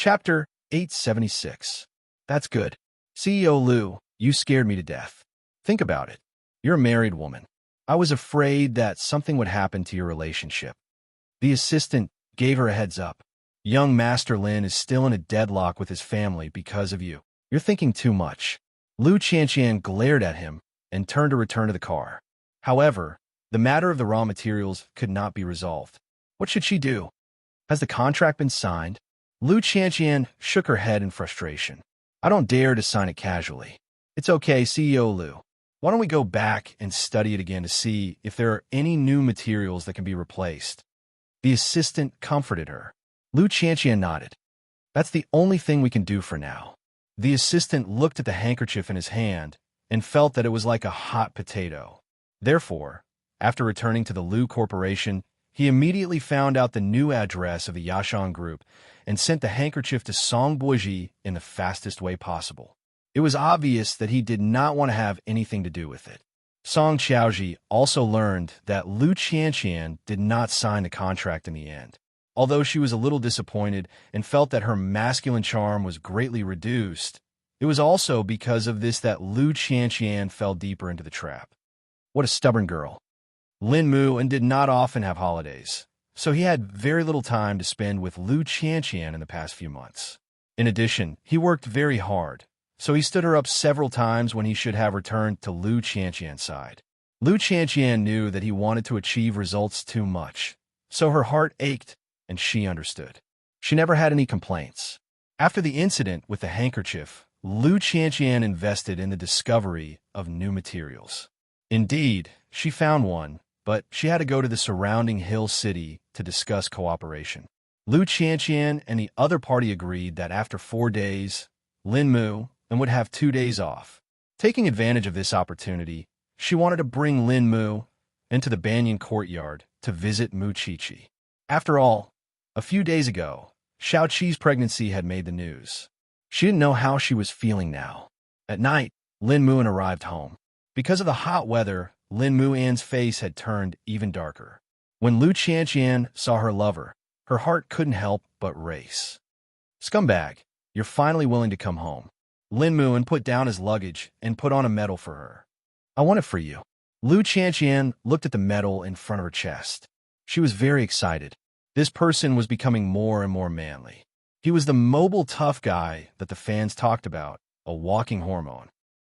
Chapter 876. That's good. CEO Liu, you scared me to death. Think about it. You're a married woman. I was afraid that something would happen to your relationship. The assistant gave her a heads up. Young Master Lin is still in a deadlock with his family because of you. You're thinking too much. Lu Qianqian glared at him and turned to return to the car. However, the matter of the raw materials could not be resolved. What should she do? Has the contract been signed? Lu Qianqian shook her head in frustration. I don't dare to sign it casually. It's okay, CEO Liu. Why don't we go back and study it again to see if there are any new materials that can be replaced? The assistant comforted her. Lu Qianqian nodded. That's the only thing we can do for now. The assistant looked at the handkerchief in his hand and felt that it was like a hot potato. Therefore, after returning to the Liu Corporation, he immediately found out the new address of the Yashan Group and sent the handkerchief to Song Boiji in the fastest way possible. It was obvious that he did not want to have anything to do with it. Song Qiaoji also learned that Lu Qianqian did not sign the contract in the end. Although she was a little disappointed and felt that her masculine charm was greatly reduced, it was also because of this that Lu Qianqian fell deeper into the trap. What a stubborn girl. Lin Mu and did not often have holidays, so he had very little time to spend with Lu Qianqian in the past few months. In addition, he worked very hard, so he stood her up several times when he should have returned to Lu Qianqian's side. Lu Qianqian knew that he wanted to achieve results too much, so her heart ached, and she understood. She never had any complaints. After the incident with the handkerchief, Lu Qianqian invested in the discovery of new materials. Indeed, she found one, but she had to go to the surrounding hill city to discuss cooperation. Lu Qianqian and the other party agreed that after 4 days, Lin Mu and would have 2 days off. Taking advantage of this opportunity, she wanted to bring Lin Mu into the Banyan courtyard to visit Mu Qiqi. After all, a few days ago, Xiao Qi's pregnancy had made the news. She didn't know how she was feeling now. At night, Lin Muan arrived home. Because of the hot weather, Lin Muan's face had turned even darker. When Lu Qianqian saw her lover, her heart couldn't help but race. Scumbag, you're finally willing to come home. Lin Muan put down his luggage and put on a medal for her. I want it for you. Lu Qianqian looked at the medal in front of her chest. She was very excited. This person was becoming more and more manly. He was the mobile tough guy that the fans talked about, a walking hormone.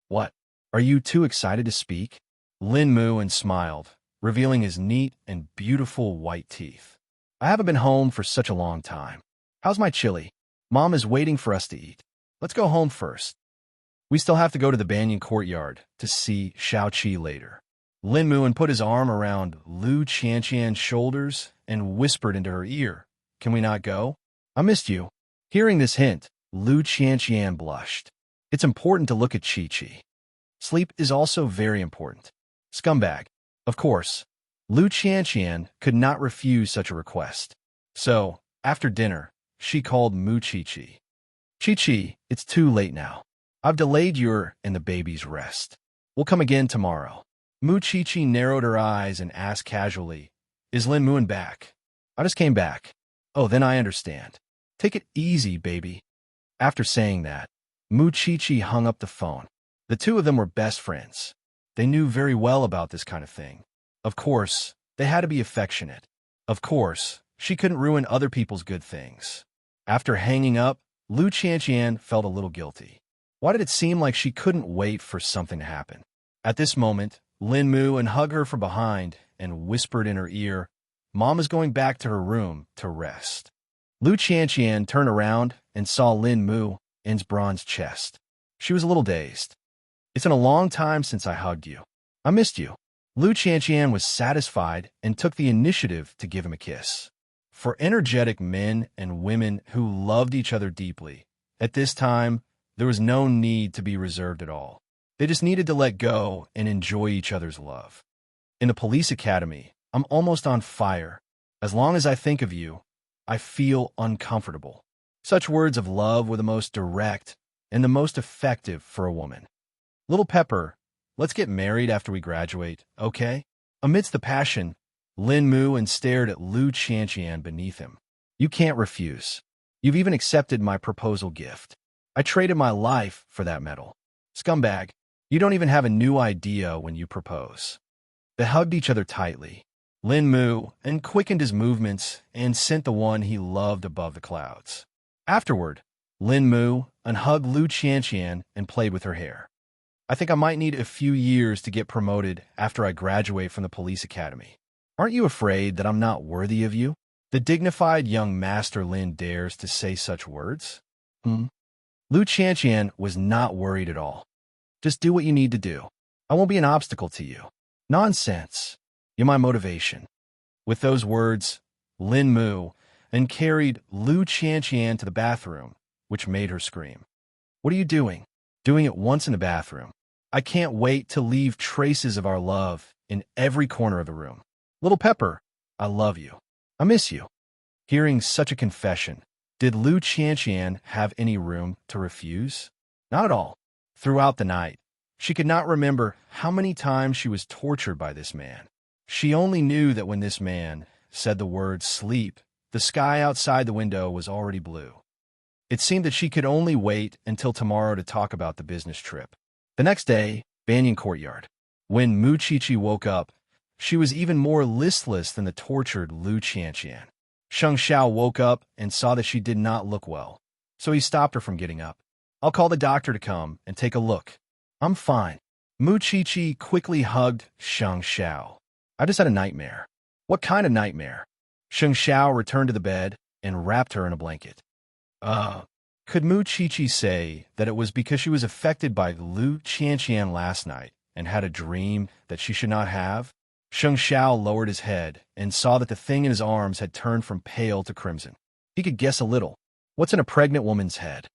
What? Are you too excited to speak? Lin Muan smiled, revealing his neat and beautiful white teeth. I haven't been home for such a long time. How's my chili? Mom is waiting for us to eat. Let's go home first. We still have to go to the Banyan courtyard to see Xiao Qi later. Lin Muan put his arm around Lu Qianqian's shoulders and whispered into her ear, Can we not go? I missed you. Hearing this hint, Lu Qianqian blushed. It's important to look at Qiqi. Sleep is also very important. Scumbag. Of course, Lu Qianqian could not refuse such a request. So, after dinner, she called Mu Qiqi. Qiqi, it's too late now. I've delayed your and the baby's rest. We'll come again tomorrow. Mu Qiqi narrowed her eyes and asked casually, Is Lin Muan back? I just came back. Oh, then I understand. Take it easy, baby. After saying that, Mu Qiqi hung up the phone. The two of them were best friends. They knew very well about this kind of thing. Of course, they had to be affectionate. Of course, she couldn't ruin other people's good things. After hanging up, Lu Qianqian felt a little guilty. Why did it seem like she couldn't wait for something to happen? At this moment, Lin Muan hugged her from behind and whispered in her ear, Mom is going back to her room to rest. Lu Qianqian turned around and saw Lin Muan's bronze chest. She was a little dazed. It's been a long time since I hugged you. I missed you. Lu Qianqian was satisfied and took the initiative to give him a kiss. For energetic men and women who loved each other deeply, at this time, there was no need to be reserved at all. They just needed to let go and enjoy each other's love. In the police academy, I'm almost on fire. As long as I think of you, I feel uncomfortable. Such words of love were the most direct and the most effective for a woman. Little Pepper, let's get married after we graduate, okay? Amidst the passion, Lin Muan stared at Lu Qianqian beneath him. You can't refuse. You've even accepted my proposal gift. I traded my life for that medal. Scumbag, you don't even have a new idea when you propose. They hugged each other tightly. Lin Mu and quickened his movements and sent the one he loved above the clouds. Afterward, Lin Mu unhugged Lu Qianqian and played with her hair. I think I might need a few years to get promoted after I graduate from the police academy. Aren't you afraid that I'm not worthy of you? The dignified young Master Lin dares to say such words? Lu Qianqian was not worried at all. Just do what you need to do. I won't be an obstacle to you. Nonsense. You're my motivation. With those words, Lin Mu and carried Lu Qianqian to the bathroom, which made her scream. What are you doing? Doing it once in the bathroom. I can't wait to leave traces of our love in every corner of the room. Little Pepper, I love you. I miss you. Hearing such a confession, did Lu Qianqian have any room to refuse? Not at all. Throughout the night, she could not remember how many times she was tortured by this man. She only knew that when this man said the word sleep, the sky outside the window was already blue. It seemed that she could only wait until tomorrow to talk about the business trip. The next day, Banyan Courtyard. When Mu Qiqi woke up, she was even more listless than the tortured Lu Qianqian. Sheng Xiao woke up and saw that she did not look well, so he stopped her from getting up. I'll call the doctor to come and take a look. I'm fine. Mu Qiqi quickly hugged Sheng Xiao. I just had a nightmare. What kind of nightmare? Sheng Xiao returned to the bed and wrapped her in a blanket. Could Mu Qiqi say that it was because she was affected by Lu Qianqian last night and had a dream that she should not have? Sheng Xiao lowered his head and saw that the thing in his arms had turned from pale to crimson. He could guess a little. What's in a pregnant woman's head?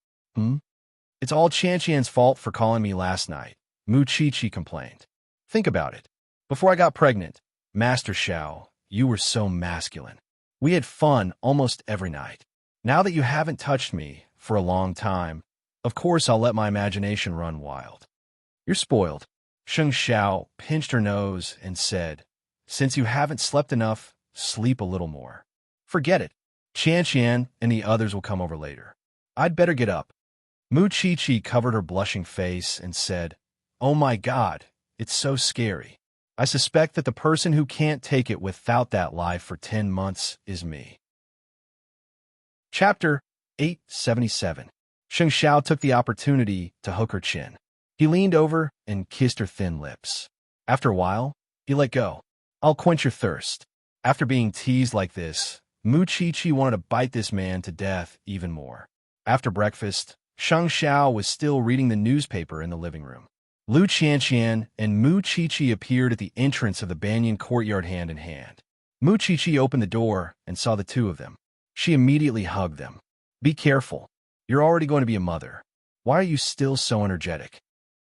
It's all Qianqian's fault for calling me last night, Mu Qiqi complained. Think about it. Before I got pregnant, Master Xiao, you were so masculine. We had fun almost every night. Now that you haven't touched me for a long time, of course I'll let my imagination run wild. You're spoiled. Sheng Xiao pinched her nose and said, since you haven't slept enough, sleep a little more. Forget it. Qianqian and the others will come over later. I'd better get up. Mu Qiqi covered her blushing face and said, oh my God, it's so scary. I suspect that the person who can't take it without that life for 10 months is me. Chapter 877. Sheng Xiao took the opportunity to hook her chin. He leaned over and kissed her thin lips. After a while, he let go. I'll quench your thirst. After being teased like this, Mu Qiqi wanted to bite this man to death even more. After breakfast, Sheng Xiao was still reading the newspaper in the living room. Lu Qianqian and Mu Qiqi appeared at the entrance of the Banyan Courtyard hand in hand. Mu Qiqi opened the door and saw the two of them. She immediately hugged them. Be careful. You're already going to be a mother. Why are you still so energetic?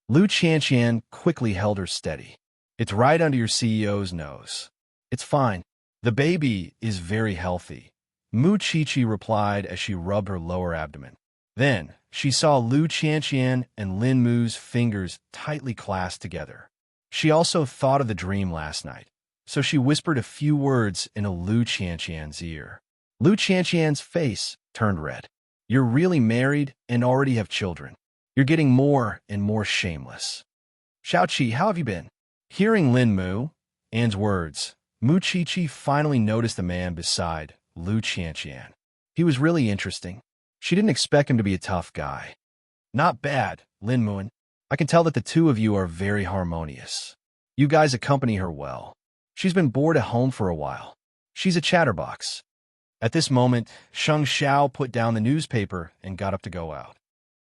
Lu Qianqian quickly held her steady. It's right under your CEO's nose. It's fine. The baby is very healthy, Mu Qiqi replied as she rubbed her lower abdomen. Then, she saw Lu Qianqian and Lin Mu's fingers tightly clasped together. She also thought of the dream last night, so she whispered a few words into Lu Qianqian's ear. Lu Qianqian's face turned red. You're really married and already have children. You're getting more and more shameless. Xiaoqi, how have you been? Hearing Lin Mu, Anne's words, Mu Qiqi finally noticed the man beside Lu Qianqian. He was really interesting. She didn't expect him to be a tough guy. Not bad, Lin Muan. I can tell that the two of you are very harmonious. You guys accompany her well. She's been bored at home for a while. She's a chatterbox. At this moment, Sheng Xiao put down the newspaper and got up to go out.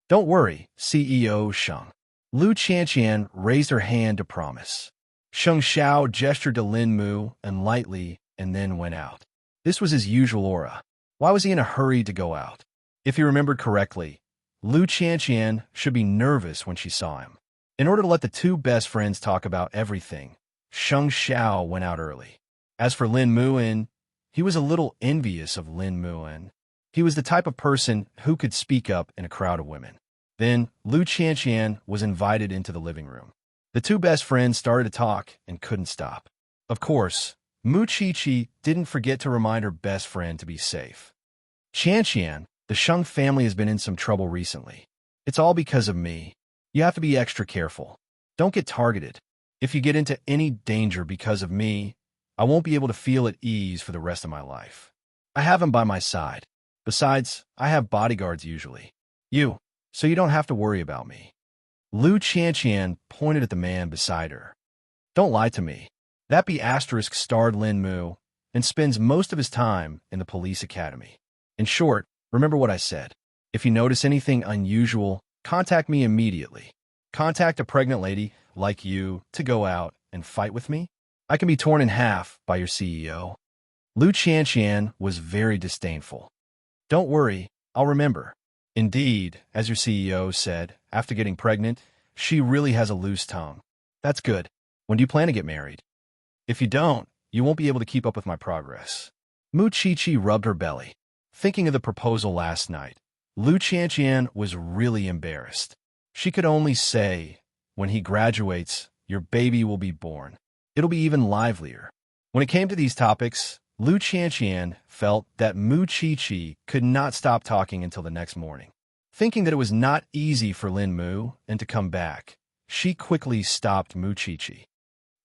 Don't worry, CEO Sheng. Lu Qianqian raised her hand to promise. Sheng Xiao gestured to Lin Mu and lightly and then went out. This was his usual aura. Why was he in a hurry to go out? If he remembered correctly, Lu Qianqian should be nervous when she saw him. In order to let the two best friends talk about everything, Sheng Xiao went out early. As for Lin Muan, he was a little envious of Lin Muan. He was the type of person who could speak up in a crowd of women. Then, Lu Qianqian was invited into the living room. The two best friends started to talk and couldn't stop. Of course, Mu Qiqi didn't forget to remind her best friend to be safe. Qianqian, The Sheng family has been in some trouble recently. It's all because of me. You have to be extra careful. Don't get targeted. If you get into any danger because of me, I won't be able to feel at ease for the rest of my life. I have him by my side. Besides, I have bodyguards usually. So you don't have to worry about me. Lu Qianqian pointed at the man beside her. Don't lie to me. That be asterisk starred Lin Mu and spends most of his time in the police academy. In short, remember what I said. If you notice anything unusual, contact me immediately. Contact a pregnant lady like you to go out and fight with me? I can be torn in half by your CEO. Lu Qianqian was very disdainful. Don't worry, I'll remember. Indeed, as your CEO said, after getting pregnant, she really has a loose tongue. That's good. When do you plan to get married? If you don't, you won't be able to keep up with my progress. Mu Qiqi rubbed her belly. Thinking of the proposal last night, Lu Qianqian was really embarrassed. She could only say, when he graduates, your baby will be born. It'll be even livelier. When it came to these topics, Lu Qianqian felt that Mu Qiqi could not stop talking until the next morning. Thinking that it was not easy for Lin Mu and to come back, she quickly stopped Mu Qiqi.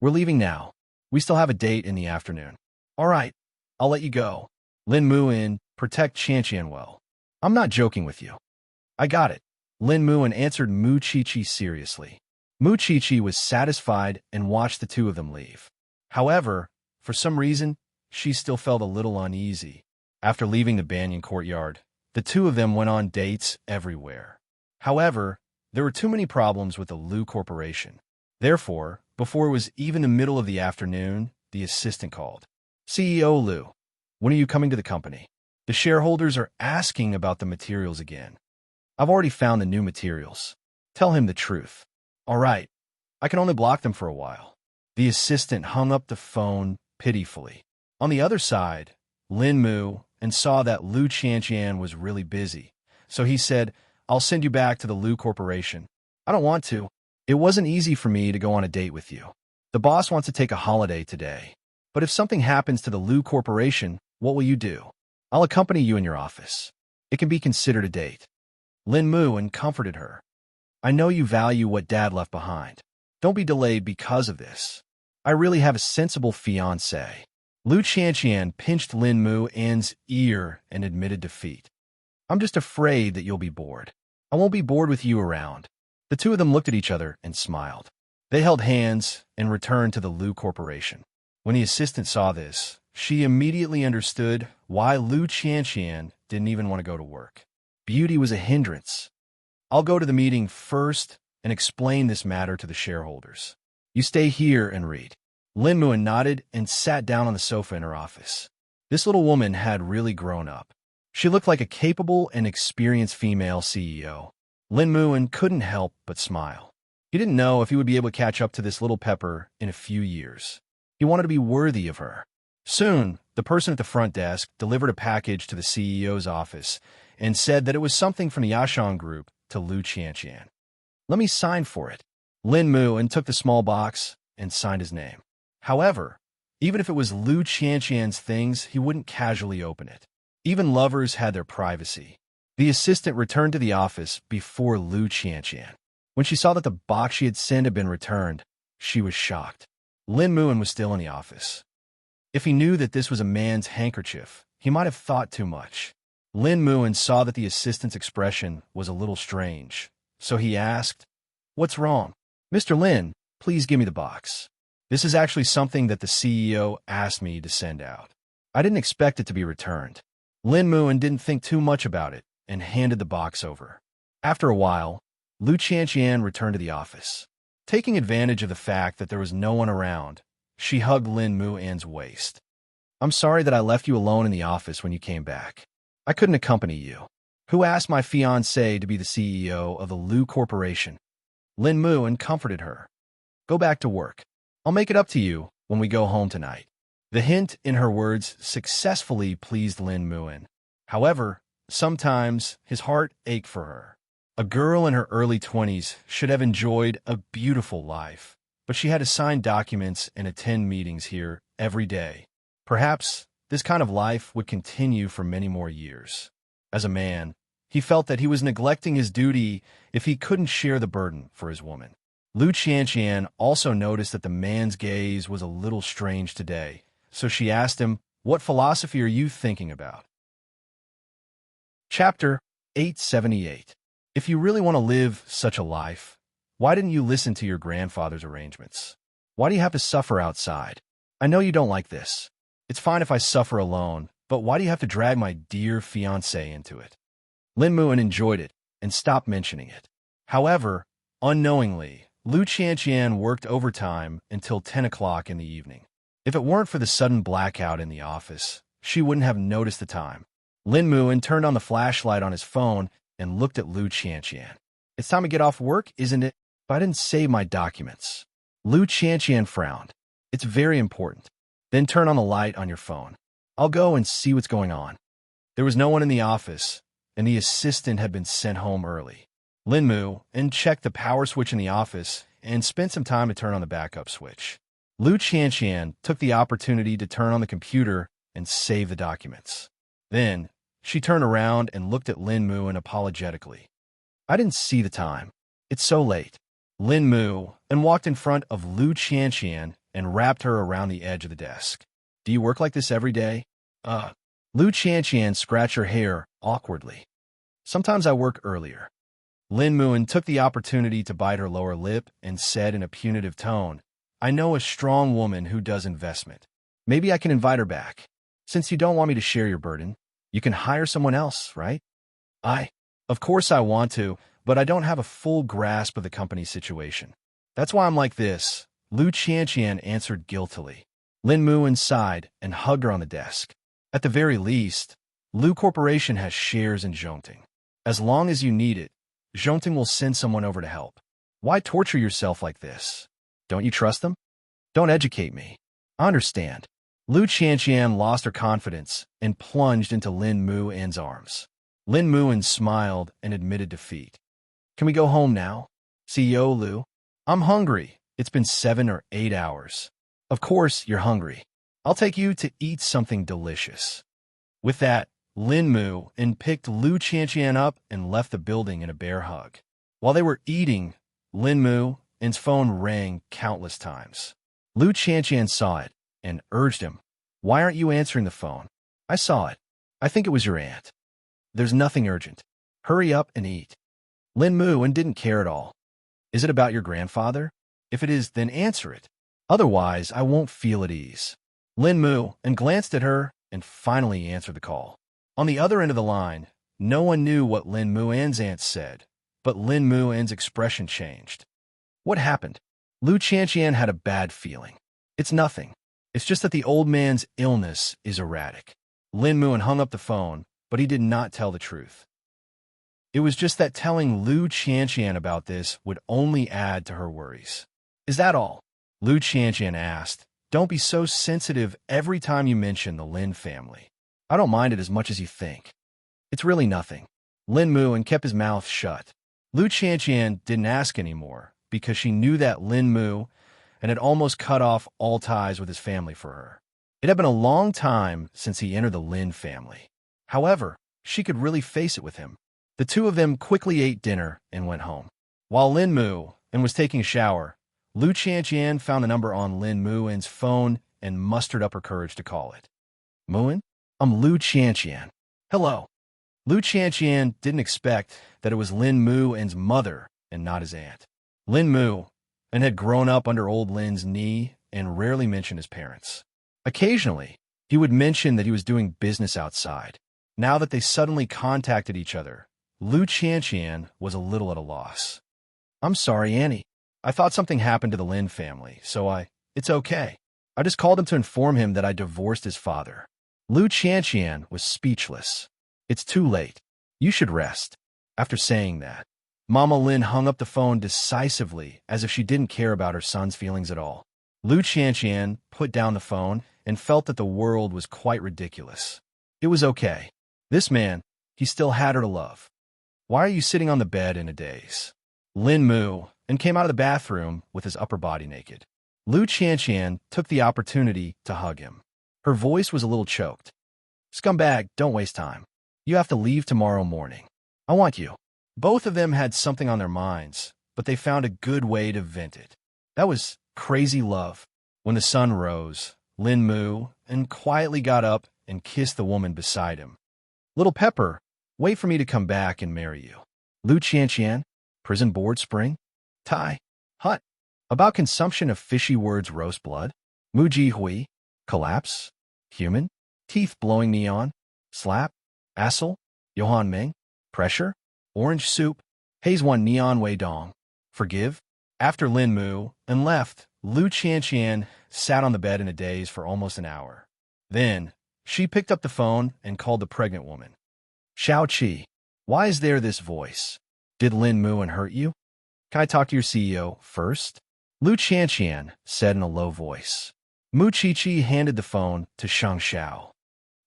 We're leaving now. We still have a date in the afternoon. All right, I'll let you go. Lin Mu in, protect Qianqian well. I'm not joking with you. I got it. Lin Mu answered Mu Qiqi seriously. Mu Qiqi was satisfied and watched the two of them leave. However, for some reason, she still felt a little uneasy. After leaving the Banyan courtyard, the two of them went on dates everywhere. However, there were too many problems with the Lu Corporation. Therefore, before it was even the middle of the afternoon, the assistant called. CEO Lu, when are you coming to the company? The shareholders are asking about the materials again. I've already found the new materials. Tell him the truth. All right, I can only block them for a while. The assistant hung up the phone pitifully. On the other side, Lin Mu saw that Lu Qianqian was really busy, so he said, I'll send you back to the Lu Corporation. I don't want to. It wasn't easy for me to go on a date with you. The boss wants to take a holiday today. But if something happens to the Lu Corporation, what will you do? I'll accompany you in your office. It can be considered a date. Lin Mu comforted her. I know you value what Dad left behind. Don't be delayed because of this. I really have a sensible fiancé. Lu Qianqian pinched Lin Mu's ear and admitted defeat. I'm just afraid that you'll be bored. I won't be bored with you around. The two of them looked at each other and smiled. They held hands and returned to the Lu Corporation. When the assistant saw this, she immediately understood why Lu Qianqian didn't even want to go to work. Beauty was a hindrance. I'll go to the meeting first and explain this matter to the shareholders. You stay here and read. Lin Mu nodded and sat down on the sofa in her office. This little woman had really grown up. She looked like a capable and experienced female CEO. Lin Mu couldn't help but smile. He didn't know if he would be able to catch up to this little pepper in a few years. He wanted to be worthy of her. Soon, the person at the front desk delivered a package to the CEO's office and said that it was something from the Yashang Group to Lu Qianqian. Let me sign for it. Lin Mu took the small box and signed his name. However, even if it was Lu Qianqian's things, he wouldn't casually open it. Even lovers had their privacy. The assistant returned to the office before Lu Qianqian. When she saw that the box she had sent had been returned, she was shocked. Lin Mu was still in the office. If he knew that this was a man's handkerchief, he might have thought too much. Lin Mu saw that the assistant's expression was a little strange, so he asked, What's wrong? Mr. Lin, please give me the box. This is actually something that the CEO asked me to send out. I didn't expect it to be returned. Lin Mu didn't think too much about it and handed the box over. After a while, Lu Qianqian returned to the office. Taking advantage of the fact that there was no one around, she hugged Lin Mu's waist. I'm sorry that I left you alone in the office when you came back. I couldn't accompany you. Who asked my fiancé to be the CEO of the Lu Corporation? Lin Mu comforted her. Go back to work. I'll make it up to you when we go home tonight. The hint in her words successfully pleased Lin Mu. However, sometimes his heart ached for her. A girl in her early 20s should have enjoyed a beautiful life, but she had to sign documents and attend meetings here every day. Perhaps this kind of life would continue for many more years. As a man, he felt that he was neglecting his duty if he couldn't share the burden for his woman. Lu Qianqian also noticed that the man's gaze was a little strange today, so she asked him, "What philosophy are you thinking about?" Chapter 878. If you really want to live such a life, why didn't you listen to your grandfather's arrangements? Why do you have to suffer outside? I know you don't like this. It's fine if I suffer alone, but why do you have to drag my dear fiancé into it? Lin Muin enjoyed it and stopped mentioning it. However, unknowingly, Lu Qianqian worked overtime until 10 o'clock in the evening. If it weren't for the sudden blackout in the office, she wouldn't have noticed the time. Lin Muin turned on the flashlight on his phone and looked at Lu Qianqian. "It's time to get off work, isn't it? But I didn't save my documents." Lu Qianqian frowned. "It's very important. Then turn on the light on your phone. I'll go and see what's going on." There was no one in the office, and the assistant had been sent home early. Lin Muin checked the power switch in the office and spent some time to turn on the backup switch. Lu Qianqian took the opportunity to turn on the computer and save the documents. Then, she turned around and looked at Lin Muin apologetically. "I didn't see the time. It's so late." Lin Muin walked in front of Lu Qianqian and wrapped her around the edge of the desk. "Do you work like this every day?" Lu Qianqian scratched her hair awkwardly. "Sometimes I work earlier." Lin Muin took the opportunity to bite her lower lip and said in a punitive tone, "I know a strong woman who does investment. Maybe I can invite her back. Since you don't want me to share your burden, you can hire someone else, right?" Of course I want to, but I don't have a full grasp of the company's situation. That's why I'm like this," Lu Qianqian answered guiltily. Lin Muin sighed and hugged her on the desk. "At the very least, Lu Corporation has shares in Zhongting. As long as you need it, Zhongting will send someone over to help. Why torture yourself like this? Don't you trust them? Don't educate me. I understand." Lu Qianqian lost her confidence and plunged into Lin Muin's arms. Lin Muin smiled and admitted defeat. "Can we go home now? CEO Lu? I'm hungry. It's been 7 or 8 hours. Of course you're hungry. I'll take you to eat something delicious." With that, Lin Muin picked Lu Qianqian up and left the building in a bear hug. While they were eating, Lin Muin's phone rang countless times. Lu Qianqian saw it and urged him, "Why aren't you answering the phone?" "I saw it. I think it was your aunt." "There's nothing urgent. Hurry up and eat." Lin Muin didn't care at all. "Is it about your grandfather? If it is, then answer it. Otherwise, I won't feel at ease." Lin Muin glanced at her and finally answered the call. On the other end of the line, no one knew what Lin Muin's aunt said, but Lin Muin's expression changed. "What happened?" Lu Qianqian had a bad feeling. "It's nothing. It's just that the old man's illness is erratic." Lin Muin hung up the phone, but he did not tell the truth. It was just that telling Lu Qianqian about this would only add to her worries. "Is that all?" Lu Qianqian asked. "Don't be so sensitive every time you mention the Lin family. I don't mind it as much as you think. It's really nothing." Lin Muin kept his mouth shut. Lu Qianqian didn't ask anymore because she knew that Lin Muin had almost cut off all ties with his family for her. It had been a long time since he entered the Lin family. However, she could really face it with him. The two of them quickly ate dinner and went home. While Lin Muin was taking a shower, Lu Qianqian found the number on Lin Muin's phone and mustered up her courage to call it. "Muin? I'm Lu Qianqian. Hello." Lu Qianqian didn't expect that it was Lin Muin's mother and not his aunt. Lin Muin had grown up under old Lin's knee and rarely mentioned his parents. Occasionally, he would mention that he was doing business outside. Now that they suddenly contacted each other, Lu Qianqian was a little at a loss. "I'm sorry, Annie. I thought something happened to the Lin family, so It's okay. I just called him to inform him that I divorced his father." Lu Qianqian was speechless. "It's too late. You should rest." After saying that, Mama Lin hung up the phone decisively as if she didn't care about her son's feelings at all. Lu Qianqian put down the phone and felt that the world was quite ridiculous. It was okay. This man, he still had her to love. "Why are you sitting on the bed in a daze?" Lin Muin came out of the bathroom with his upper body naked. Lu Qianqian took the opportunity to hug him. Her voice was a little choked. "Scumbag, don't waste time. You have to leave tomorrow morning. I want you. Both of them had something on their minds, but they found a good way to vent it. That was crazy love. When the sun rose, Lin moo and quietly got up and kissed the woman beside him. Little Pepper, wait for me to come back and marry you. Lu Qianqian, prison board spring. Tai, hut. About consumption of fishy words roast blood. Mu Ji Hui, collapse. Human, teeth blowing neon. Slap, assel. Johan Ming, pressure. Orange soup, haze one neon wei dong. Forgive. After Lin moo and left, Lu Qianqian sat on the bed in a daze for almost an hour. Then, she picked up the phone and called the pregnant woman. Xiao Qi, why is there this voice? Did Lin moo and hurt you? Can I talk to your CEO first? Lu Qianqian said in a low voice. Mu Qiqi handed the phone to Sheng Xiao.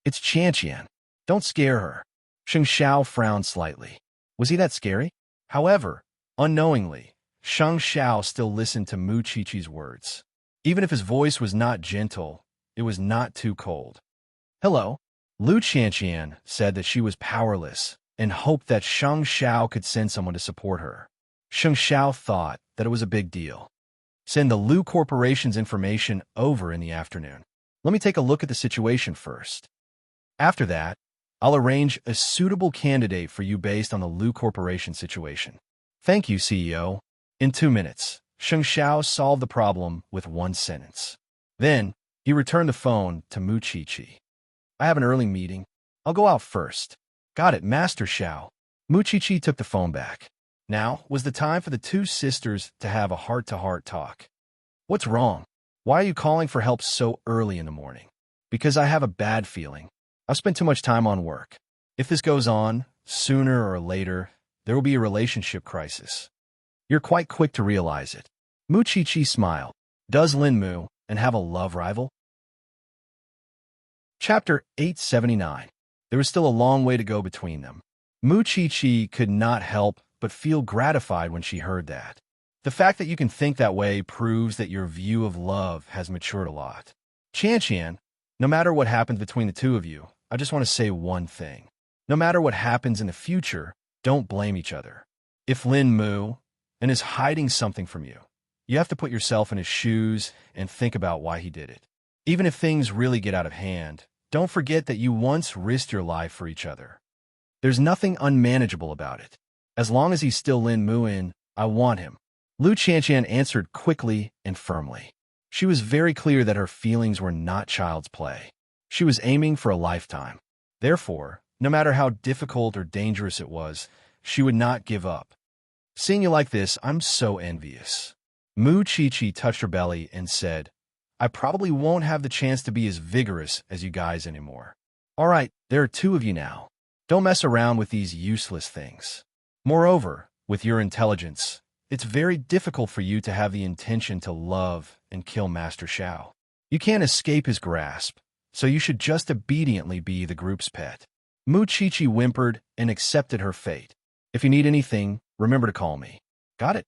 It's Qianqian. Don't scare her. Sheng Xiao frowned slightly. Was he that scary? However, unknowingly, Sheng Xiao still listened to Mu Qiqi's words. Even if his voice was not gentle, it was not too cold. Hello. Lu Qianqian said that she was powerless and hoped that Sheng Xiao could send someone to support her. Sheng Xiao thought that it was a big deal. Send the Lu Corporation's information over in the afternoon. Let me take a look at the situation first. After that, I'll arrange a suitable candidate for you based on the Lu Corporation situation. Thank you, CEO. In 2 minutes, Sheng Xiao solved the problem with one sentence. Then, he returned the phone to Mu Qiqi. I have an early meeting. I'll go out first. Got it, Master Xiao. Mu Qiqi took the phone back. Now was the time for the two sisters to have a heart-to-heart talk. What's wrong? Why are you calling for help so early in the morning? Because I have a bad feeling. I've spent too much time on work. If this goes on, sooner or later, there will be a relationship crisis. You're quite quick to realize it. Mu Qiqi smiled. Does Lin moo and have a love rival? Chapter 879. There was still a long way to go between them. Mu Qiqi could not help but feel gratified when she heard that. The fact that you can think that way proves that your view of love has matured a lot. Qianqian, no matter what happens between the two of you, I just want to say one thing. No matter what happens in the future, don't blame each other. If Lin moo and is hiding something from you, you have to put yourself in his shoes and think about why he did it. Even if things really get out of hand, don't forget that you once risked your life for each other. There's nothing unmanageable about it. As long as he's still Lin moo, I want him. Lu Qianqian answered quickly and firmly. She was very clear that her feelings were not child's play. She was aiming for a lifetime. Therefore, no matter how difficult or dangerous it was, she would not give up. Seeing you like this, I'm so envious. Mu Qiqi touched her belly and said, I probably won't have the chance to be as vigorous as you guys anymore. All right, there are 2 of you now. Don't mess around with these useless things. Moreover, with your intelligence, it's very difficult for you to have the intention to love and kill Master Xiao. You can't escape his grasp, so you should just obediently be the group's pet. Mu Qiqi whimpered and accepted her fate. If you need anything, remember to call me. Got it?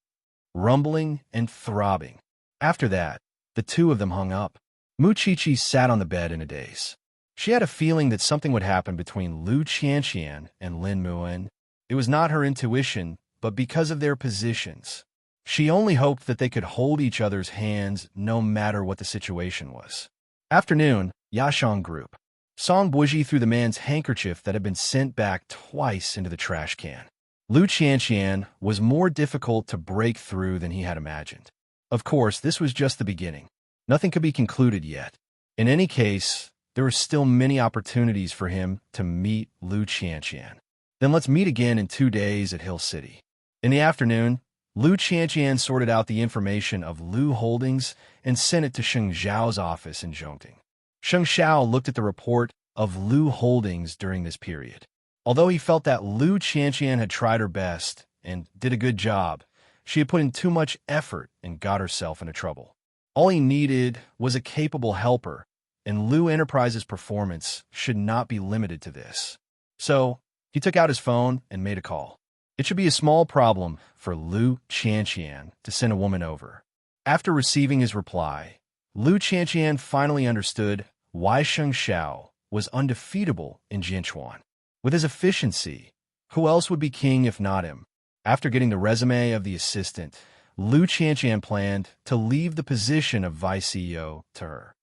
Rumbling and throbbing. After that, the 2 of them hung up. Mu Qiqi sat on the bed in a daze. She had a feeling that something would happen between Lu Qianqian and Lin moo. It was not her intuition, but because of their positions. She only hoped that they could hold each other's hands no matter what the situation was. Afternoon, Yashang Group. Song Buji threw the man's handkerchief that had been sent back twice into the trash can. Lu Qianqian was more difficult to break through than he had imagined. Of course, this was just the beginning. Nothing could be concluded yet. In any case, there were still many opportunities for him to meet Lu Qianqian. Then let's meet again in 2 days at Hill City. In the afternoon, Lu Qianqian sorted out the information of Lu Holdings and sent it to Sheng Xiao's office in Zhongting. Sheng Xiao looked at the report of Lu Holdings during this period. Although he felt that Lu Qianqian had tried her best and did a good job, she had put in too much effort and got herself into trouble. All he needed was a capable helper, and Lu Enterprises' performance should not be limited to this. So, he took out his phone and made a call. It should be a small problem for Lu Qianqian to send a woman over. After receiving his reply, Lu Qianqian finally understood why Sheng Xiao was undefeatable in Jinchuan. With his efficiency, who else would be king if not him? After getting the resume of the assistant, Liu Qianqian planned to leave the position of vice CEO to her.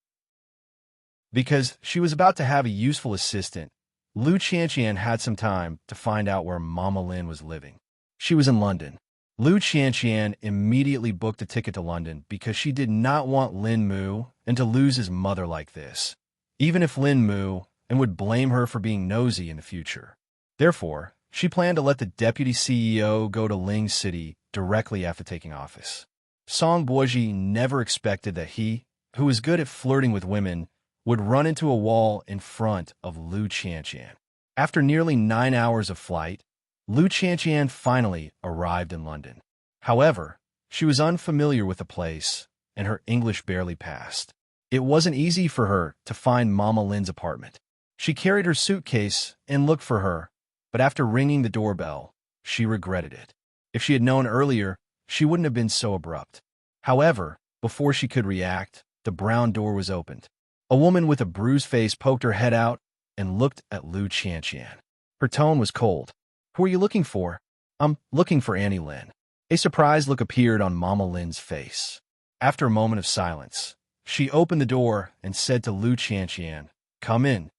Because she was about to have a useful assistant, Liu Qianqian had some time to find out where Mama Lin was living. She was in London. Liu Qianqian immediately booked a ticket to London because she did not want Lin Mu and to lose his mother like this, even if Lin Mu and would blame her for being nosy in the future. Therefore, she planned to let the deputy CEO go to Ling City directly after taking office. Song Boji never expected that he, who was good at flirting with women, would run into a wall in front of Liu Qianqian. After nearly 9 hours of flight, Liu Qianqian finally arrived in London. However, she was unfamiliar with the place, and her English barely passed. It wasn't easy for her to find Mama Lin's apartment. She carried her suitcase and looked for her, but after ringing the doorbell, she regretted it. If she had known earlier, she wouldn't have been so abrupt. However, before she could react, the brown door was opened. A woman with a bruised face poked her head out and looked at Liu Qianqian. Her tone was cold. "Who are you looking for?" "I'm looking for Annie Lin." A surprised look appeared on Mama Lin's face. After a moment of silence, she opened the door and said to Liu Qianqian, "Come in."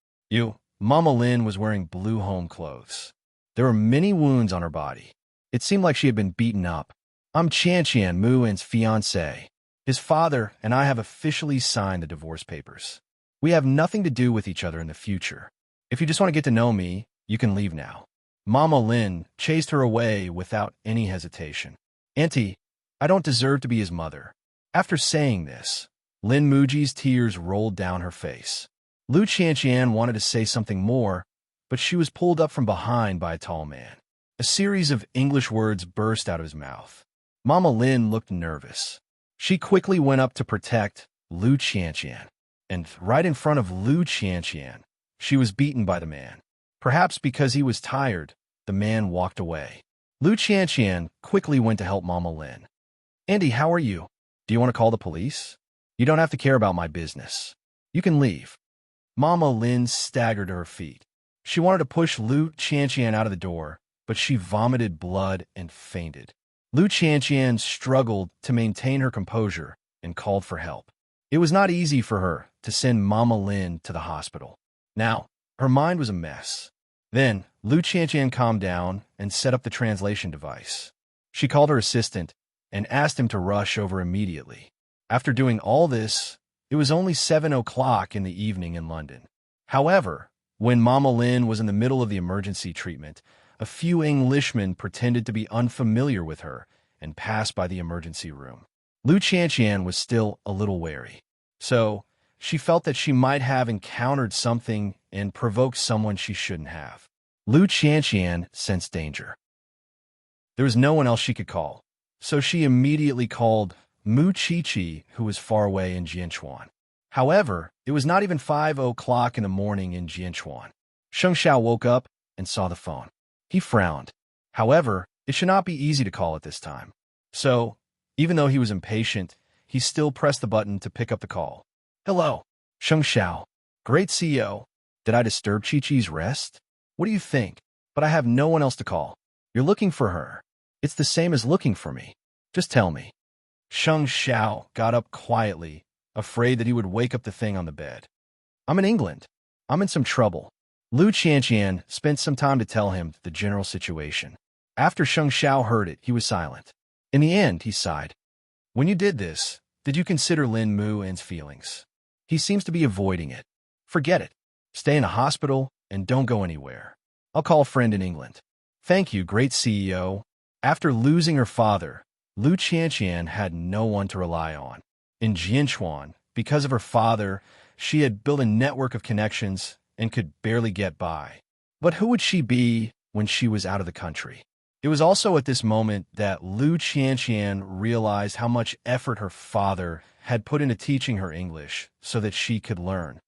Mama Lin was wearing blue home clothes. There were many wounds on her body. It seemed like she had been beaten up. "I'm Qianqian Muin's fiancé. His father and I have officially signed the divorce papers. We have nothing to do with each other in the future. If you just want to get to know me, you can leave now." Mama Lin chased her away without any hesitation. "Auntie, I don't deserve to be his mother." After saying this, Lin Muji's tears rolled down her face. Liu Qianqian wanted to say something more, but she was pulled up from behind by a tall man. A series of English words burst out of his mouth. Mama Lin looked nervous. She quickly went up to protect Liu Qianqian, and right in front of Liu Qianqian, she was beaten by the man. Perhaps because he was tired, the man walked away. Liu Qianqian quickly went to help Mama Lin. "Andy, how are you? Do you want to call the police? You don't have to care about my business. You can leave." Mama Lin staggered to her feet. She wanted to push Liu Qianqian out of the door, but she vomited blood and fainted. Liu Qianqian struggled to maintain her composure and called for help. It was not easy for her to send Mama Lin to the hospital. Now, her mind was a mess. Then, Liu Qianqian calmed down and set up the translation device. She called her assistant and asked him to rush over immediately. After doing all this, it was only 7 o'clock in the evening in London. However, when Mama Lin was in the middle of the emergency treatment, a few Englishmen pretended to be unfamiliar with her and passed by the emergency room. Liu Qianqian was still a little wary. So, she felt that she might have encountered something and provoked someone she shouldn't have. Liu Qianqian sensed danger. There was no one else she could call, so she immediately called Mu Qiqi, who was far away in Jianchuan. However, it was not even 5 o'clock in the morning in Jianchuan. Sheng Xiao woke up and saw the phone. He frowned. However, it should not be easy to call at this time. So, even though he was impatient, he still pressed the button to pick up the call. "Hello, Sheng Xiao. Great CEO. Did I disturb Qiqi's rest? What do you think? But I have no one else to call. You're looking for her. It's the same as looking for me. Just tell me." Sheng Xiao got up quietly, afraid that he would wake up the thing on the bed. "I'm in England. I'm in some trouble." Liu Qianqian spent some time to tell him the general situation. After Sheng Xiao heard it, he was silent. In the end, he sighed. "When you did this, did you consider Lin Mu and's feelings? He seems to be avoiding it. Forget it. Stay in a hospital and don't go anywhere. I'll call a friend in England." "Thank you, great CEO." After losing her father, Liu Qianqian had no one to rely on. In Jianchuan, because of her father, she had built a network of connections and could barely get by. But who would she be when she was out of the country? It was also at this moment that Liu Qianqian realized how much effort her father had put into teaching her English so that she could learn.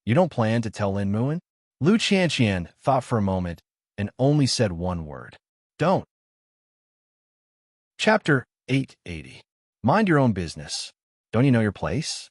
"You don't plan to tell Lin Muin?" Liu Qianqian thought for a moment and only said one word. "Don't." Chapter 880. Mind your own business. Don't you know your place?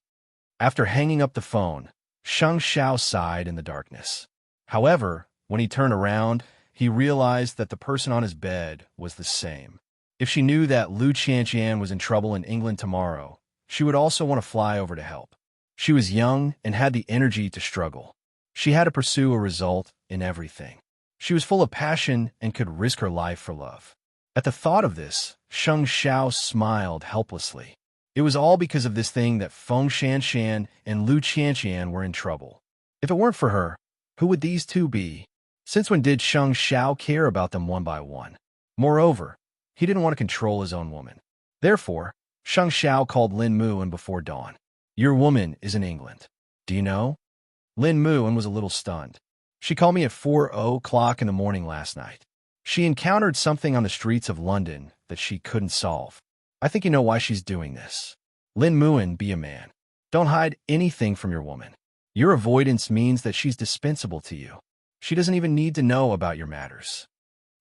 After hanging up the phone, Sheng Xiao sighed in the darkness. However, When he turned around, he realized that the person on his bed was the same. If she knew that Lu Qianqian was in trouble in England tomorrow, she would also want to fly over to help. She was young and had the energy to struggle. She had to pursue a result in everything. She was full of passion and could risk her life for love. At the thought of this, Sheng Xiao smiled helplessly. It was all because of this thing that Feng Shanshan and Lu Qianqian were in trouble. If it weren't for her, who would these two be? Since when did Sheng Xiao care about them one by one? Moreover, he didn't want to control his own woman. Therefore, Sheng Xiao called Lin Muan before dawn. Your woman is in England. Do you know? Lin Muan was a little stunned. She called me at 4 o'clock in the morning last night. She encountered something on the streets of London that she couldn't solve. I think you know why she's doing this. Lin Muan, be a man. Don't hide anything from your woman. Your avoidance means that she's dispensable to you. She doesn't even need to know about your matters.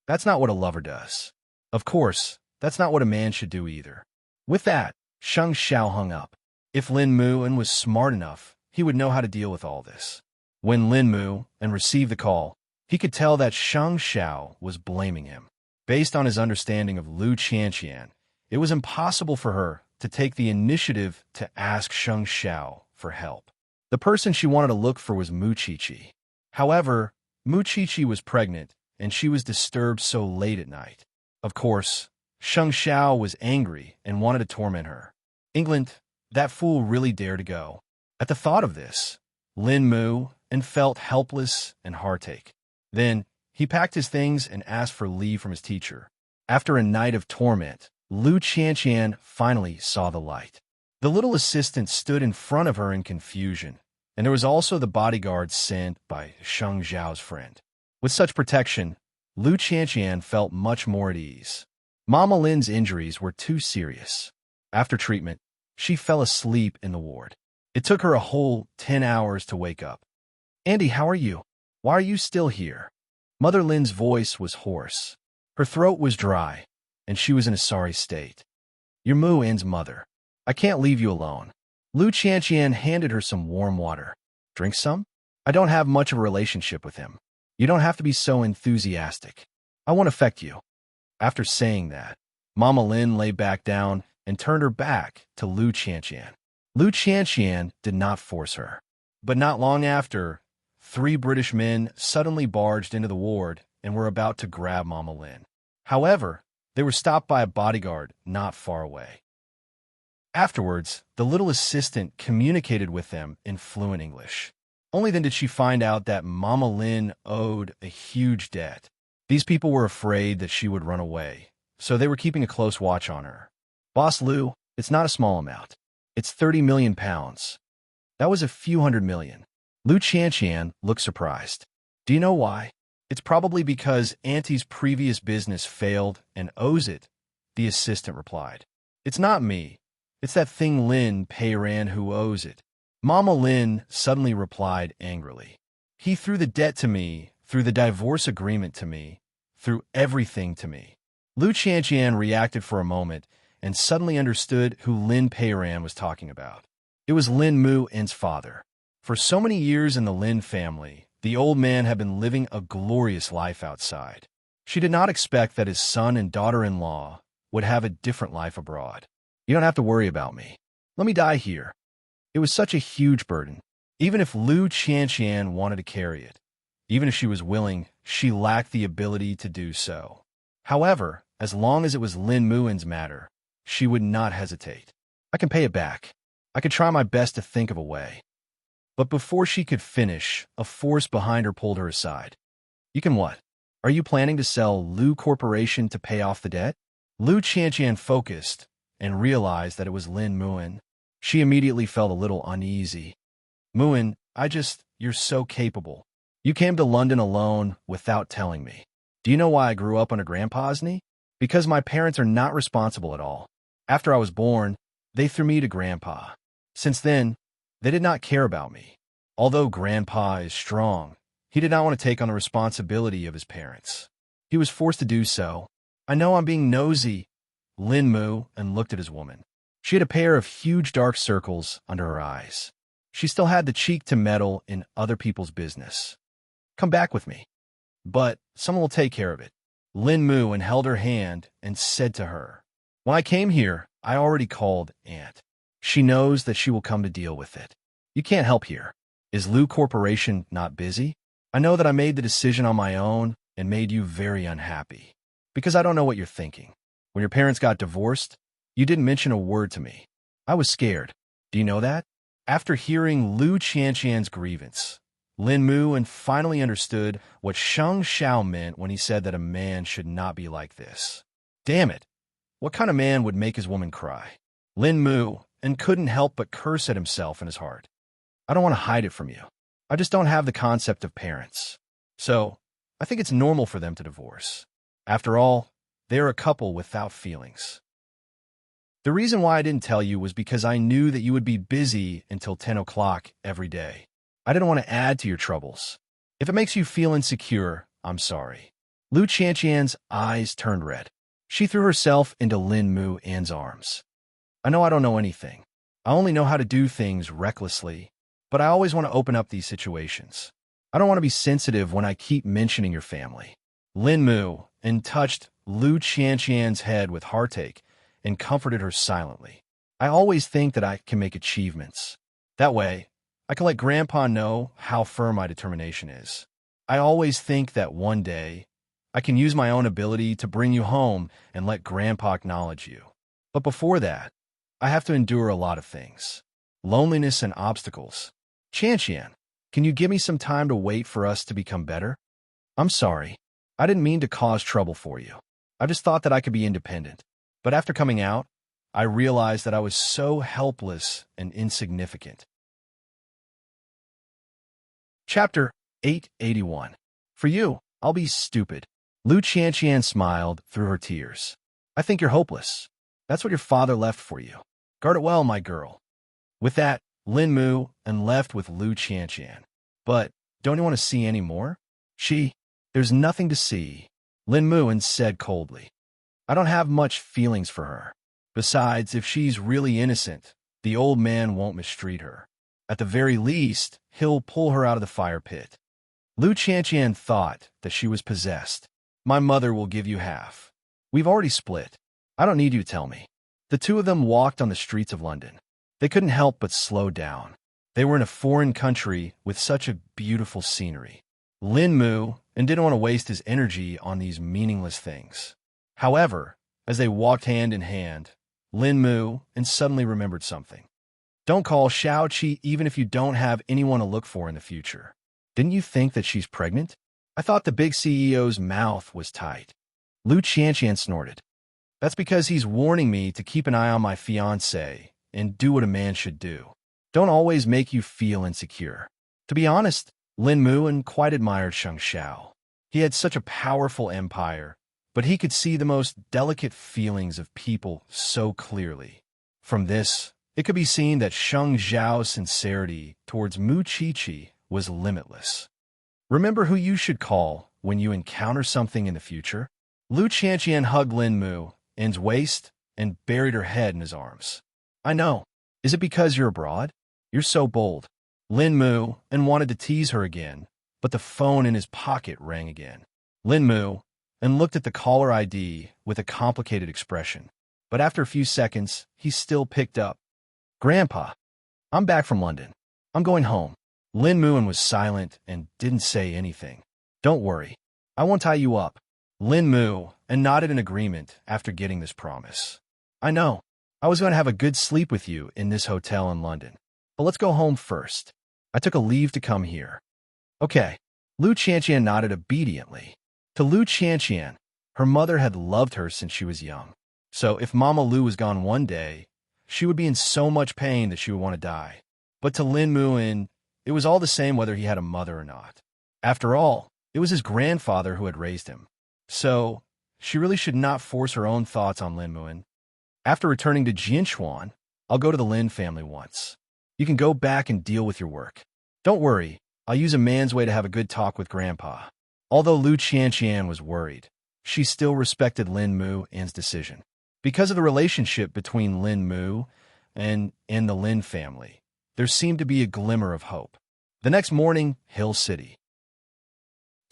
That's not what a lover does. Of course, that's not what a man should do either. With that, Sheng Xiao hung up. If Lin Muan was smart enough, he would know how to deal with all this. When Lin Muan received the call, he could tell that Sheng Xiao was blaming him. Based on his understanding of Lu Qianqian, it was impossible for her to take the initiative to ask Sheng Xiao for help. The person she wanted to look for was Mu Qiqi. However, Mu Qiqi was pregnant, and she was disturbed so late at night. Of course, Sheng Xiao was angry and wanted to torment her. England, that fool really dared to go. At the thought of this, Lin Muan felt helpless and heartache. Then, he packed his things and asked for leave from his teacher. After a night of torment, Lu Qianqian finally saw the light. The little assistant stood in front of her in confusion, and there was also the bodyguard sent by Sheng Xiao's friend. With such protection, Lu Qianqian felt much more at ease. Mama Lin's injuries were too serious. After treatment, she fell asleep in the ward. It took her a whole 10 hours to wake up. Andy, how are you? Why are you still here? Mother Lin's voice was hoarse. Her throat was dry, and she was in a sorry state. You're Muan's mother. I can't leave you alone. Lu Qianqian handed her some warm water. Drink some? I don't have much of a relationship with him. You don't have to be so enthusiastic. I won't affect you. After saying that, Mama Lin lay back down and turned her back to Lu Qianqian. Lu Qianqian did not force her. But not long after, 3 British men suddenly barged into the ward and were about to grab Mama Lin. However, they were stopped by a bodyguard not far away. Afterwards, the little assistant communicated with them in fluent English. Only then did she find out that Mama Lin owed a huge debt. These people were afraid that she would run away, so they were keeping a close watch on her. Boss Lu, it's not a small amount. It's 30 million pounds. That was a few hundred million. Lu Qianqian looked surprised. Do you know why? It's probably because Auntie's previous business failed and owes it, the assistant replied. It's not me. It's that thing Lin Peiran who owes it. Mama Lin suddenly replied angrily. He threw the debt to me, threw the divorce agreement to me, threw everything to me. Lu Qianqian reacted for a moment and suddenly understood who Lin Peiran was talking about. It was Lin Muan's father. For so many years in the Lin family, the old man had been living a glorious life outside. She did not expect that his son and daughter-in-law would have a different life abroad. You don't have to worry about me. Let me die here. It was such a huge burden. Even if Lu Qianqian wanted to carry it, even if she was willing, she lacked the ability to do so. However, as long as it was Lin Muan's matter, she would not hesitate. I can pay it back. I could try my best to think of a way. But before she could finish, a force behind her pulled her aside. You can what? Are you planning to sell Lu Corporation to pay off the debt? Lu Qianqian focused and realized that it was Lin Muan. She immediately felt a little uneasy. Muan, you're so capable. You came to London alone without telling me. Do you know why I grew up under Grandpa's knee? Because my parents are not responsible at all. After I was born, they threw me to Grandpa. Since then, they did not care about me. Although Grandpa is strong, he did not want to take on the responsibility of his parents. He was forced to do so. I know I'm being nosy. Lin Muan looked at his woman. She had a pair of huge dark circles under her eyes. She still had the cheek to meddle in other people's business. Come back with me. but someone will take care of it. Lin Mu and held her hand and said to her, "When I came here, I already called Aunt. She knows that she will come to deal with it. You can't help here. Is Lu Corporation not busy? I know that I made the decision on my own and made you very unhappy. Because I don't know what you're thinking. When your parents got divorced, you didn't mention a word to me. I was scared. Do you know that?" After hearing Lu Qianqian's grievance, Lin Mu and finally understood what Sheng Xiao meant when he said that a man should not be like this. Damn it! What kind of man would make his woman cry? Lin Mu and couldn't help but curse at himself in his heart. I don't want to hide it from you. I just don't have the concept of parents. So, I think it's normal for them to divorce. After all, they're a couple without feelings. The reason why I didn't tell you was because I knew that you would be busy until 10 o'clock every day. I didn't want to add to your troubles. If it makes you feel insecure, I'm sorry. Lu Qianqian's eyes turned red. She threw herself into Lin Mu An's arms. I know I don't know anything. I only know how to do things recklessly, but I always want to open up these situations. I don't want to be sensitive when I keep mentioning your family. Lin Mu and touched Lu Qianqian's head with heartache and comforted her silently. I always think that I can make achievements. That way, I can let Grandpa know how firm my determination is. I always think that one day, I can use my own ability to bring you home and let Grandpa acknowledge you. But before that, I have to endure a lot of things. Loneliness and obstacles. Qianqian, can you give me some time to wait for us to become better? I'm sorry. I didn't mean to cause trouble for you. I just thought that I could be independent. But after coming out, I realized that I was so helpless and insignificant. Chapter 881. For you, I'll be stupid. Lu Qianqian smiled through her tears. I think you're hopeless. That's what your father left for you. Guard it well, my girl. With that, Lin Mu and left with Lu Qianqian. But don't you want to see any more? There's nothing to see, Lin Mu said coldly. I don't have much feelings for her. Besides, if she's really innocent, the old man won't mistreat her. At the very least, he'll pull her out of the fire pit. Lu Qianqian thought that she was possessed. My mother will give you half. We've already split. I don't need you to tell me. The two of them walked on the streets of London. They couldn't help but slow down. They were in a foreign country with such a beautiful scenery. Lin Mu didn't want to waste his energy on these meaningless things. However, as they walked hand in hand, Lin Mu suddenly remembered something. Don't call Xiao Qi even if you don't have anyone to look for in the future. Didn't you think that she's pregnant? I thought the big CEO's mouth was tight. Lu Qianqian snorted. That's because he's warning me to keep an eye on my fiancé and do what a man should do. Don't always make you feel insecure. To be honest, Lin Mu quite admired Sheng Xiao. He had such a powerful empire, but he could see the most delicate feelings of people so clearly. From this, it could be seen that Sheng Xiao's sincerity towards Mu Qiqi was limitless. Remember who you should call when you encounter something in the future? Lu Qianqian hugged Lin Mu's waist and buried her head in his arms. I know. Is it because you're abroad? You're so bold. Lin Mu wanted to tease her again, but the phone in his pocket rang again. Lin Mu looked at the caller ID with a complicated expression, but after a few seconds, he still picked up. Grandpa, I'm back from London. I'm going home. Lin Mu was silent and didn't say anything. Don't worry. I won't tie you up. Lin Mu nodded in agreement after getting this promise. I know. I was going to have a good sleep with you in this hotel in London. But let's go home first. I took a leave to come here. Okay. Lu Qianqian nodded obediently. To Lu Qianqian, her mother had loved her since she was young. So if Mama Lu was gone one day, she would be in so much pain that she would want to die. But to Lin Mu it was all the same whether he had a mother or not. After all, it was his grandfather who had raised him. So, she really should not force her own thoughts on Lin Mu. After returning to Jinchuan, I'll go to the Lin family once. You can go back and deal with your work. Don't worry, I'll use a man's way to have a good talk with Grandpa. Although Lu Qianqian was worried, she still respected Lin Mu's decision. Because of the relationship between Lin Mu and the Lin family, there seemed to be a glimmer of hope. The next morning, Hill City.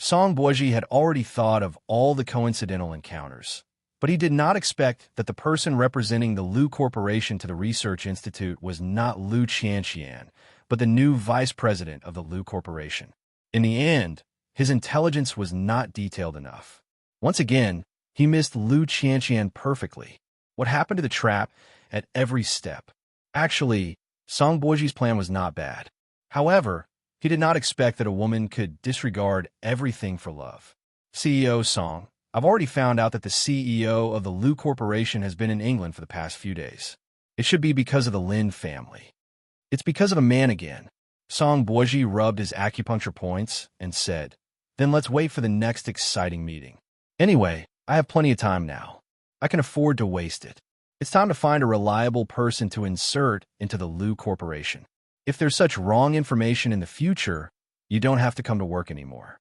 Song Boji had already thought of all the coincidental encounters, but he did not expect that the person representing the Lu Corporation to the Research Institute was not Lu Qianqian, but the new vice president of the Lu Corporation. In the end, his intelligence was not detailed enough. Once again, he missed Lu Qianqian perfectly. What happened to the trap at every step? Actually, Song Boji's plan was not bad. However, he did not expect that a woman could disregard everything for love. CEO Song, I've already found out that the CEO of the Lu Corporation has been in England for the past few days. It should be because of the Lin family. It's because of a man again. Song Boji rubbed his acupuncture points and said, then let's wait for the next exciting meeting. Anyway, I have plenty of time now. I can afford to waste it. It's time to find a reliable person to insert into the Lu Corporation. If there's such wrong information in the future, you don't have to come to work anymore.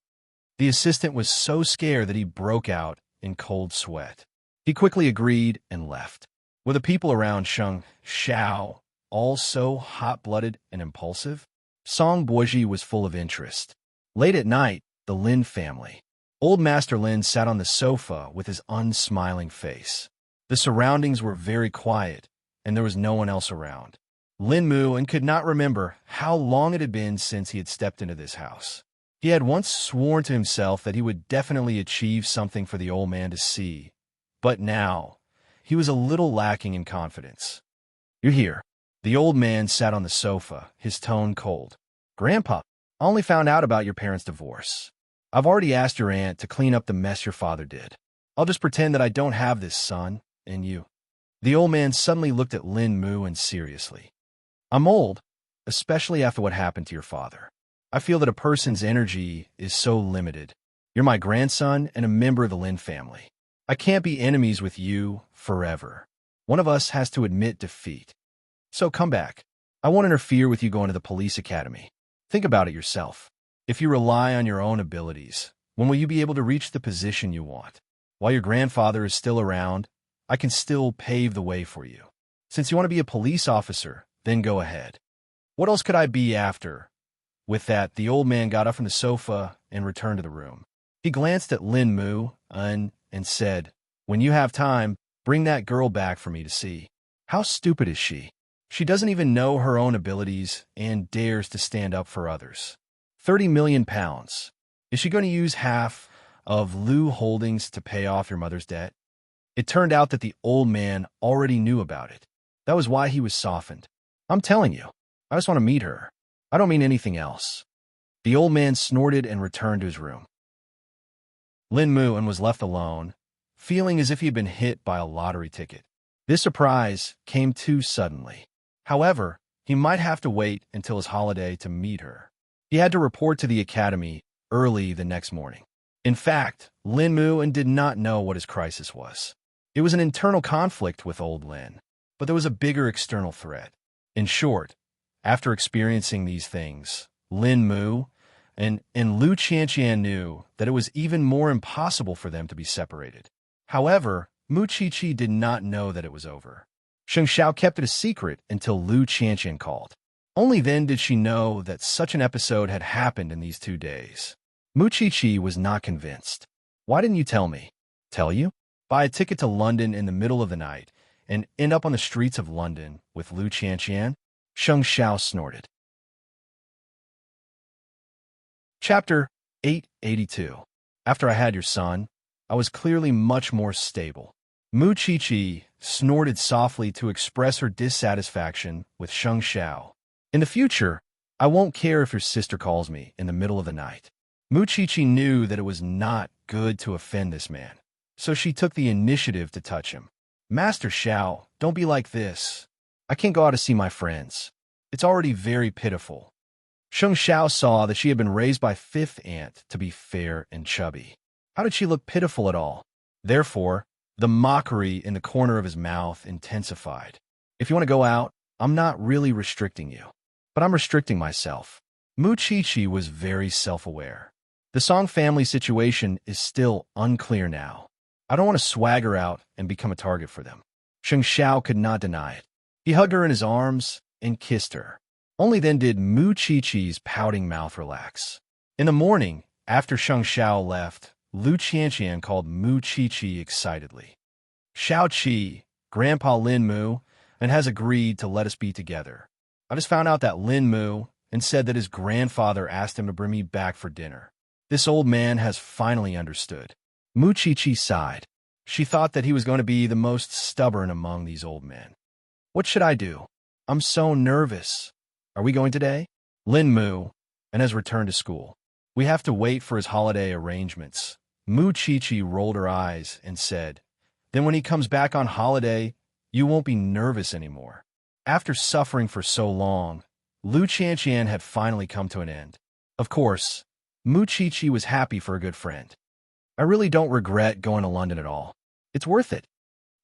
The assistant was so scared that he broke out in cold sweat. He quickly agreed and left. Were the people around Sheng Xiao all so hot-blooded and impulsive? Song Boji was full of interest. Late at night, the Lin family. Old Master Lin sat on the sofa with his unsmiling face. The surroundings were very quiet, and there was no one else around. Lin Mu and could not remember how long it had been since he had stepped into this house. He had once sworn to himself that he would definitely achieve something for the old man to see, but now he was a little lacking in confidence. You're here. The old man sat on the sofa, his tone cold. Grandpa, I only found out about your parents' divorce. I've already asked your aunt to clean up the mess your father did. I'll just pretend that I don't have this son, and you. The old man suddenly looked at Lin Mu and seriously. I'm old, especially after what happened to your father. I feel that a person's energy is so limited. You're my grandson and a member of the Lin family. I can't be enemies with you forever. One of us has to admit defeat. So come back. I won't interfere with you going to the police academy. Think about it yourself. If you rely on your own abilities, when will you be able to reach the position you want? While your grandfather is still around, I can still pave the way for you. Since you want to be a police officer, then go ahead. What else could I be after? With that, the old man got up from the sofa and returned to the room. He glanced at Lin Mu and said, when you have time, bring that girl back for me to see. How stupid is she? She doesn't even know her own abilities and dares to stand up for others. 30 million pounds. Is she going to use half of Lu Holdings to pay off your mother's debt? It turned out that the old man already knew about it. That was why he was softened. I'm telling you, I just want to meet her. I don't mean anything else. The old man snorted and returned to his room. Lin Mu was left alone, feeling as if he had been hit by a lottery ticket. This surprise came too suddenly. However, he might have to wait until his holiday to meet her. He had to report to the academy early the next morning. In fact, Lin Mu did not know what his crisis was. It was an internal conflict with old Lin, but there was a bigger external threat. In short, after experiencing these things, Lin Mu and Lu Qianqian knew that it was even more impossible for them to be separated. However, Mu Qiqi did not know that it was over. Sheng Xiao kept it a secret until Lu Qianqian called. Only then did she know that such an episode had happened in these 2 days. Mu Qiqi was not convinced. Why didn't you tell me? Tell you? Buy a ticket to London in the middle of the night and end up on the streets of London with Lu Qianqian? Sheng Xiao snorted. Chapter 882. After I had your son, I was clearly much more stable. Mu Qiqi snorted softly to express her dissatisfaction with Sheng Xiao. In the future, I won't care if your sister calls me in the middle of the night. Mu Qiqi knew that it was not good to offend this man, so she took the initiative to touch him. Master Xiao, don't be like this. I can't go out to see my friends. It's already very pitiful. Sheng Xiao saw that she had been raised by fifth aunt to be fair and chubby. How did she look pitiful at all? Therefore, the mockery in the corner of his mouth intensified. If you want to go out, I'm not really restricting you, but I'm restricting myself. Mu Qiqi was very self-aware. The Song family situation is still unclear now. I don't want to swagger out and become a target for them. Sheng Xiao could not deny it. He hugged her in his arms and kissed her. Only then did Mu Qiqi's pouting mouth relax. In the morning, After Sheng Xiao left, Lu Qianqian called Mu Qiqi excitedly. Xiao Qi, Grandpa Lin Mu, and has agreed to let us be together. I just found out that Lin Mu and said that his grandfather asked him to bring me back for dinner. This old man has finally understood. Mu Qiqi sighed. She thought that he was going to be the most stubborn among these old men. What should I do? I'm so nervous. Are we going today? Lin Mu, and has returned to school. We have to wait for his holiday arrangements. Mu Qiqi rolled her eyes and said, then when he comes back on holiday, you won't be nervous anymore. After suffering for so long, Lu Qianqian had finally come to an end. Of course, Mu Qiqi was happy for a good friend. I really don't regret going to London at all. It's worth it.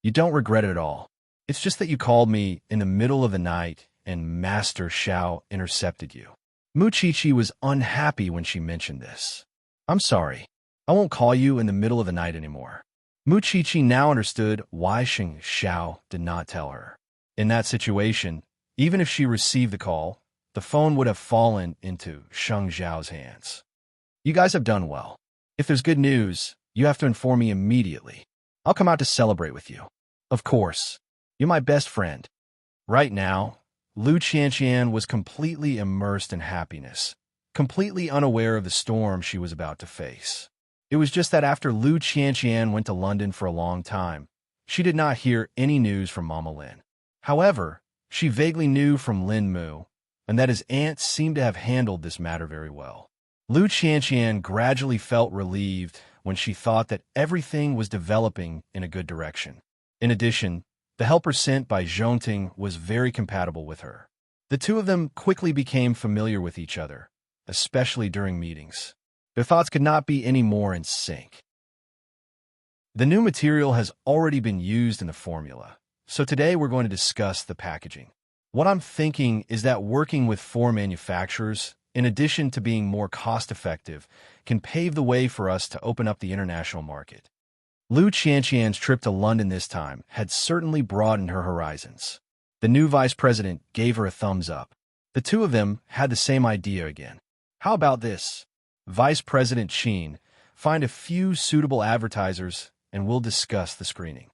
You don't regret it at all. It's just that you called me in the middle of the night and Master Xiao intercepted you. Mu Qiqi was unhappy when she mentioned this. I'm sorry. I won't call you in the middle of the night anymore. Mu Qiqi now understood why Sheng Xiao did not tell her. In that situation, even if she received the call, the phone would have fallen into Sheng Xiao's hands. You guys have done well. If there's good news, you have to inform me immediately. I'll come out to celebrate with you. Of course. You're my best friend. Right now, Lu Qianqian was completely immersed in happiness, completely unaware of the storm she was about to face. It was just that after Lu Qianqian went to London for a long time, she did not hear any news from Mama Lin. However, she vaguely knew from Lin Mu, and that his aunt seemed to have handled this matter very well. Lu Qianqian gradually felt relieved when she thought that everything was developing in a good direction. In addition, the helper sent by Zhongting was very compatible with her. The two of them quickly became familiar with each other, especially during meetings. Their thoughts could not be any more in sync. The new material has already been used in the formula, so today we're going to discuss the packaging. What I'm thinking is that working with 4 manufacturers, in addition to being more cost-effective, can pave the way for us to open up the international market. Lu Qianqian's trip to London this time had certainly broadened her horizons. The new vice president gave her a thumbs up. The two of them had the same idea again. How about this? Vice President Qin, find a few suitable advertisers and we'll discuss the screening.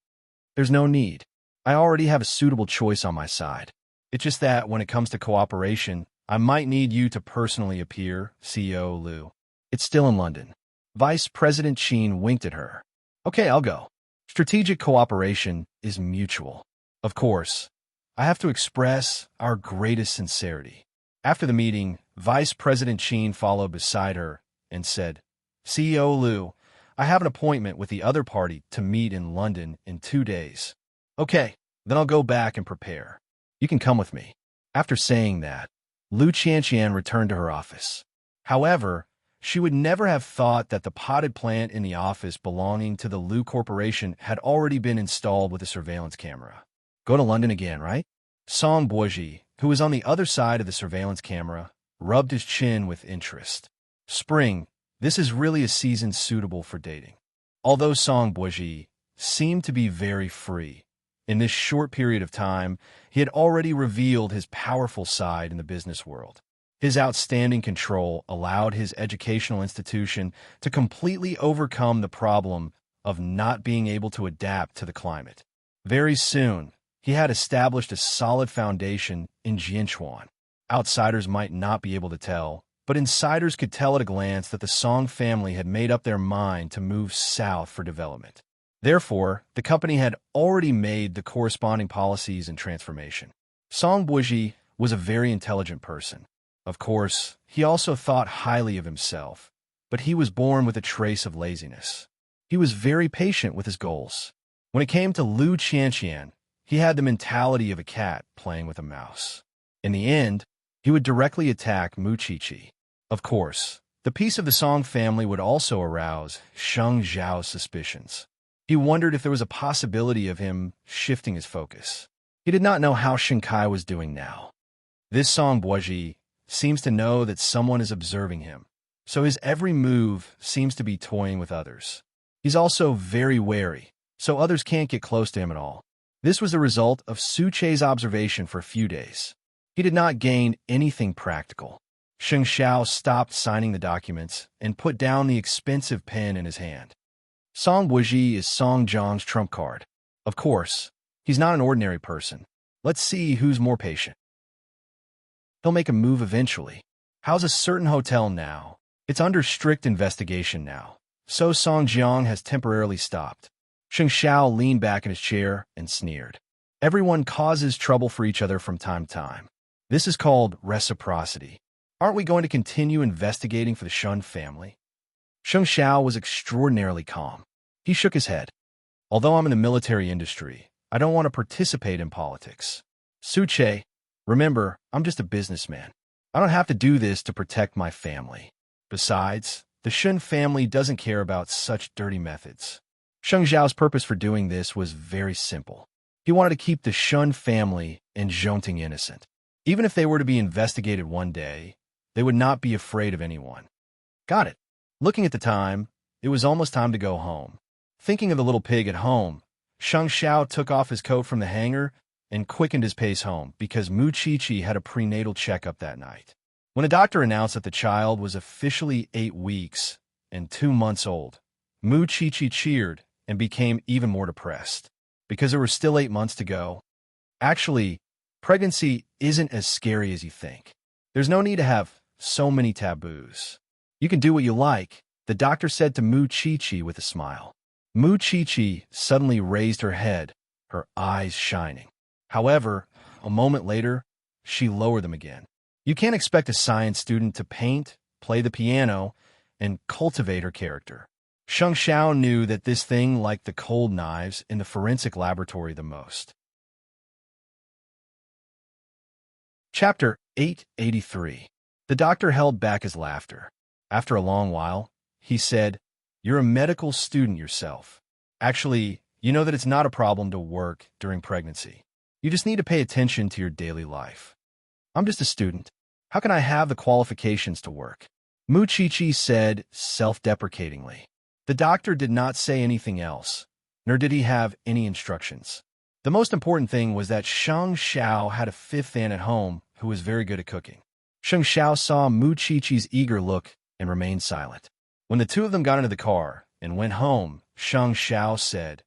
There's no need. I already have a suitable choice on my side. It's just that when it comes to cooperation, I might need you to personally appear, CEO Lu. It's still in London. Vice President Qin winked at her. Okay, I'll go. Strategic cooperation is mutual. Of course, I have to express our greatest sincerity. After the meeting, Vice President Qin followed beside her and said, CEO Lu, I have an appointment with the other party to meet in London in 2 days. Okay, then I'll go back and prepare. You can come with me. After saying that, Lu Qianqian returned to her office. However, she would never have thought that the potted plant in the office belonging to the Lu Corporation had already been installed with a surveillance camera. Go to London again, right? Song Boji, who was on the other side of the surveillance camera, rubbed his chin with interest. Spring, this is really a season suitable for dating. Although Song Boji seemed to be very free, in this short period of time, he had already revealed his powerful side in the business world. His outstanding control allowed his educational institution to completely overcome the problem of not being able to adapt to the climate. Very soon, he had established a solid foundation in Jianchuan. Outsiders might not be able to tell, but insiders could tell at a glance that the Song family had made up their mind to move south for development. Therefore, the company had already made the corresponding policies and transformation. Song Boji was a very intelligent person. Of course, he also thought highly of himself, but he was born with a trace of laziness. He was very patient with his goals. When it came to Lu Qianqian, he had the mentality of a cat playing with a mouse. In the end, he would directly attack Mu Qiqi. Of course, the peace of the Song family would also arouse Sheng Xiao's suspicions. He wondered if there was a possibility of him shifting his focus. He did not know how Shen Kai was doing now. This Song Boji seems to know that someone is observing him, so his every move seems to be toying with others. He's also very wary, so others can't get close to him at all. This was the result of Su Che's observation for a few days. He did not gain anything practical. Sheng Xiao stopped signing the documents and put down the expensive pen in his hand. Song Wuji is Song Jiang's trump card. Of course, he's not an ordinary person. Let's see who's more patient. He'll make a move eventually. How's a certain hotel now? It's under strict investigation now. So Song Jiang has temporarily stopped. Sheng Xiao leaned back in his chair and sneered. Everyone causes trouble for each other from time to time. This is called reciprocity. Aren't we going to continue investigating for the Shun family? Sheng Xiao was extraordinarily calm. He shook his head. Although I'm in the military industry, I don't want to participate in politics. Su Che, remember, I'm just a businessman. I don't have to do this to protect my family. Besides, the Shun family doesn't care about such dirty methods. Sheng Xiao's purpose for doing this was very simple. He wanted to keep the Shun family and Zhongting innocent. Even if they were to be investigated one day, they would not be afraid of anyone. Got it. Looking at the time, it was almost time to go home. Thinking of the little pig at home, Sheng Xiao took off his coat from the hanger and quickened his pace home because Mu Qiqi had a prenatal checkup that night. When a doctor announced that the child was officially 8 weeks and 2 months old, Mu Qiqi cheered and became even more depressed because there were still 8 months to go. Actually, pregnancy isn't as scary as you think. There's no need to have so many taboos. You can do what you like, the doctor said to Mu Qiqi with a smile. Mu Qiqi suddenly raised her head, her eyes shining. However, a moment later, she lowered them again. You can't expect a science student to paint, play the piano, and cultivate her character. Sheng Xiao knew that this thing liked the cold knives in the forensic laboratory the most. Chapter 883. The doctor held back his laughter. After a long while, he said, "You're a medical student yourself. Actually, you know that it's not a problem to work during pregnancy. You just need to pay attention to your daily life." "I'm just a student. How can I have the qualifications to work?" Mu Qiqi said self-deprecatingly. The doctor did not say anything else, nor did he have any instructions. The most important thing was that Sheng Xiao had a fifth aunt at home who was very good at cooking. Sheng Xiao saw Mu Qiqi's eager look and remained silent. When the two of them got into the car and went home, Sheng Xiao said,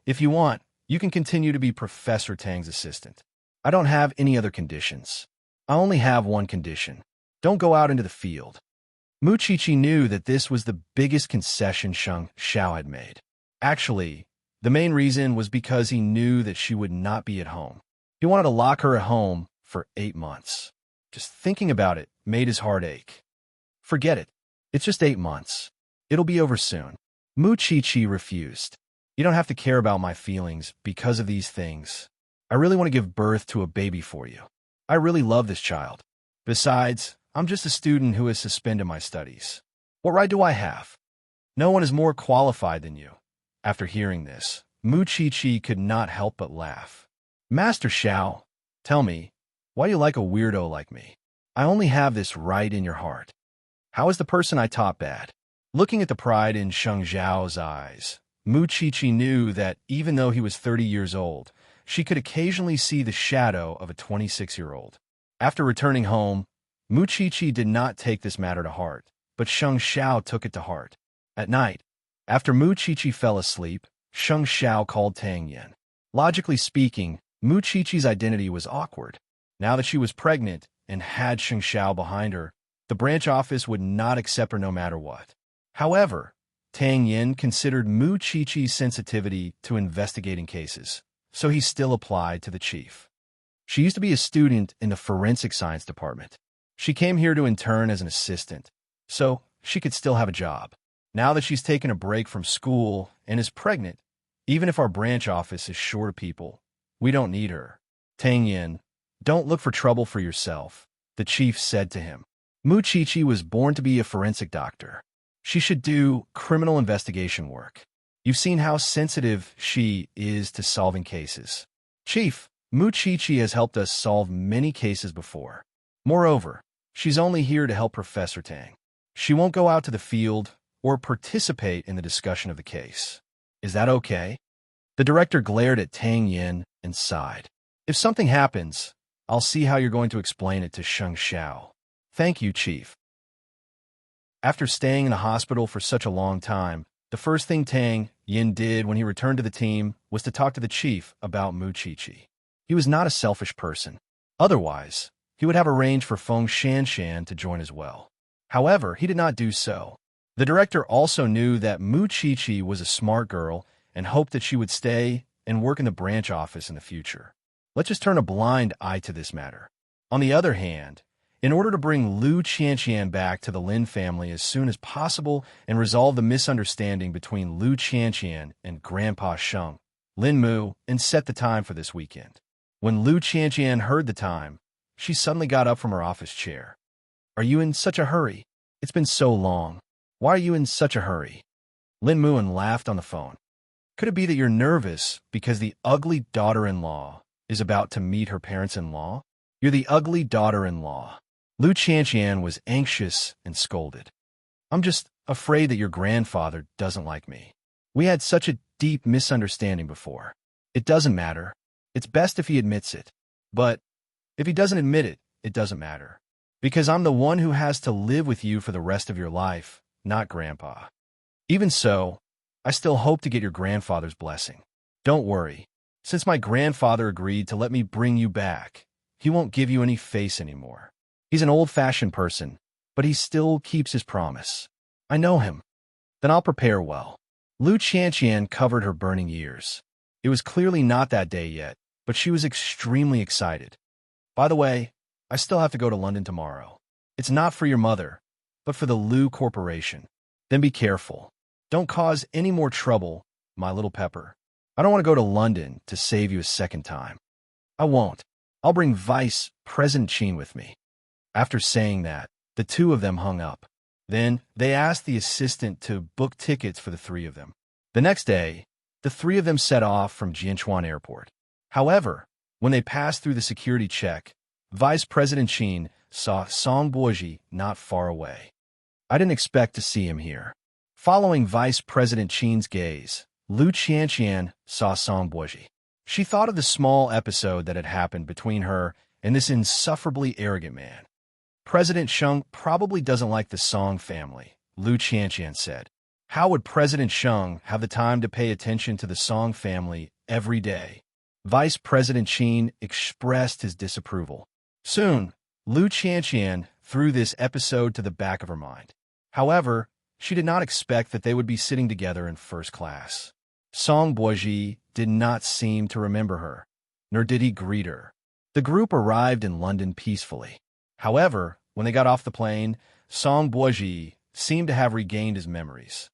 "If you want, you can continue to be Professor Tang's assistant. I don't have any other conditions. I only have one condition. Don't go out into the field." Mu Qiqi knew that this was the biggest concession Sheng Xiao had made. Actually, the main reason was because he knew that she would not be at home. He wanted to lock her at home for 8 months. Just thinking about it made his heart ache. "Forget it. It's just 8 months. It'll be over soon." Mu Qiqi refused. "You don't have to care about my feelings because of these things. I really want to give birth to a baby for you. I really love this child. Besides, I'm just a student who has suspended my studies. What right do I have? No one is more qualified than you." After hearing this, Mu Qiqi could not help but laugh. "Master Xiao, tell me, why do you like a weirdo like me? I only have this right in your heart. How is the person I taught bad?" Looking at the pride in Sheng Xiao's eyes, Mu Qiqi knew that even though he was 30 years old, she could occasionally see the shadow of a 26-year-old. After returning home, Mu Qiqi did not take this matter to heart, but Sheng Xiao took it to heart. At night, after Mu Qiqi fell asleep, Sheng Xiao called Tang Yin. Logically speaking, Mu Qiqi's identity was awkward. Now that she was pregnant and had Sheng Xiao behind her, the branch office would not accept her no matter what. However, Tang Yin considered Mu Qiqi's sensitivity to investigating cases, so he still applied to the chief. She used to be a student in the forensic science department. She came here to intern as an assistant, so she could still have a job. Now that she's taken a break from school and is pregnant, even if our branch office is short of people, we don't need her. "Tang Yin, don't look for trouble for yourself," the chief said to him. Mu Qiqi was born to be a forensic doctor. She should do criminal investigation work. You've seen how sensitive she is to solving cases. Chief, Mu Qiqi has helped us solve many cases before. Moreover, she's only here to help Professor Tang. She won't go out to the field or participate in the discussion of the case. Is that okay? The director glared at Tang Yin and sighed. "If something happens, I'll see how you're going to explain it to Sheng Xiao." Thank you, Chief. After staying in the hospital for such a long time, the first thing Tang Yin did when he returned to the team was to talk to the chief about Mu Chi-Chi. He was not a selfish person. Otherwise, he would have arranged for Feng Shanshan to join as well. However, he did not do so. The director also knew that Mu Chi-Chi was a smart girl and hoped that she would stay and work in the branch office in the future. Let's just turn a blind eye to this matter. On the other hand, in order to bring Lu Qianqian back to the Lin family as soon as possible and resolve the misunderstanding between Lu Qianqian and Grandpa Sheng, Lin Mu, and set the time for this weekend. When Lu Qianqian heard the time, she suddenly got up from her office chair. Are you in such a hurry? It's been so long. Why are you in such a hurry? Lin Muan laughed on the phone. Could it be that you're nervous because the ugly daughter-in-law is about to meet her parents-in-law? You're the ugly daughter-in-law. Lu Qianqian was anxious and scolded. I'm just afraid that your grandfather doesn't like me. We had such a deep misunderstanding before. It doesn't matter. It's best if he admits it. But if he doesn't admit it, it doesn't matter. Because I'm the one who has to live with you for the rest of your life, not Grandpa. Even so, I still hope to get your grandfather's blessing. Don't worry. Since my grandfather agreed to let me bring you back, he won't give you any face anymore. He's an old-fashioned person, but he still keeps his promise. I know him. Then I'll prepare well. Lu Qianqian covered her burning ears. It was clearly not that day yet, but she was extremely excited. By the way, I still have to go to London tomorrow. It's not for your mother, but for the Lu Corporation. Then be careful. Don't cause any more trouble, my little pepper. I don't want to go to London to save you a second time. I won't. I'll bring Vice President Qin with me. After saying that, the two of them hung up. Then, they asked the assistant to book tickets for the three of them. The next day, the three of them set off from Jianchuan Airport. However, when they passed through the security check, Vice President Qin saw Song Boji not far away. I didn't expect to see him here. Following Vice President Qin's gaze, Lu Qianqian saw Song Boji. She thought of the small episode that had happened between her and this insufferably arrogant man. President Sheng probably doesn't like the Song family, Lu Qianqian said. How would President Sheng have the time to pay attention to the Song family every day? Vice President Qin expressed his disapproval. Soon, Lu Qianqian threw this episode to the back of her mind. However, she did not expect that they would be sitting together in first class. Song Boji did not seem to remember her, nor did he greet her. The group arrived in London peacefully. However, when they got off the plane, Song Boji seemed to have regained his memories.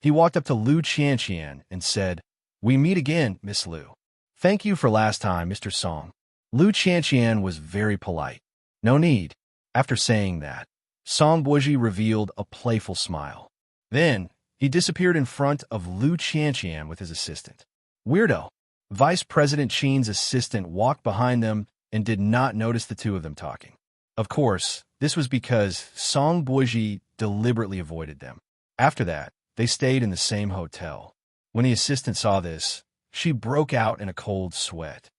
He walked up to Lu Qianqian and said, "We meet again, Miss Lu. Thank you for last time, Mr. Song." Lu Qianqian was very polite. No need. After saying that, Song Boji revealed a playful smile. Then, he disappeared in front of Lu Qianqian with his assistant. Weirdo. Vice President Qin's assistant walked behind them and did not notice the two of them talking. Of course, this was because Song Boji deliberately avoided them. After that, they stayed in the same hotel. When the assistant saw this, she broke out in a cold sweat.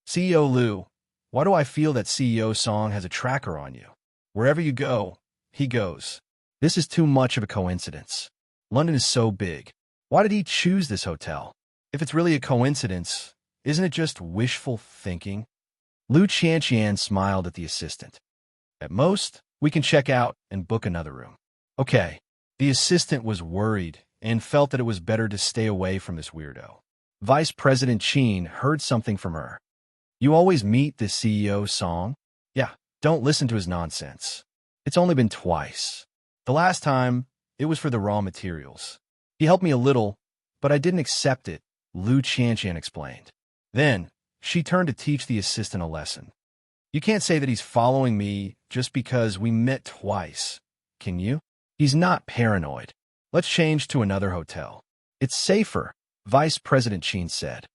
CEO Lu, why do I feel that CEO Song has a tracker on you? Wherever you go, he goes. This is too much of a coincidence. London is so big. Why did he choose this hotel? If it's really a coincidence, isn't it just wishful thinking? Lu Qianqian smiled at the assistant. At most, we can check out and book another room. Okay. The assistant was worried and felt that it was better to stay away from this weirdo. Vice President Qin heard something from her. You always meet the CEO Song? Yeah, don't listen to his nonsense. It's only been twice. The last time, it was for the raw materials. He helped me a little, but I didn't accept it, Lu Qianqian explained. Then, she turned to teach the assistant a lesson. You can't say that he's following me just because we met twice, can you? He's not paranoid. Let's change to another hotel. It's safer, Vice President Qin said.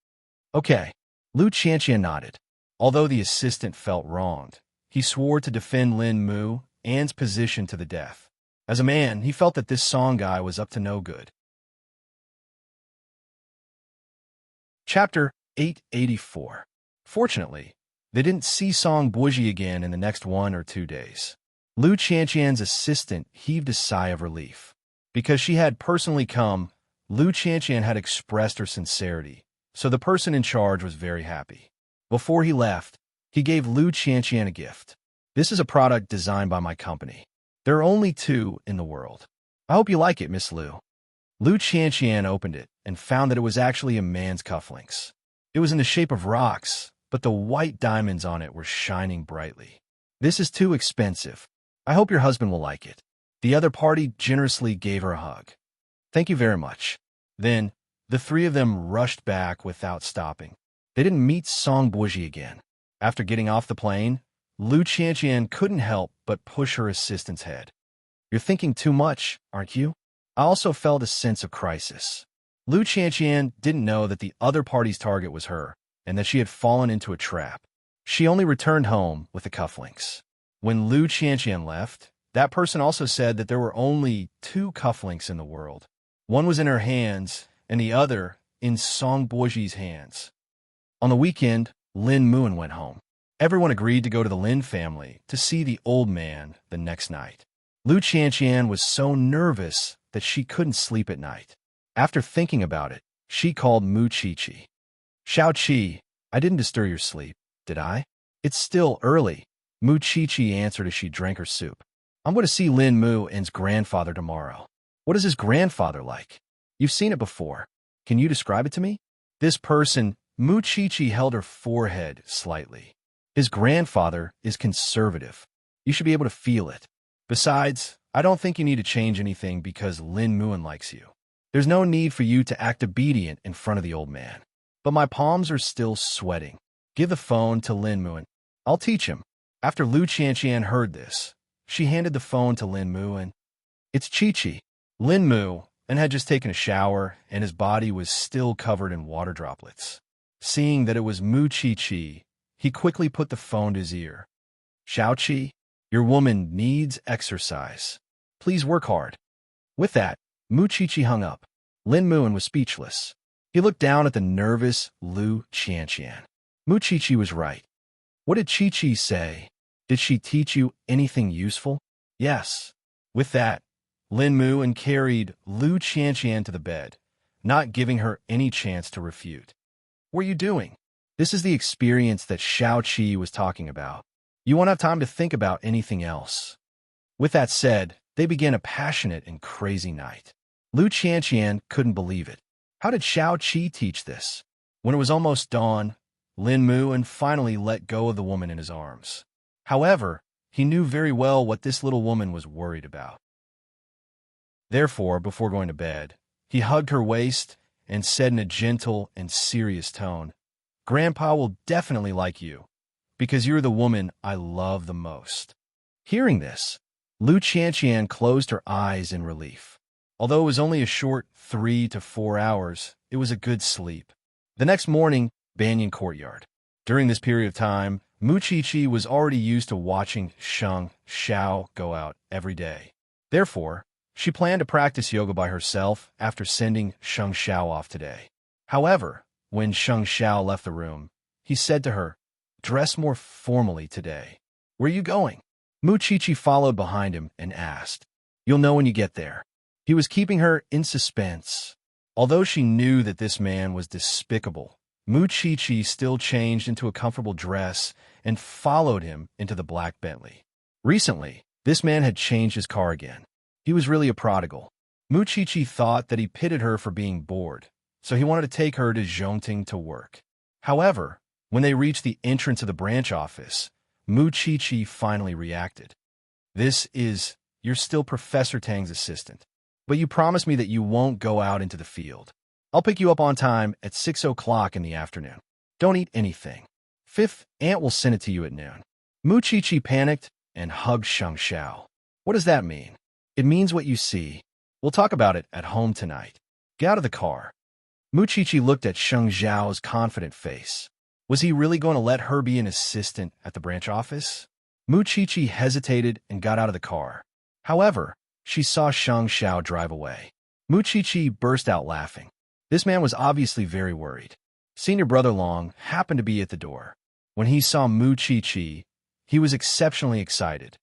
Okay. Lu Qianqian nodded. Although the assistant felt wronged, he swore to defend Lin Mu, Anne's position to the death. As a man, he felt that this Song guy was up to no good. Chapter 884. Fortunately, They didn't see Song Buji again in the next 1 or 2 days. Lu Qianqian's assistant heaved a sigh of relief. Because she had personally come, Lu Qianqian had expressed her sincerity, so the person in charge was very happy. Before he left, he gave Lu Qianqian a gift. This is a product designed by my company. There are only 2 in the world. I hope you like it, Miss Lu. Lu Qianqian opened it and found that it was actually a man's cufflinks. It was in the shape of rocks, but the white diamonds on it were shining brightly. This is too expensive. I hope your husband will like it. The other party generously gave her a hug. Thank you very much. Then, the 3 of them rushed back without stopping. They didn't meet Song Buji again. After getting off the plane, Lu Qianqian couldn't help but push her assistant's head. You're thinking too much, aren't you? I also felt a sense of crisis. Lu Qianqian didn't know that the other party's target was her, and that she had fallen into a trap. She only returned home with the cufflinks. When Lu Qianqian left, that person also said that there were only 2 cufflinks in the world. One was in her hands, and the other in Song Buji's hands. On the weekend, Lin Muin went home. Everyone agreed to go to the Lin family to see the old man the next night. Lu Qianqian was so nervous that she couldn't sleep at night. After thinking about it, she called Mu Qiqi. Xiao Qi, I didn't disturb your sleep, did I? It's still early, Mu Qiqi answered as she drank her soup. I'm going to see Lin Muin's grandfather tomorrow. What is his grandfather like? You've seen it before. Can you describe it to me? This person, Mu Qiqi, held her forehead slightly. His grandfather is conservative. You should be able to feel it. Besides, I don't think you need to change anything because Lin Muin likes you. There's no need for you to act obedient in front of the old man. But my palms are still sweating. Give the phone to Lin Muin. I'll teach him. After Lu Qianqian heard this, she handed the phone to Lin Muin. It's Qiqi. Lin Muin had just taken a shower, and his body was still covered in water droplets. Seeing that it was Mu Qiqi, he quickly put the phone to his ear. Xiao Qi, your woman needs exercise. Please work hard. With that, Mu Qiqi hung up. Lin Muin was speechless. He looked down at the nervous Lu Qianqian. Mu Qiqi was right. What did Qiqi say? Did she teach you anything useful? Yes. With that, Lin Muin carried Lu Qianqian to the bed, not giving her any chance to refute. What are you doing? This is the experience that Xiao Qi was talking about. You won't have time to think about anything else. With that said, they began a passionate and crazy night. Lu Qianqian couldn't believe it. How did Xiao Qi teach this? When it was almost dawn, Lin Muin finally let go of the woman in his arms. However, he knew very well what this little woman was worried about. Therefore, before going to bed, he hugged her waist and said in a gentle and serious tone, Grandpa will definitely like you, because you're the woman I love the most. Hearing this, Lu Qianqian closed her eyes in relief. Although it was only a short 3 to 4 hours, it was a good sleep. The next morning, Banyan Courtyard. During this period of time, Mu Qiqi was already used to watching Sheng Xiao go out every day. Therefore, she planned to practice yoga by herself after sending Sheng Xiao off today. However, when Sheng Xiao left the room, he said to her, Dress more formally today. Where are you going? Mu Qiqi followed behind him and asked, You'll know when you get there. He was keeping her in suspense. Although she knew that this man was despicable, Mu Qiqi still changed into a comfortable dress and followed him into the black Bentley. Recently, this man had changed his car again. He was really a prodigal. Mu Qiqi thought that he pitted her for being bored, so he wanted to take her to Zhongting to work. However, when they reached the entrance of the branch office, Mu Qiqi finally reacted. You're still Professor Tang's assistant, but you promised me that you won't go out into the field. I'll pick you up on time at 6 o'clock in the afternoon. Don't eat anything. Fifth, Aunt will send it to you at noon. Mu Qiqi panicked and hugged Sheng Xiao. What does that mean? It means what you see. We'll talk about it at home tonight. Get out of the car. Mu Qiqi looked at Sheng Xiao's confident face. Was he really going to let her be an assistant at the branch office? Mu Qiqi hesitated and got out of the car. However, she saw Sheng Xiao drive away. Mu Qiqi burst out laughing. This man was obviously very worried. Senior Brother Long happened to be at the door. When he saw Mu Chi-Chi, he was exceptionally excited.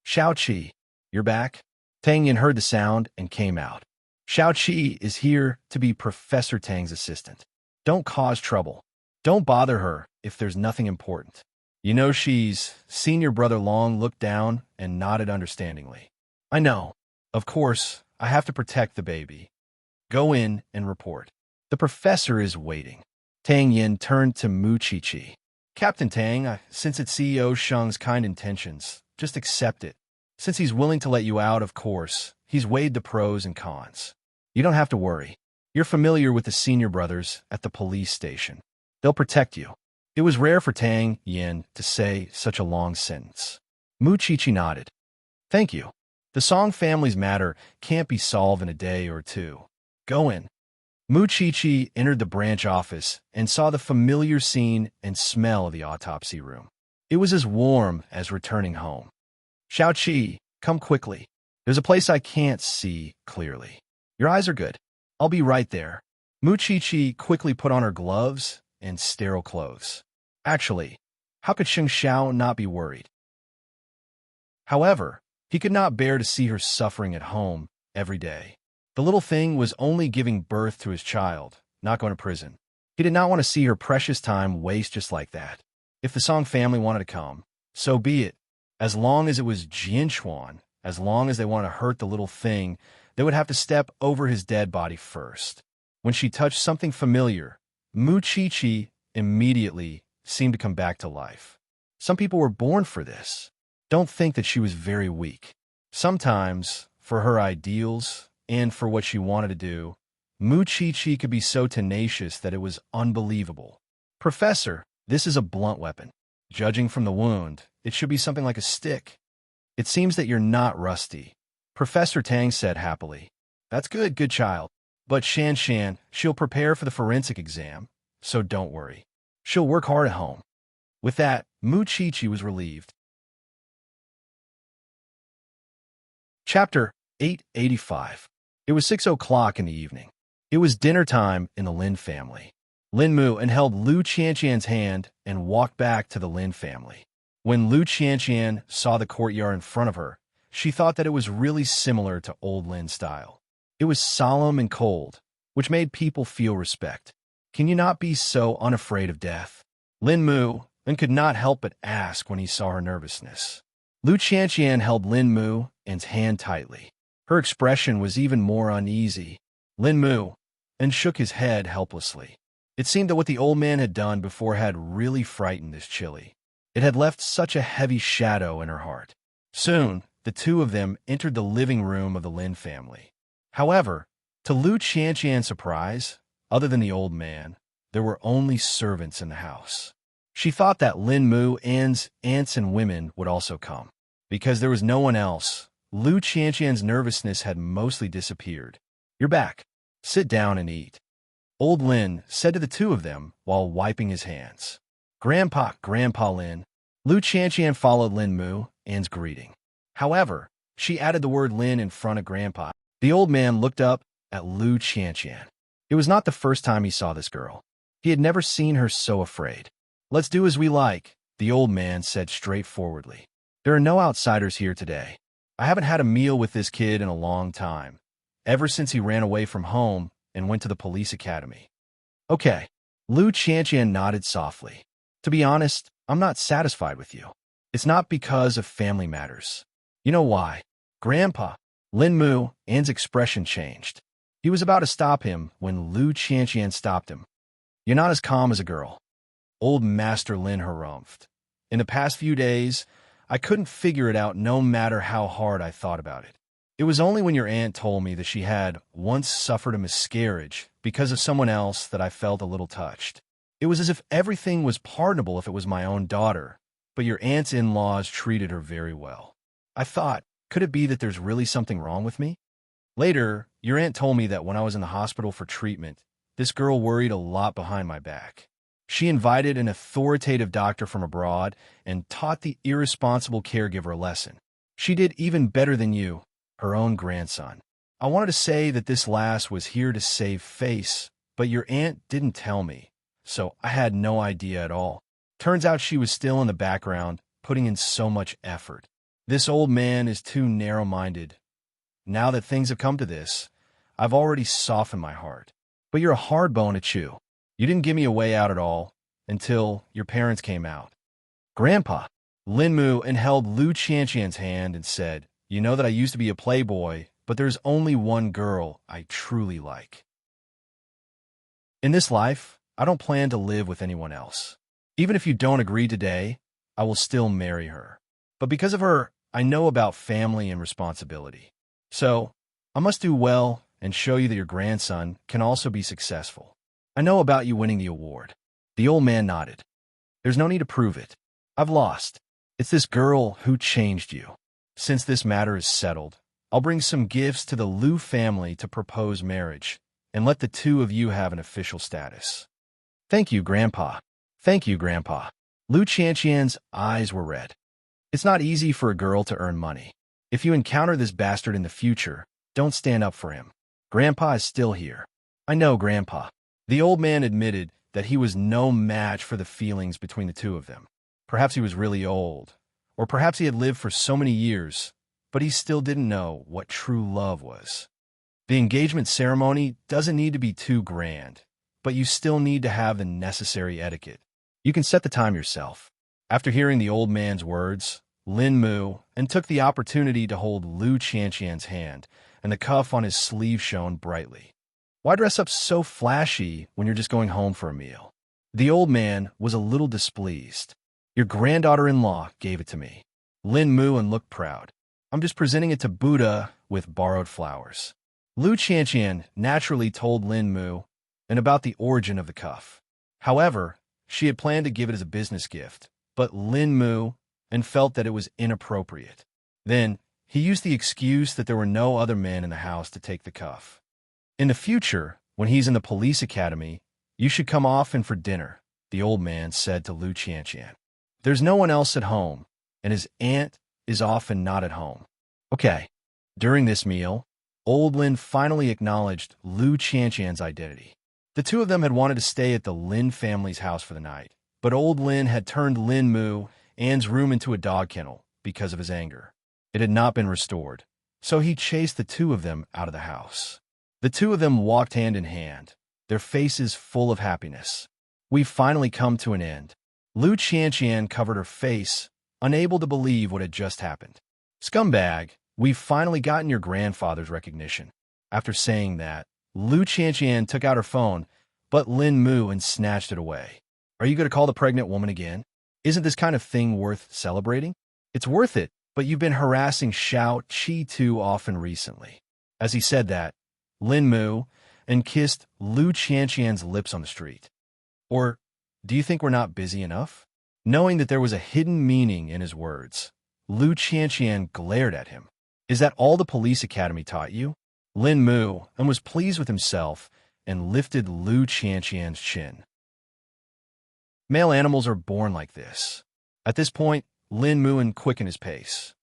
Xiao Qi, you're back? Tang Yin heard the sound and came out. Xiao Qi is here to be Professor Tang's assistant. Don't cause trouble. Don't bother her if there's nothing important. You know she's... Senior brother Long looked down and nodded understandingly. I know. Of course, I have to protect the baby. Go in and report. The professor is waiting. Tang Yin turned to Mu Chi-Chi. Captain Tang, since it's CEO Sheng's kind intentions, just accept it. Since he's willing to let you out, of course, he's weighed the pros and cons. You don't have to worry. You're familiar with the senior brothers at the police station. They'll protect you. It was rare for Tang Yin to say such a long sentence. Mu Chi-Chi nodded. Thank you. The Song family's matter can't be solved in a day or two. Go in. Mu Chi-Chi entered the branch office and saw the familiar scene and smell of the autopsy room. It was as warm as returning home. Xiao Qi, come quickly. There's a place I can't see clearly. Your eyes are good. I'll be right there. Mu Chi-Chi quickly put on her gloves and sterile clothes. Actually, how could Sheng Xiao not be worried? However, he could not bear to see her suffering at home every day. The little thing was only giving birth to his child, not going to prison. He did not want to see her precious time waste just like that. If the Song family wanted to come, so be it. As long as it was Jianchuan, as long as they wanted to hurt the little thing, they would have to step over his dead body first. When she touched something familiar, Mu Chi-Chi immediately seemed to come back to life. Some people were born for this. Don't think that she was very weak. Sometimes, for her ideals and for what she wanted to do, Mu Chi-Chi could be so tenacious that it was unbelievable. Professor, this is a blunt weapon. Judging from the wound, it should be something like a stick. It seems that you're not rusty. Professor Tang said happily. That's good, good child. But Shan Shan, she'll prepare for the forensic exam, so don't worry. She'll work hard at home. With that, Mu Chi-Chi was relieved. Chapter 885. It was 6 o'clock in the evening. It was dinner time in the Lin family. Lin Mu held Lu Qianqian's hand and walked back to the Lin family. When Lu Qianqian saw the courtyard in front of her, she thought that it was really similar to old Lin style. It was solemn and cold, which made people feel respect. Can you not be so unafraid of death? Lin Mu could not help but ask when he saw her nervousness. Lu Qianqian held Lin Mu's hand tightly. Her expression was even more uneasy. Lin Mu shook his head helplessly. It seemed that what the old man had done before had really frightened this Chili. It had left such a heavy shadow in her heart. Soon, the two of them entered the living room of the Lin family. However, to Lu Qianqian's surprise, other than the old man, there were only servants in the house. She thought that Lin Mu's aunts and women would also come. Because there was no one else, Lu Qianqian's nervousness had mostly disappeared. You're back. Sit down and eat. Old Lin said to the two of them while wiping his hands. Grandpa Lin. Lu Qianqian followed Lin Mu's greeting. However, she added the word Lin in front of Grandpa. The old man looked up at Lu Qianqian. It was not the first time he saw this girl. He had never seen her so afraid. Let's do as we like, the old man said straightforwardly. There are no outsiders here today. I haven't had a meal with this kid in a long time, ever since he ran away from home and went to the police academy. Okay. Lu Qianqian nodded softly. To be honest, I'm not satisfied with you. It's not because of family matters. You know why? Grandpa. Lin Mu's expression changed. He was about to stop him when Lu Qianqian stopped him. You're not as calm as a girl. Old Master Lin harumphed. In the past few days, I couldn't figure it out no matter how hard I thought about it. It was only when your aunt told me that she had once suffered a miscarriage because of someone else that I felt a little touched. It was as if everything was pardonable if it was my own daughter, but your aunt's in-laws treated her very well. I thought, could it be that there's really something wrong with me? Later, your aunt told me that when I was in the hospital for treatment, this girl worried a lot behind my back. She invited an authoritative doctor from abroad and taught the irresponsible caregiver a lesson. She did even better than you, her own grandson. I wanted to say that this lass was here to save face, but your aunt didn't tell me, so I had no idea at all. Turns out she was still in the background, putting in so much effort. This old man is too narrow-minded. Now that things have come to this, I've already softened my heart. But you're a hard bone to chew. You didn't give me a way out at all until your parents came out. Grandpa. Lin moved and held Lu Qianqian's hand and said, "You know that I used to be a playboy, but there's only one girl I truly like. In this life, I don't plan to live with anyone else. Even if you don't agree today, I will still marry her. But because of her, I know about family and responsibility. So, I must do well and show you that your grandson can also be successful. I know about you winning the award." The old man nodded. "There's no need to prove it. I've lost. It's this girl who changed you. Since this matter is settled, I'll bring some gifts to the Lu family to propose marriage and let the two of you have an official status." "Thank you, Grandpa. Thank you, Grandpa." Lu Qianqian's eyes were red. It's not easy for a girl to earn money. If you encounter this bastard in the future, don't stand up for him. Grandpa is still here. "I know, Grandpa." The old man admitted that he was no match for the feelings between the two of them. Perhaps he was really old, or perhaps he had lived for so many years, but he still didn't know what true love was. The engagement ceremony doesn't need to be too grand, but you still need to have the necessary etiquette. You can set the time yourself. After hearing the old man's words, Lin moved and took the opportunity to hold Lu Qianqian's hand, and the cuff on his sleeve shone brightly. "Why dress up so flashy when you're just going home for a meal?" The old man was a little displeased. "Your granddaughter-in-law gave it to me." Lin moved and looked proud. "I'm just presenting it to Buddha with borrowed flowers." Lu Qianqian naturally told Lin Mu and about the origin of the cuff. However, she had planned to give it as a business gift, but Lin Mu and felt that it was inappropriate. Then, he used the excuse that there were no other men in the house to take the cuff. "In the future, when he's in the police academy, you should come often for dinner," the old man said to Lu Qianqian. "There's no one else at home, and his aunt is often not at home." Okay. During this meal, old Lin finally acknowledged Lu Qianqian's identity. The two of them had wanted to stay at the Lin family's house for the night, but old Lin had turned Lin Mu, Anne's room, into a dog kennel because of his anger. It had not been restored, so he chased the two of them out of the house. The two of them walked hand in hand, their faces full of happiness. "We've finally come to an end." Lu Qianqian covered her face, unable to believe what had just happened. "Scumbag, we've finally gotten your grandfather's recognition." After saying that, Lu Qianqian took out her phone, but Lin moved and snatched it away. "Are you going to call the pregnant woman again? Isn't this kind of thing worth celebrating?" "It's worth it, but you've been harassing Xiao Qi too often recently." As he said that, Lin moved and kissed Lu Qianqian's lips on the street. "Or do you think we're not busy enough?" Knowing that there was a hidden meaning in his words, Lu Qianqian glared at him. "Is that all the police academy taught you?" Lin moved and was pleased with himself and lifted Lu Qianqian's chin. Male animals are born like this. At this point, Lin moved quickened his pace.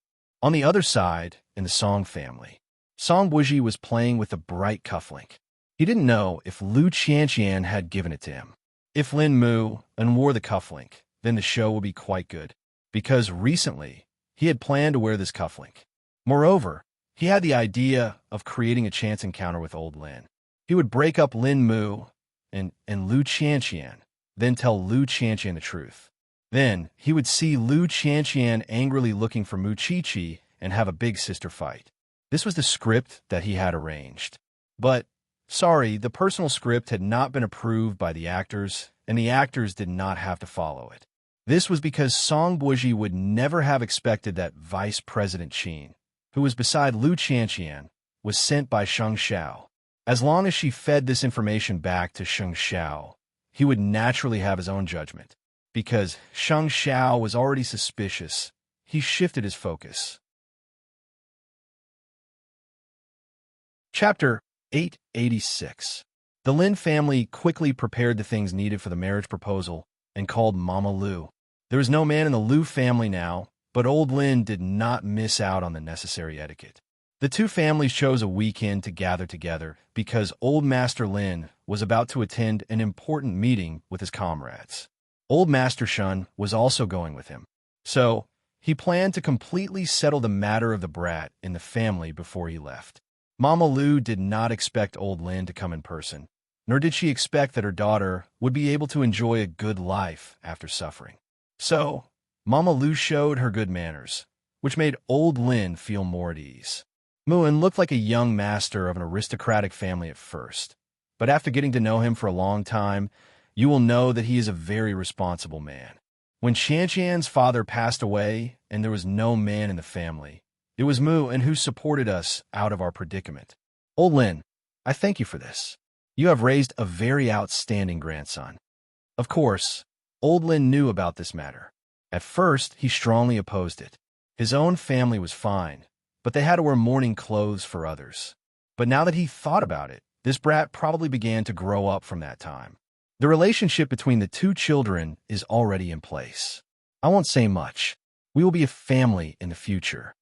On the other side, in the Song family, Song Buji was playing with a bright cufflink. He didn't know if Lu Qianqian had given it to him. If Lin moved and wore the cufflink, then the show would be quite good, because recently he had planned to wear this cufflink. Moreover, he had the idea of creating a chance encounter with old Lin. He would break up Lin Mu and Lu Qianqian, then tell Lu Qianqian the truth. Then he would see Lu Qianqian angrily looking for Mu Qiqi and have a big sister fight. This was the script that he had arranged. But, sorry, the personal script had not been approved by the actors, and the actors did not have to follow it. This was because Song Buji would never have expected that Vice President Qin, who was beside Lu Qianqian, was sent by Sheng Xiao. As long as she fed this information back to Sheng Xiao, he would naturally have his own judgment. Because Sheng Xiao was already suspicious, he shifted his focus. Chapter 886. The Lin family quickly prepared the things needed for the marriage proposal and called Mama Lu. There was no man in the Lu family now, but old Lin did not miss out on the necessary etiquette. The two families chose a weekend to gather together because old Master Lin was about to attend an important meeting with his comrades. Old Master Shun was also going with him. So, he planned to completely settle the matter of the brat in the family before he left. Mama Lu did not expect old Lin to come in person, nor did she expect that her daughter would be able to enjoy a good life after suffering. So, Mama Lu showed her good manners, which made old Lin feel more at ease. Muin looked like a young master of an aristocratic family at first, but after getting to know him for a long time, you will know that he is a very responsible man. When Qianqian's father passed away and there was no man in the family, it was Muin who supported us out of our predicament. Old Lin, I thank you for this. You have raised a very outstanding grandson. Of course, old Lin knew about this matter. At first, he strongly opposed it. His own family was fine, but they had to wear mourning clothes for others. But now that he thought about it, this brat probably began to grow up from that time. The relationship between the two children is already in place. I won't say much. We will be a family in the future.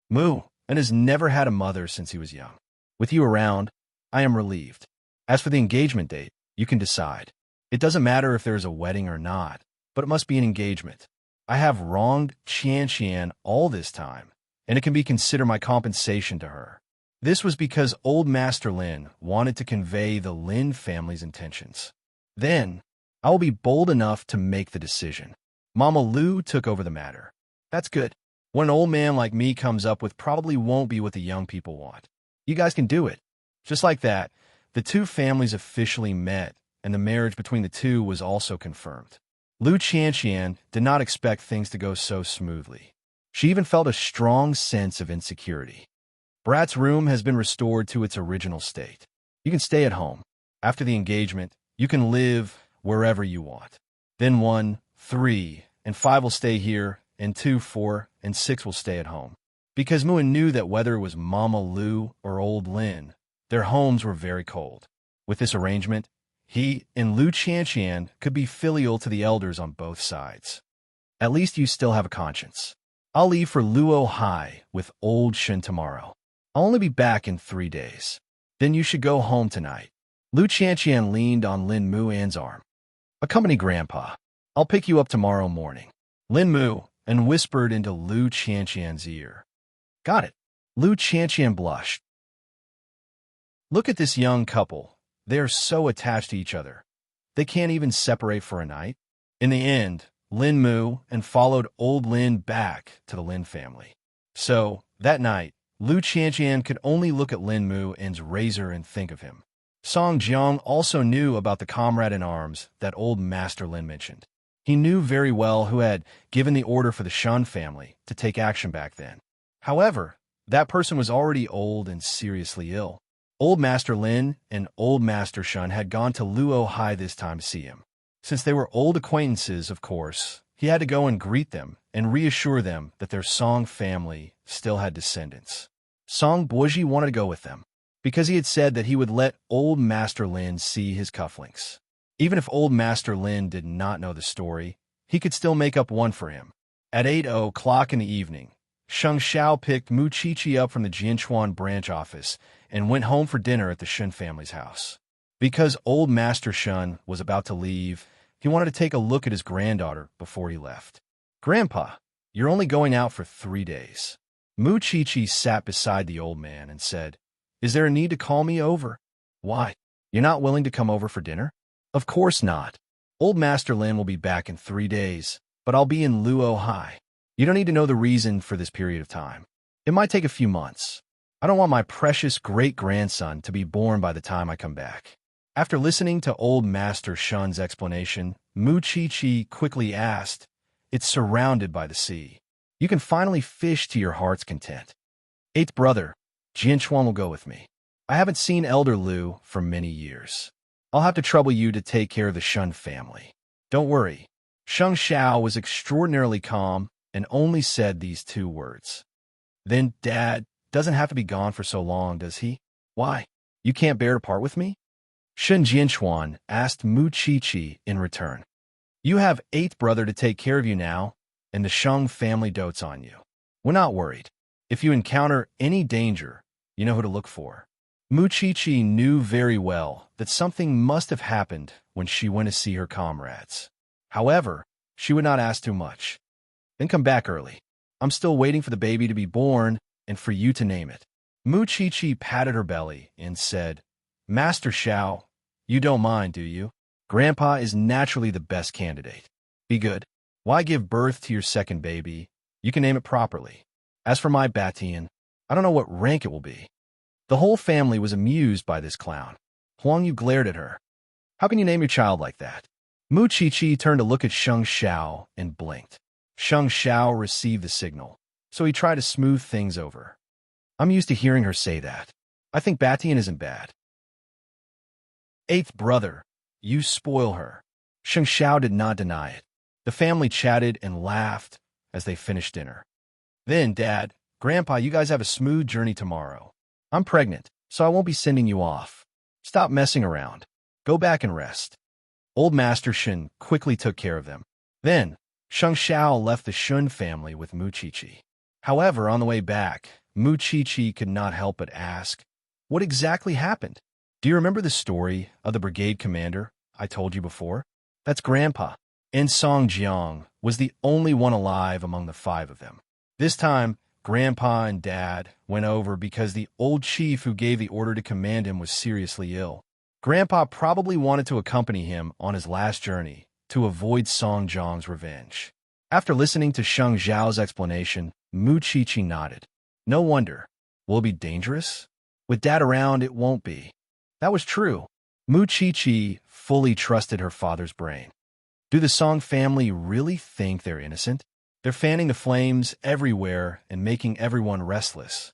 Muin has never had a mother since he was young. With you around, I am relieved. As for the engagement date, you can decide. It doesn't matter if there is a wedding or not, but it must be an engagement. I have wronged Qianqian all this time, and it can be considered my compensation to her. This was because old Master Lin wanted to convey the Lin family's intentions. Then, I will be bold enough to make the decision. Mama Lu took over the matter. That's good. What an old man like me comes up with probably won't be what the young people want. You guys can do it. Just like that, the two families officially met, and the marriage between the two was also confirmed. Lu Qianqian did not expect things to go so smoothly. She even felt a strong sense of insecurity. Brat's room has been restored to its original state. You can stay at home. After the engagement, you can live wherever you want. Then 1, 3, and 5 will stay here, and 2, 4, and 6 will stay at home. Because Muin knew that whether it was Mama Lu or old Lin, their homes were very cold. With this arrangement, he and Lu Qianqian could be filial to the elders on both sides. At least you still have a conscience. I'll leave for Luo Hai with old Shun tomorrow. I'll only be back in 3 days. Then you should go home tonight. Lu Qianqian leaned on Lin Muin's arm. Accompany Grandpa. I'll pick you up tomorrow morning. Lin Mu and whispered into Lu Qianqian's ear. Got it. Lu Qianqian blushed. Look at this young couple. They are so attached to each other. They can't even separate for a night. In the end, Lin Mu and followed old Lin back to the Lin family. So, that night, Lu Qianqian could only look at Lin Mu and's razor and think of him. Song Jiang also knew about the comrade in arms that old Master Lin mentioned. He knew very well who had given the order for the Shun family to take action back then. However, that person was already old and seriously ill. Old Master Lin and old Master Shun had gone to Luo Hai this time to see him. Since they were old acquaintances, of course, he had to go and greet them and reassure them that their Song family still had descendants. Song Boji wanted to go with them, because he had said that he would let old Master Lin see his cufflinks. Even if old Master Lin did not know the story, he could still make up one for him. At 8:00 in the evening, Sheng Xiao picked Mu Qiqi up from the Jianchuan branch office and went home for dinner at the Shun family's house. Because old Master Shun was about to leave, he wanted to take a look at his granddaughter before he left. Grandpa, you're only going out for 3 days. Mu Qiqi sat beside the old man and said, Is there a need to call me over? Why? You're not willing to come over for dinner? Of course not. Old Master Lin will be back in 3 days, but I'll be in Luo Hai. You don't need to know the reason for this period of time. It might take a few months. I don't want my precious great-grandson to be born by the time I come back. After listening to old Master Shun's explanation, Mu Qiqi quickly asked, It's surrounded by the sea. You can finally fish to your heart's content. 8th brother, Jianchuan will go with me. I haven't seen Elder Lu for many years. I'll have to trouble you to take care of the Shun family. Don't worry. Sheng Xiao was extraordinarily calm and only said these 2 words. Then Dad doesn't have to be gone for so long, does he? Why? You can't bear to part with me? Shun Jianchuan asked Mu Qiqi in return. You have 8th brother to take care of you now, and the Sheng family dotes on you. We're not worried. If you encounter any danger, you know who to look for. Mu Qiqi knew very well that something must have happened when she went to see her comrades. However, she would not ask too much. Then come back early. I'm still waiting for the baby to be born and for you to name it. Chi patted her belly and said, Master Xiao, you don't mind, do you? Grandpa is naturally the best candidate. Be good. Why give birth to your second baby? You can name it properly. As for my Batian, I don't know what rank it will be. The whole family was amused by this clown. Huang Yu glared at her. How can you name your child like that? Chi turned to look at Sheng Xiao and blinked. Sheng Xiao received the signal, so he tried to smooth things over. I'm used to hearing her say that. I think Batian isn't bad. Eighth brother, you spoil her. Sheng Xiao did not deny it. The family chatted and laughed as they finished dinner. Then, Dad, Grandpa, you guys have a smooth journey tomorrow. I'm pregnant, so I won't be sending you off. Stop messing around. Go back and rest. Old Master Shen quickly took care of them. Then, Sheng Xiao left the Shun family with Chi. However, on the way back, Chi could not help but ask, what exactly happened? Do you remember the story of the brigade commander I told you before? That's Grandpa. And Song Jiang was the only one alive among the 5 of them. This time, Grandpa and Dad went over because the old chief who gave the order to command him was seriously ill. Grandpa probably wanted to accompany him on his last journey to avoid Song Jiang's revenge. After listening to Sheng Xiao's explanation, Chi nodded. No wonder. Will it be dangerous? With Dad around, it won't be. That was true. Chi fully trusted her father's brain. Do the Song family really think they're innocent? They're fanning the flames everywhere and making everyone restless.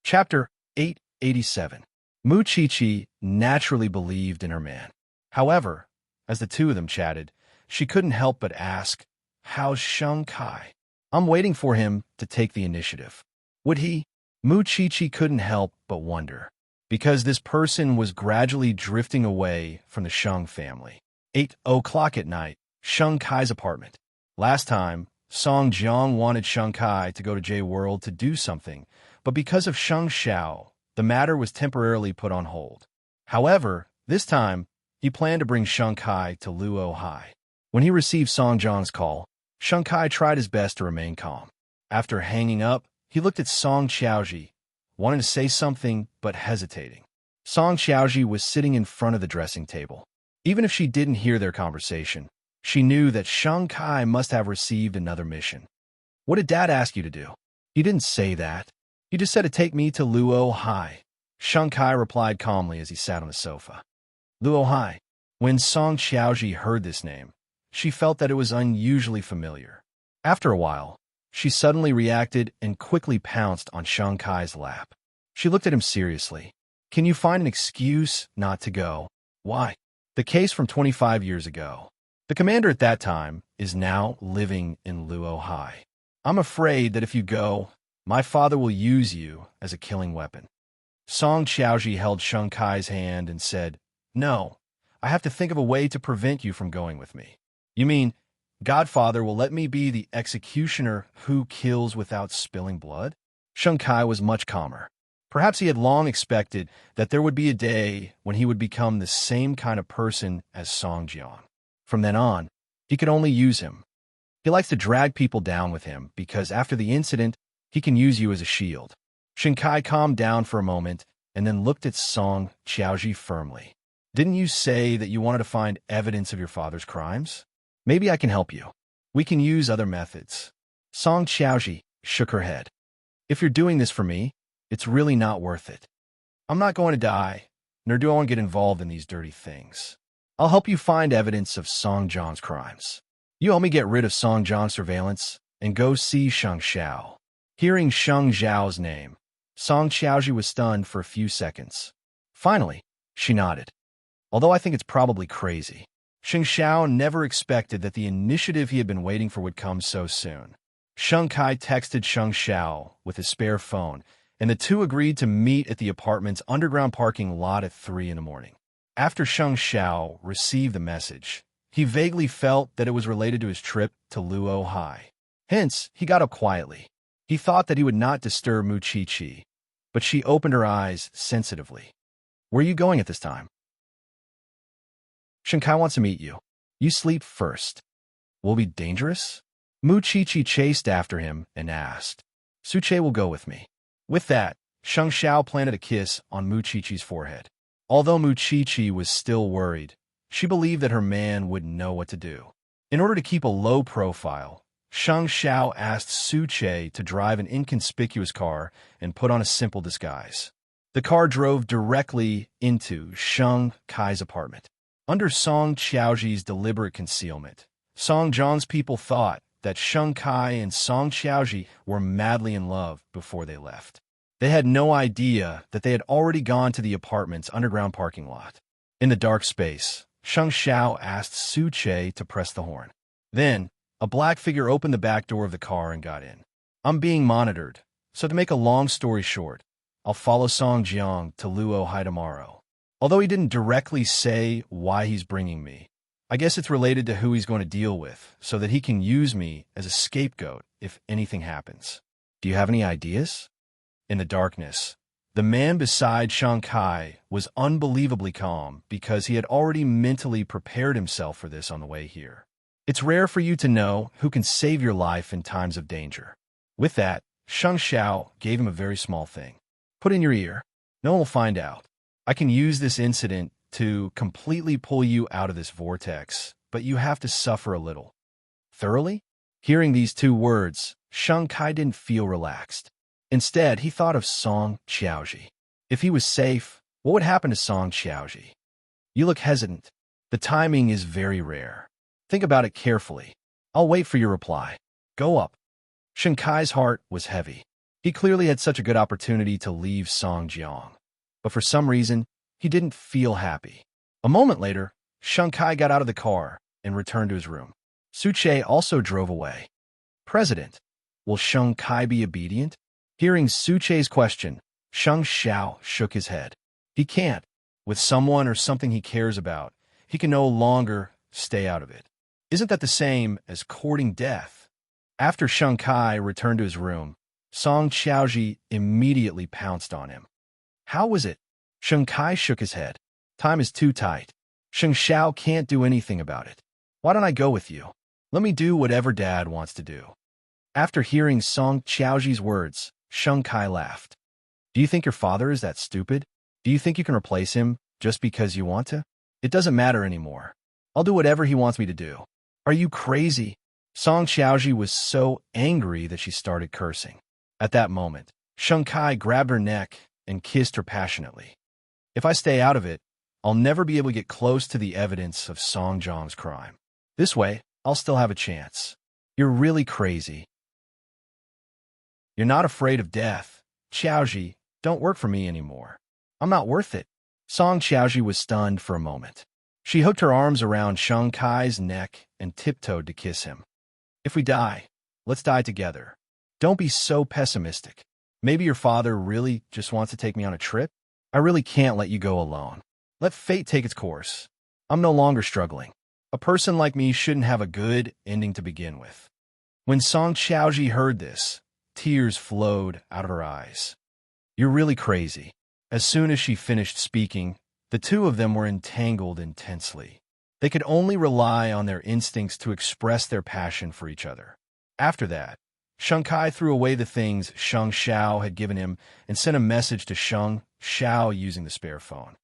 Chapter 887. Chi naturally believed in her man. However, as the two of them chatted, she couldn't help but ask, how's Sheng Kai? I'm waiting for him to take the initiative. Would he? Chi couldn't help but wonder, because this person was gradually drifting away from the Sheng family. 8 o'clock at night, Sheng Kai's apartment. Last time, Song Jiang wanted Sheng Kai to go to J-World to do something, but because of Sheng Xiao, the matter was temporarily put on hold. However, this time, he planned to bring Sheng Kai to Luo Hai. When he received Song Jiang's call, Sheng Kai tried his best to remain calm. After hanging up, he looked at Song Xiaoji, wanting to say something but hesitating. Song Xiaoji was sitting in front of the dressing table. Even if she didn't hear their conversation, she knew that Sheng Kai must have received another mission. What did Dad ask you to do? He didn't say that. He just said to take me to Luo Hai. Sheng Kai replied calmly as he sat on the sofa. Luo Hai. When Song Xiaoji heard this name, she felt that it was unusually familiar. After a while, she suddenly reacted and quickly pounced on Sheng Kai's lap. She looked at him seriously. Can you find an excuse not to go? Why? The case from 25 years ago. The commander at that time is now living in Luo Hai. I'm afraid that if you go, my father will use you as a killing weapon. Song Xiaoji held Sheng Kai's hand and said, No, I have to think of a way to prevent you from going with me. You mean, Godfather will let me be the executioner who kills without spilling blood? Sheng Kai was much calmer. Perhaps he had long expected that there would be a day when he would become the same kind of person as Song Jiang. From then on, he could only use him. He likes to drag people down with him because after the incident, he can use you as a shield. Sheng Kai calmed down for a moment and then looked at Song Xiaoji firmly. Didn't you say that you wanted to find evidence of your father's crimes? Maybe I can help you. We can use other methods. Song Xiaoji shook her head. If you're doing this for me, it's really not worth it. I'm not going to die, nor do I want to get involved in these dirty things. I'll help you find evidence of Song Jiang's crimes. You help me get rid of Song Jiang's surveillance and go see Sheng Xiao. Hearing Sheng Xiao's name, Song Xiaoji was stunned for a few seconds. Finally, she nodded. Although I think it's probably crazy. Sheng Xiao never expected that the initiative he had been waiting for would come so soon. Sheng Kai texted Sheng Xiao with his spare phone, and the two agreed to meet at the apartment's underground parking lot at 3 in the morning. After Sheng Xiao received the message, he vaguely felt that it was related to his trip to Luo Hai. Hence, he got up quietly. He thought that he would not disturb Chi, but she opened her eyes sensitively. Where are you going at this time? Shankai wants to meet you. You sleep first. Will it be dangerous? Mu Chi-Chi chased after him and asked. Suche will go with me. With that, Sheng Xiao planted a kiss on Mu Chi-Chi's forehead. Although Mu Chi-Chi was still worried, she believed that her man wouldn't know what to do. In order to keep a low profile, Sheng Xiao asked Suche to drive an inconspicuous car and put on a simple disguise. The car drove directly into Sheng Kai's apartment. Under Song Qiaoji's deliberate concealment, Song Zhang's people thought that Sheng Kai and Song Qiaoji were madly in love before they left. They had no idea that they had already gone to the apartment's underground parking lot. In the dark space, Sheng Xiao asked Suche to press the horn. Then, a black figure opened the back door of the car and got in. I'm being monitored, so to make a long story short, I'll follow Song Jiang to Luo Hai tomorrow. Although he didn't directly say why he's bringing me, I guess it's related to who he's going to deal with, so that he can use me as a scapegoat if anything happens. Do you have any ideas? In the darkness, the man beside Sheng Kai was unbelievably calm because he had already mentally prepared himself for this on the way here. It's rare for you to know who can save your life in times of danger. With that, Sheng Xiao gave him a very small thing. Put in your ear. No one will find out. I can use this incident to completely pull you out of this vortex, but you have to suffer a little. Thoroughly? Hearing these two words, Sheng Kai didn't feel relaxed. Instead, he thought of Song Qiaoji. If he was safe, what would happen to Song Qiaoji? You look hesitant. The timing is very rare. Think about it carefully. I'll wait for your reply. Go up. Sheng Kai's heart was heavy. He clearly had such a good opportunity to leave Song Jiang. But for some reason, he didn't feel happy. A moment later, Sheng Kai got out of the car and returned to his room. Suche also drove away. President, will Sheng Kai be obedient? Hearing Suche's question, Sheng Xiao shook his head. He can't. With someone or something he cares about, he can no longer stay out of it. Isn't that the same as courting death? After Sheng Kai returned to his room, Song Qiaoji immediately pounced on him. How was it? Sheng Kai shook his head. Time is too tight. Sheng Xiao can't do anything about it. Why don't I go with you? Let me do whatever Dad wants to do. After hearing Song Qiaoji's words, Sheng Kai laughed. Do you think your father is that stupid? Do you think you can replace him just because you want to? It doesn't matter anymore. I'll do whatever he wants me to do. Are you crazy? Song Qiaoji was so angry that she started cursing. At that moment, Sheng Kai grabbed her neck and kissed her passionately. If I stay out of it, I'll never be able to get close to the evidence of Song Jiang's crime. This way, I'll still have a chance. You're really crazy. You're not afraid of death. Qiaoji, don't work for me anymore. I'm not worth it. Song Qiaoji was stunned for a moment. She hooked her arms around Sheng Kai's neck and tiptoed to kiss him. If we die, let's die together. Don't be so pessimistic. Maybe your father really just wants to take me on a trip? I really can't let you go alone. Let fate take its course. I'm no longer struggling. A person like me shouldn't have a good ending to begin with. When Song Qiaoji heard this, tears flowed out of her eyes. You're really crazy. As soon as she finished speaking, the two of them were entangled intensely. They could only rely on their instincts to express their passion for each other. After that, Sheng Kai threw away the things Sheng Xiao had given him and sent a message to Sheng Xiao using the spare phone.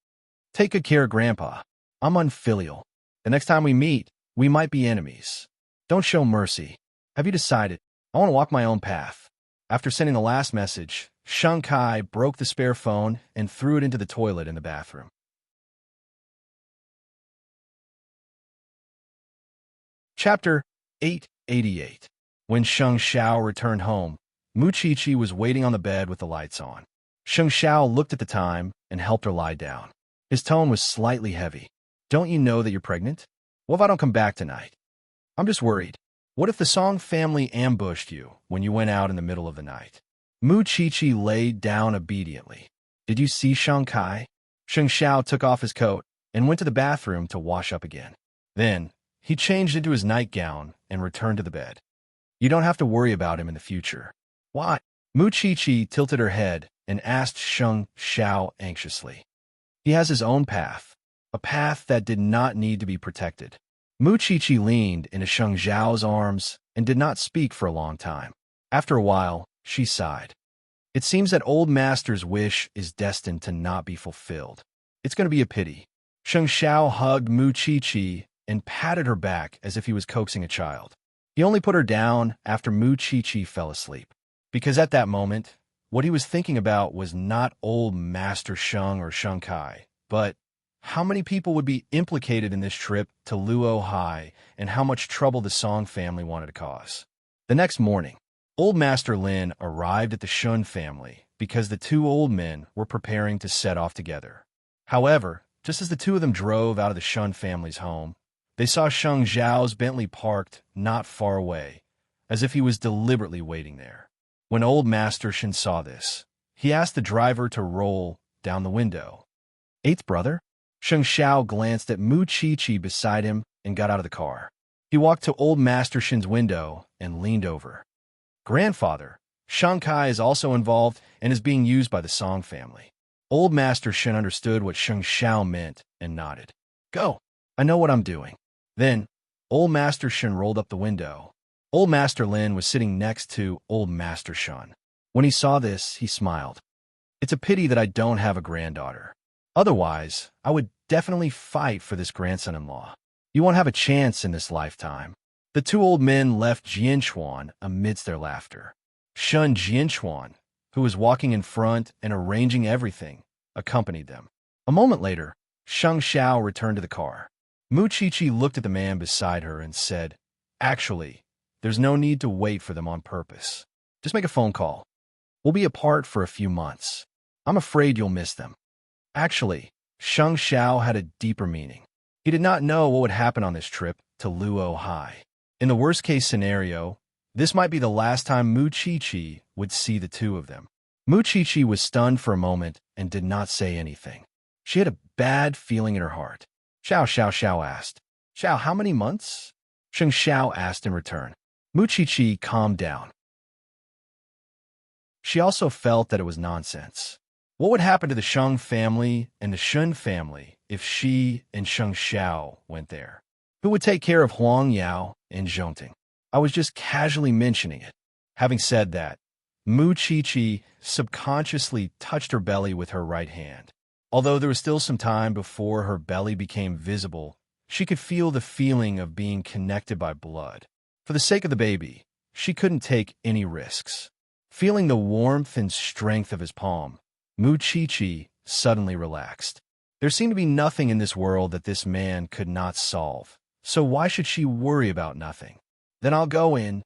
Take good care, Grandpa. I'm unfilial. The next time we meet, we might be enemies. Don't show mercy. Have you decided? I want to walk my own path. After sending the last message, Sheng Kai broke the spare phone and threw it into the toilet in the bathroom. Chapter 888. When Sheng Xiao returned home, Mu Chi-Chi was waiting on the bed with the lights on. Sheng Xiao looked at the time and helped her lie down. His tone was slightly heavy. Don't you know that you're pregnant? What if I don't come back tonight? I'm just worried. What if the Song family ambushed you when you went out in the middle of the night? Mu Chi-Chi laid down obediently. Did you see Sheng Kai? Sheng Xiao took off his coat and went to the bathroom to wash up again. Then, he changed into his nightgown and returned to the bed. You don't have to worry about him in the future. Why? Mu Chi-Chi tilted her head and asked Sheng Xiao anxiously. He has his own path. a path that did not need to be protected. Mu Qiqi leaned into Sheng Zhao's arms and did not speak for a long time. After a while, she sighed. It seems that old master's wish is destined to not be fulfilled. It's going to be a pity. Sheng Zhao hugged Mu Qiqi and patted her back as if he was coaxing a child. He only put her down after Mu Qiqi fell asleep. Because at that moment, what he was thinking about was not old Master Sheng or Sheng Kai, but how many people would be implicated in this trip to Luo Hai and how much trouble the Song family wanted to cause. The next morning, Old Master Lin arrived at the Shun family because the two old men were preparing to set off together. However, just as the two of them drove out of the Shun family's home, they saw Sheng Zhao's Bentley parked not far away, as if he was deliberately waiting there. When Old Master Shin saw this, he asked the driver to roll down the window. Eighth brother? Sheng Zhao glanced at Mu Qiqi beside him and got out of the car. He walked to Old Master Shin's window and leaned over. Grandfather, Sheng Kai is also involved and is being used by the Song family. Old Master Shin understood what Sheng Zhao meant and nodded. Go, I know what I'm doing. Then, Old Master Shin rolled up the window. Old Master Lin was sitting next to Old Master Shun. When he saw this, he smiled. It's a pity that I don't have a granddaughter. Otherwise, I would definitely fight for this grandson-in-law. You won't have a chance in this lifetime. The two old men left Jianchuan amidst their laughter. Shun Jianchuan, who was walking in front and arranging everything, accompanied them. A moment later, Sheng Zhao returned to the car. Mu Qiqi looked at the man beside her and said, Actually, there's no need to wait for them on purpose. Just make a phone call. We'll be apart for a few months. I'm afraid you'll miss them. Actually, Sheng Zhao had a deeper meaning. He did not know what would happen on this trip to Luo Hai. In the worst-case scenario, this might be the last time Mu Qiqi would see the two of them. Mu Qiqi was stunned for a moment and did not say anything. She had a bad feeling in her heart. Xiao asked. Xiao, how many months? Sheng Zhao asked in return. Mu Qiqi calmed down. She also felt that it was nonsense. What would happen to the Sheng family and the Shun family if she and Sheng Zhao went there? Who would take care of Huang Yao and Zhongting? I was just casually mentioning it. Having said that, Mu Qiqi subconsciously touched her belly with her right hand. Although there was still some time before her belly became visible, she could feel the feeling of being connected by blood. For the sake of the baby, she couldn't take any risks. Feeling the warmth and strength of his palm, Mu Qiqi suddenly relaxed. There seemed to be nothing in this world that this man could not solve, so why should she worry about nothing? Then I'll go in.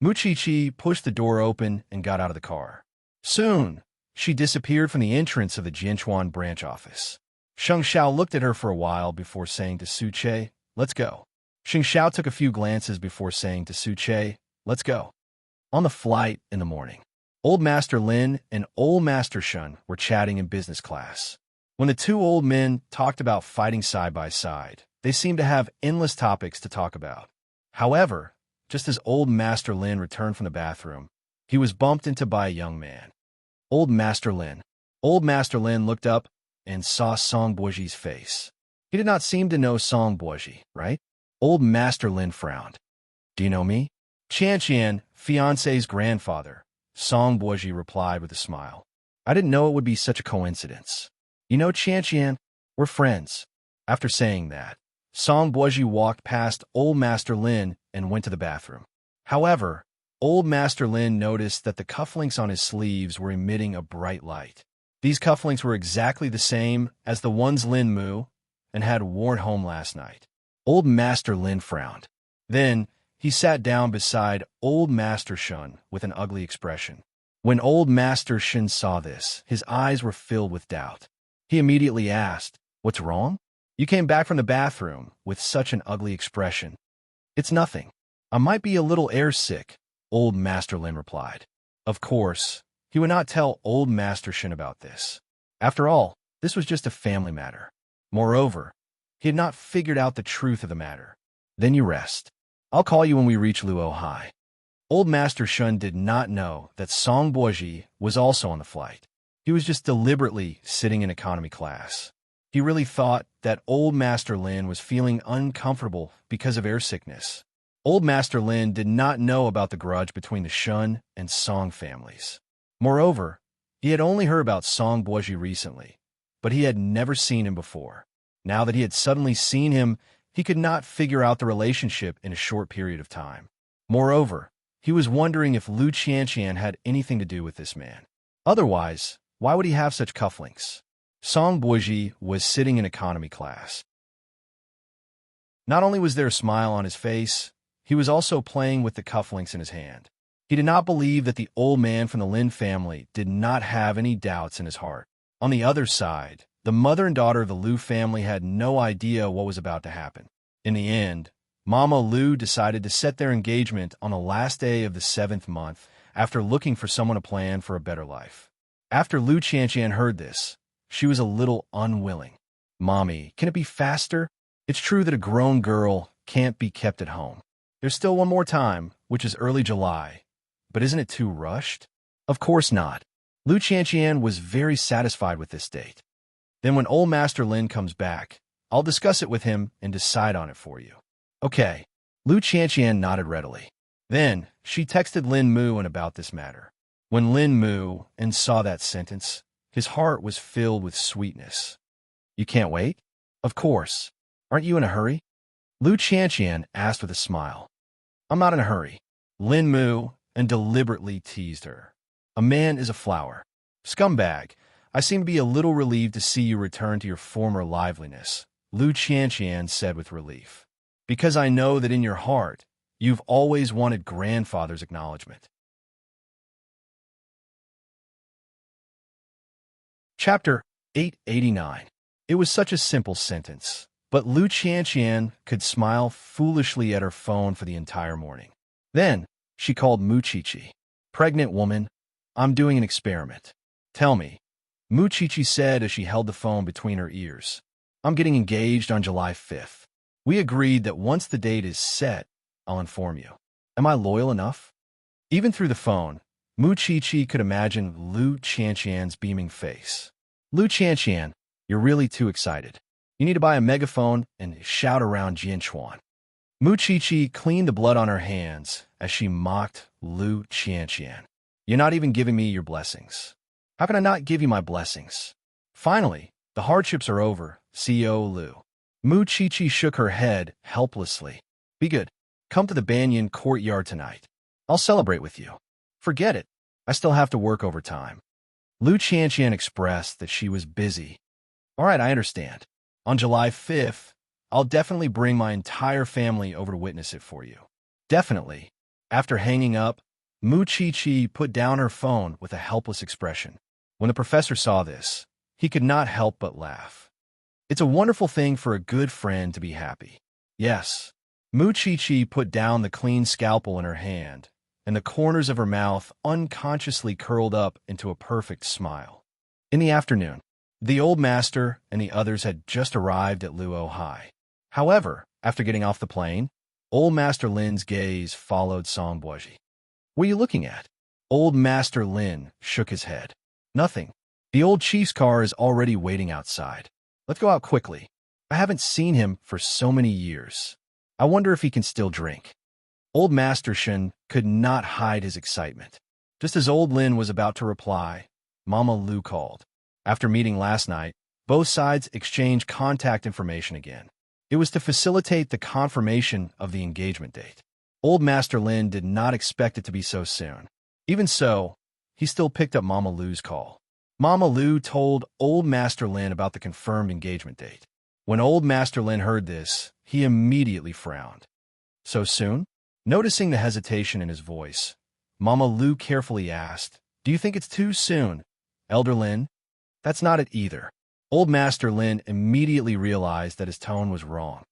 Mu Qiqi pushed the door open and got out of the car. Soon, she disappeared from the entrance of the Jianchuan branch office. Sheng Zhao looked at her for a while before saying to Su Che, Let's go. Sheng Zhao took a few glances before saying to Su Che, Let's go. On the flight in the morning, Old Master Lin and Old Master Shun were chatting in business class. When the two old men talked about fighting side by side, they seemed to have endless topics to talk about. However, just as Old Master Lin returned from the bathroom, he was bumped into by a young man. Old Master Lin. Old Master Lin looked up and saw Song Boji's face. He did not seem to know Song Boji, right? Old Master Lin frowned. Do you know me? Qian, fiancé's grandfather, Song Boji replied with a smile. I didn't know it would be such a coincidence. You know, Qian, we're friends. After saying that, Song Boji walked past Old Master Lin and went to the bathroom. However, Old Master Lin noticed that the cufflinks on his sleeves were emitting a bright light. These cufflinks were exactly the same as the ones Lin Mu and had worn home last night. Old Master Lin frowned. Then, he sat down beside Old Master Shun with an ugly expression. When Old Master Shun saw this, his eyes were filled with doubt. He immediately asked, What's wrong? You came back from the bathroom with such an ugly expression. It's nothing. I might be a little airsick, Old Master Lin replied. Of course, he would not tell Old Master Shun about this. After all, this was just a family matter. Moreover, he had not figured out the truth of the matter. Then you rest. I'll call you when we reach Luo Hai. Old Master Shun did not know that Song Boji was also on the flight. He was just deliberately sitting in economy class. He really thought that Old Master Lin was feeling uncomfortable because of air sickness. Old Master Lin did not know about the grudge between the Shun and Song families. Moreover, he had only heard about Song Boji recently, but he had never seen him before. Now that he had suddenly seen him, he could not figure out the relationship in a short period of time. Moreover, he was wondering if Lu Qianqian had anything to do with this man. Otherwise, why would he have such cufflinks? Song Boji was sitting in economy class. Not only was there a smile on his face, he was also playing with the cufflinks in his hand. He did not believe that the old man from the Lin family did not have any doubts in his heart. On the other side, the mother and daughter of the Lu family had no idea what was about to happen. In the end, Mama Lu decided to set their engagement on the last day of the 7th month after looking for someone to plan for a better life. After Lu Qianqian heard this, she was a little unwilling. Mommy, can it be faster? It's true that a grown girl can't be kept at home. There's still one more time, which is early July. But isn't it too rushed? Of course not. Lu Qianqian was very satisfied with this date. Then when Old Master Lin comes back, I'll discuss it with him and decide on it for you. Okay. Lu Qianqian nodded readily. Then she texted Lin Muan about this matter. When Lin Muan saw that sentence, his heart was filled with sweetness. You can't wait? Of course. Aren't you in a hurry? Lu Qianqian asked with a smile. I'm not in a hurry. Lin Muan deliberately teased her. A man is a flower. Scumbag, I seem to be a little relieved to see you return to your former liveliness, Lu Qianqian said with relief. Because I know that in your heart, you've always wanted grandfather's acknowledgement. Chapter 889. It was such a simple sentence, but Lu Qianqian could smile foolishly at her phone for the entire morning. Then, she called Mu Qiqi. Pregnant woman, I'm doing an experiment. Tell me, Mu Qiqi said as she held the phone between her ears. I'm getting engaged on July 5th. We agreed that once the date is set, I'll inform you. Am I loyal enough? Even through the phone, Mu Qiqi could imagine Lu Qianqian's beaming face. Lu Qianqian, you're really too excited. You need to buy a megaphone and shout around Jianchuan. Mu Qiqi cleaned the blood on her hands as she mocked Lu Qianqian. You're not even giving me your blessings. How can I not give you my blessings? Finally, the hardships are over, CEO Lu. Mu Qiqi shook her head helplessly. Be good. Come to the Banyan courtyard tonight. I'll celebrate with you. Forget it. I still have to work overtime. Lu Qianqian expressed that she was busy. All right, I understand. On July 5th, I'll definitely bring my entire family over to witness it for you. Definitely. After hanging up, Mu Qiqi put down her phone with a helpless expression. When the professor saw this, he could not help but laugh. It's a wonderful thing for a good friend to be happy. Yes. Mu Qiqi put down the clean scalpel in her hand, and the corners of her mouth unconsciously curled up into a perfect smile. In the afternoon, the old master and the others had just arrived at Luo Hai. However, after getting off the plane, Old Master Lin's gaze followed Song Boji. What are you looking at? Old Master Lin shook his head. Nothing. The old chief's car is already waiting outside. Let's go out quickly. I haven't seen him for so many years. I wonder if he can still drink. Old Master Shen could not hide his excitement. Just as Old Lin was about to reply, Mama Lu called. After meeting last night, both sides exchanged contact information again. It was to facilitate the confirmation of the engagement date. Old Master Lin did not expect it to be so soon. Even so, he still picked up Mama Lu's call. Mama Lu told Old Master Lin about the confirmed engagement date. When Old Master Lin heard this, he immediately frowned. So soon? Noticing the hesitation in his voice, Mama Lu carefully asked, Do you think it's too soon, Elder Lin? That's not it either. Old Master Lin immediately realized that his tone was wrong.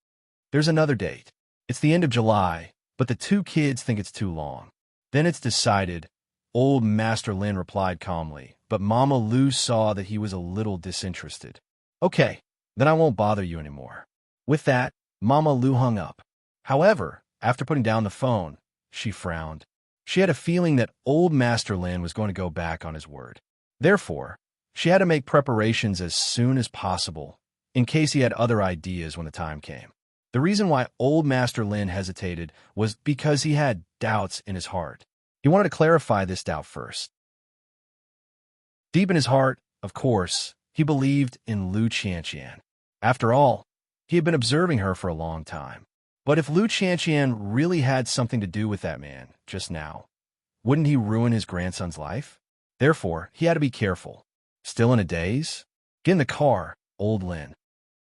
There's another date. It's the end of July, but the two kids think it's too long. Then it's decided, Old Master Lin replied calmly, but Mama Lu saw that he was a little disinterested. Okay, then I won't bother you anymore. With that, Mama Lu hung up. However, after putting down the phone, she frowned. She had a feeling that Old Master Lin was going to go back on his word. Therefore, she had to make preparations as soon as possible in case he had other ideas when the time came. The reason why old Master Lin hesitated was because he had doubts in his heart. He wanted to clarify this doubt first. Deep in his heart, of course, he believed in Lu Qianqian. After all, he had been observing her for a long time. But if Lu Qianqian really had something to do with that man just now, wouldn't he ruin his grandson's life? Therefore, he had to be careful. Still in a daze? Get in the car, old Lin.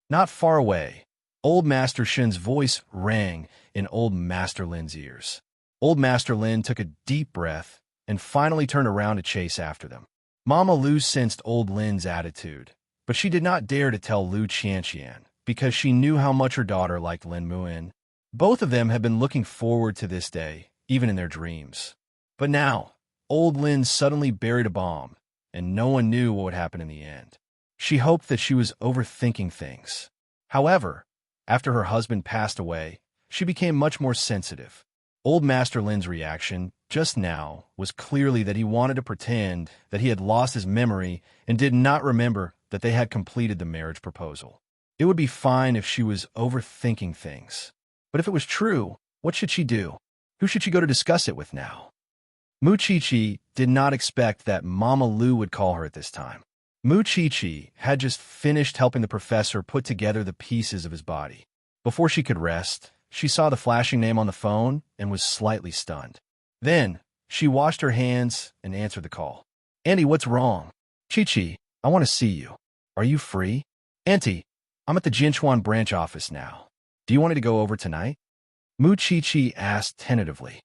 Not far away, old Master Shin's voice rang in old Master Lin's ears. Old Master Lin took a deep breath and finally turned around to chase after them. Mama Lu sensed old Lin's attitude, but she did not dare to tell Lu Qianqian because she knew how much her daughter liked Lin Muin. Both of them had been looking forward to this day, even in their dreams. But now, old Lin suddenly buried a bomb, and no one knew what would happen in the end. She hoped that she was overthinking things. However, after her husband passed away, she became much more sensitive. Old Master Lin's reaction, just now, was clearly that he wanted to pretend that he had lost his memory and did not remember that they had completed the marriage proposal. It would be fine if she was overthinking things. But if it was true, what should she do? Who should she go to discuss it with now? Mu Qiqi did not expect that Mama Lu would call her at this time. Mu Qiqi had just finished helping the professor put together the pieces of his body. Before she could rest, she saw the flashing name on the phone and was slightly stunned. Then, she washed her hands and answered the call. Auntie, what's wrong? Qiqi, I want to see you. Are you free? Auntie, I'm at the Jinchuan branch office now. Do you want me to go over tonight? Mu Qiqi asked tentatively.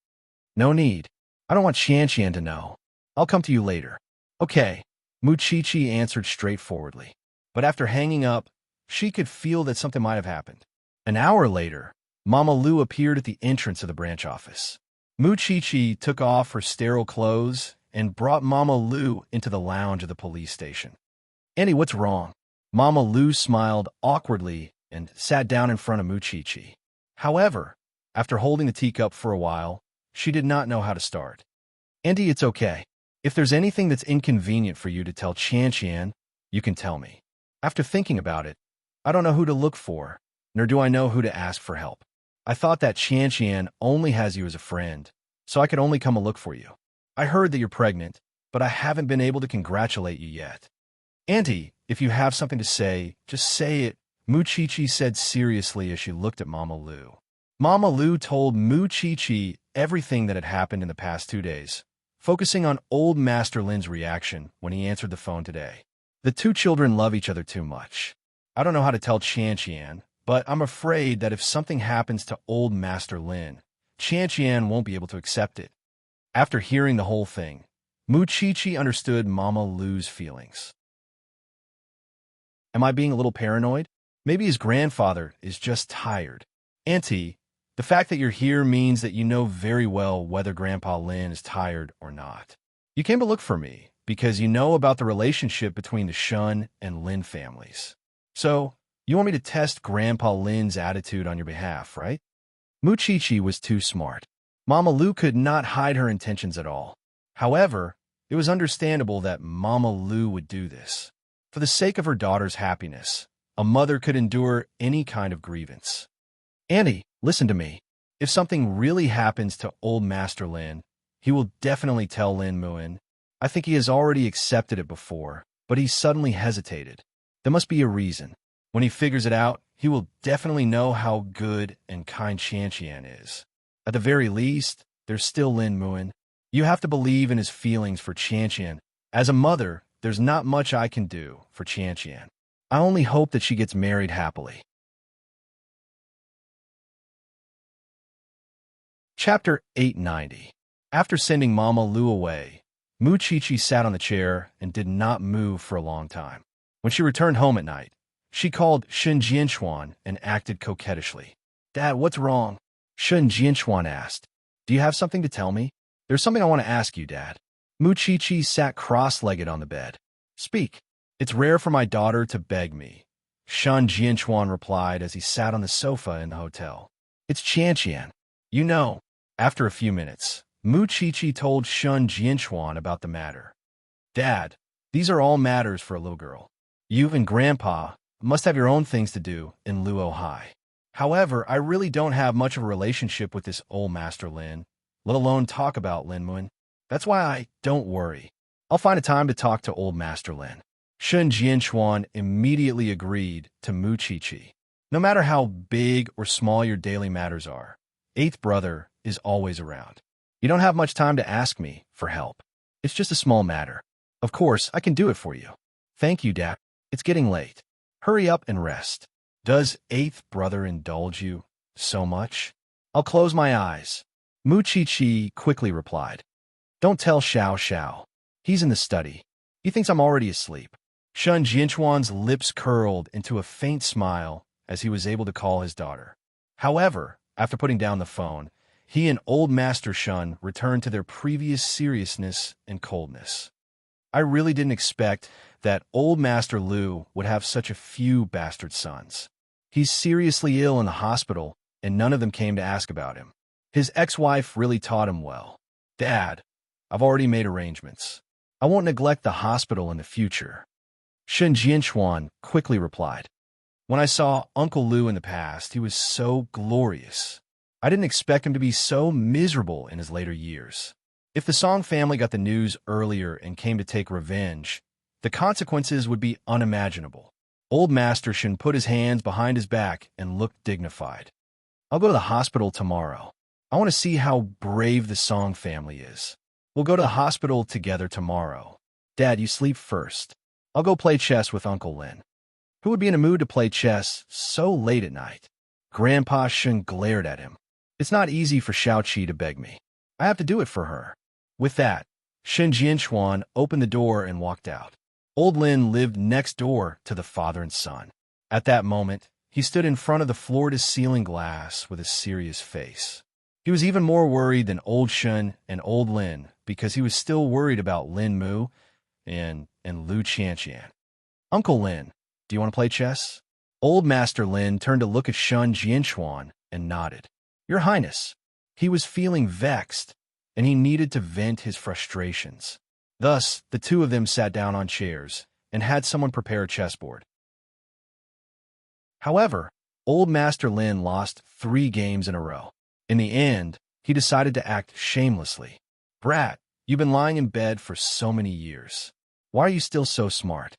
No need. I don't want Qianqian to know. I'll come to you later. Okay, Mu Qiqi answered straightforwardly. But after hanging up, she could feel that something might have happened. An hour later, Mama Lu appeared at the entrance of the branch office. Mu Qiqi took off her sterile clothes and brought Mama Lu into the lounge of the police station. Auntie, what's wrong? Mama Lu smiled awkwardly and sat down in front of Mu Qiqi. However, after holding the teacup for a while, she did not know how to start. Auntie, it's okay. If there's anything that's inconvenient for you to tell Qianqian, you can tell me. After thinking about it, I don't know who to look for, nor do I know who to ask for help. I thought that Qianqian only has you as a friend, so I could only come and look for you. I heard that you're pregnant, but I haven't been able to congratulate you yet. Auntie, if you have something to say, just say it, Mu Qiqi said seriously as she looked at Mama Lu. Mama Lu told Mu Qiqi everything that had happened in the past 2 days, focusing on old Master Lin's reaction when he answered the phone today. The two children love each other too much. I don't know how to tell Qianqian, but I'm afraid that if something happens to old Master Lin, Qianqian won't be able to accept it. After hearing the whole thing, Mu Qiqi understood Mama Lu's feelings. Am I being a little paranoid? Maybe his grandfather is just tired. Auntie, the fact that you're here means that you know very well whether Grandpa Lin is tired or not. You came to look for me because you know about the relationship between the Shun and Lin families. So, you want me to test Grandpa Lin's attitude on your behalf, right? Mu Qiqi was too smart. Mama Lu could not hide her intentions at all. However, it was understandable that Mama Lu would do this. For the sake of her daughter's happiness, a mother could endure any kind of grievance. Auntie, listen to me. If something really happens to old Master Lin, he will definitely tell Lin Muin. I think he has already accepted it before, but he suddenly hesitated. There must be a reason. When he figures it out, he will definitely know how good and kind Qianqian is. At the very least, there's still Lin Muin. You have to believe in his feelings for Qianqian. As a mother, there's not much I can do for Qianqian. I only hope that she gets married happily. Chapter 890. After sending Mama Lu away, Mu Qiqi sat on the chair and did not move for a long time. When she returned home at night, she called Shun Jianchuan and acted coquettishly. Dad, what's wrong? Shun Jianchuan asked. Do you have something to tell me? There's something I want to ask you, Dad. Mu Qiqi sat cross-legged on the bed. Speak. It's rare for my daughter to beg me, Shun Jianchuan replied as he sat on the sofa in the hotel. It's Qianqian. You know. After a few minutes, Mu Qiqi told Shun Jianchuan about the matter. Dad, these are all matters for a little girl. You and Grandpa Must have your own things to do in Luo High. However, I really don't have much of a relationship with this old Master Lin, let alone talk about Lin Muin. That's why don't worry. I'll find a time to talk to old Master Lin. Shun Jianchuan immediately agreed to Mu Chi. No matter how big or small your daily matters are, eighth brother is always around. You don't have much time to ask me for help. It's just a small matter. Of course, I can do it for you. Thank you, Dad. It's getting late. Hurry up and rest. Does eighth brother indulge you so much? I'll close my eyes. Mu Chi quickly replied. Don't tell Xiao Xiao. He's in the study. He thinks I'm already asleep. Shun Jianchuan's lips curled into a faint smile as he was able to call his daughter. However, after putting down the phone, he and old Master Shun returned to their previous seriousness and coldness. I really didn't expect that old Master Lu would have such a few bastard sons. He's seriously ill in the hospital, and none of them came to ask about him. His ex-wife really taught him well. Dad, I've already made arrangements. I won't neglect the hospital in the future. Shun Jianchuan quickly replied. When I saw Uncle Lu in the past, he was so glorious. I didn't expect him to be so miserable in his later years. If the Song family got the news earlier and came to take revenge, the consequences would be unimaginable. Old Master Shun put his hands behind his back and looked dignified. I'll go to the hospital tomorrow. I want to see how brave the Song family is. We'll go to the hospital together tomorrow. Dad, you sleep first. I'll go play chess with Uncle Lin. Who would be in a mood to play chess so late at night? Grandpa Shun glared at him. It's not easy for Xiaoqi to beg me. I have to do it for her. With that, Shun Jianchuan opened the door and walked out. Old Lin lived next door to the father and son. At that moment, he stood in front of the floor-to-ceiling glass with a serious face. He was even more worried than old Shun and old Lin because he was still worried about Lin Mu and Lu Qianqian. Uncle Lin, do you want to play chess? Old Master Lin turned to look at Shun Jianchuan and nodded. Your Highness. He was feeling vexed, and he needed to vent his frustrations. Thus, the two of them sat down on chairs and had someone prepare a chessboard. However, old Master Lin lost 3 games in a row. In the end, he decided to act shamelessly. Brat, you've been lying in bed for so many years. Why are you still so smart?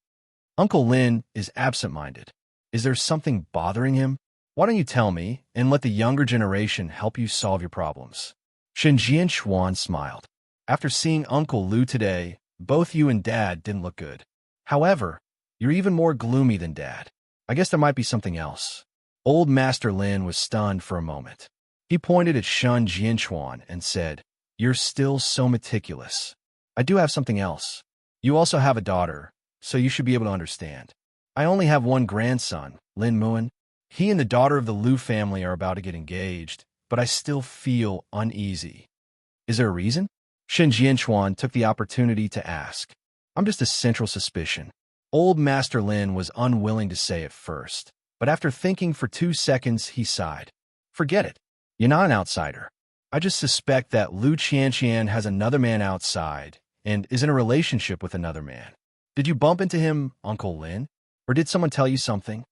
Uncle Lin is absent-minded. Is there something bothering him? Why don't you tell me and let the younger generation help you solve your problems? Shun Jianchuan smiled. After seeing Uncle Lu today, both you and Dad didn't look good. However, you're even more gloomy than Dad. I guess there might be something else. Old Master Lin was stunned for a moment. He pointed at Shun Jianchuan and said, You're still so meticulous. I do have something else. You also have a daughter, so you should be able to understand. I only have one grandson, Lin Muin. He and the daughter of the Lu family are about to get engaged, but I still feel uneasy. Is there a reason? Shun Jianchuan took the opportunity to ask. I'm just a central suspicion. Old Master Lin was unwilling to say it first, but after thinking for 2 seconds, he sighed. Forget it. You're not an outsider. I just suspect that Lu Qianqian has another man outside and is in a relationship with another man. Did you bump into him, Uncle Lin? Or did someone tell you something?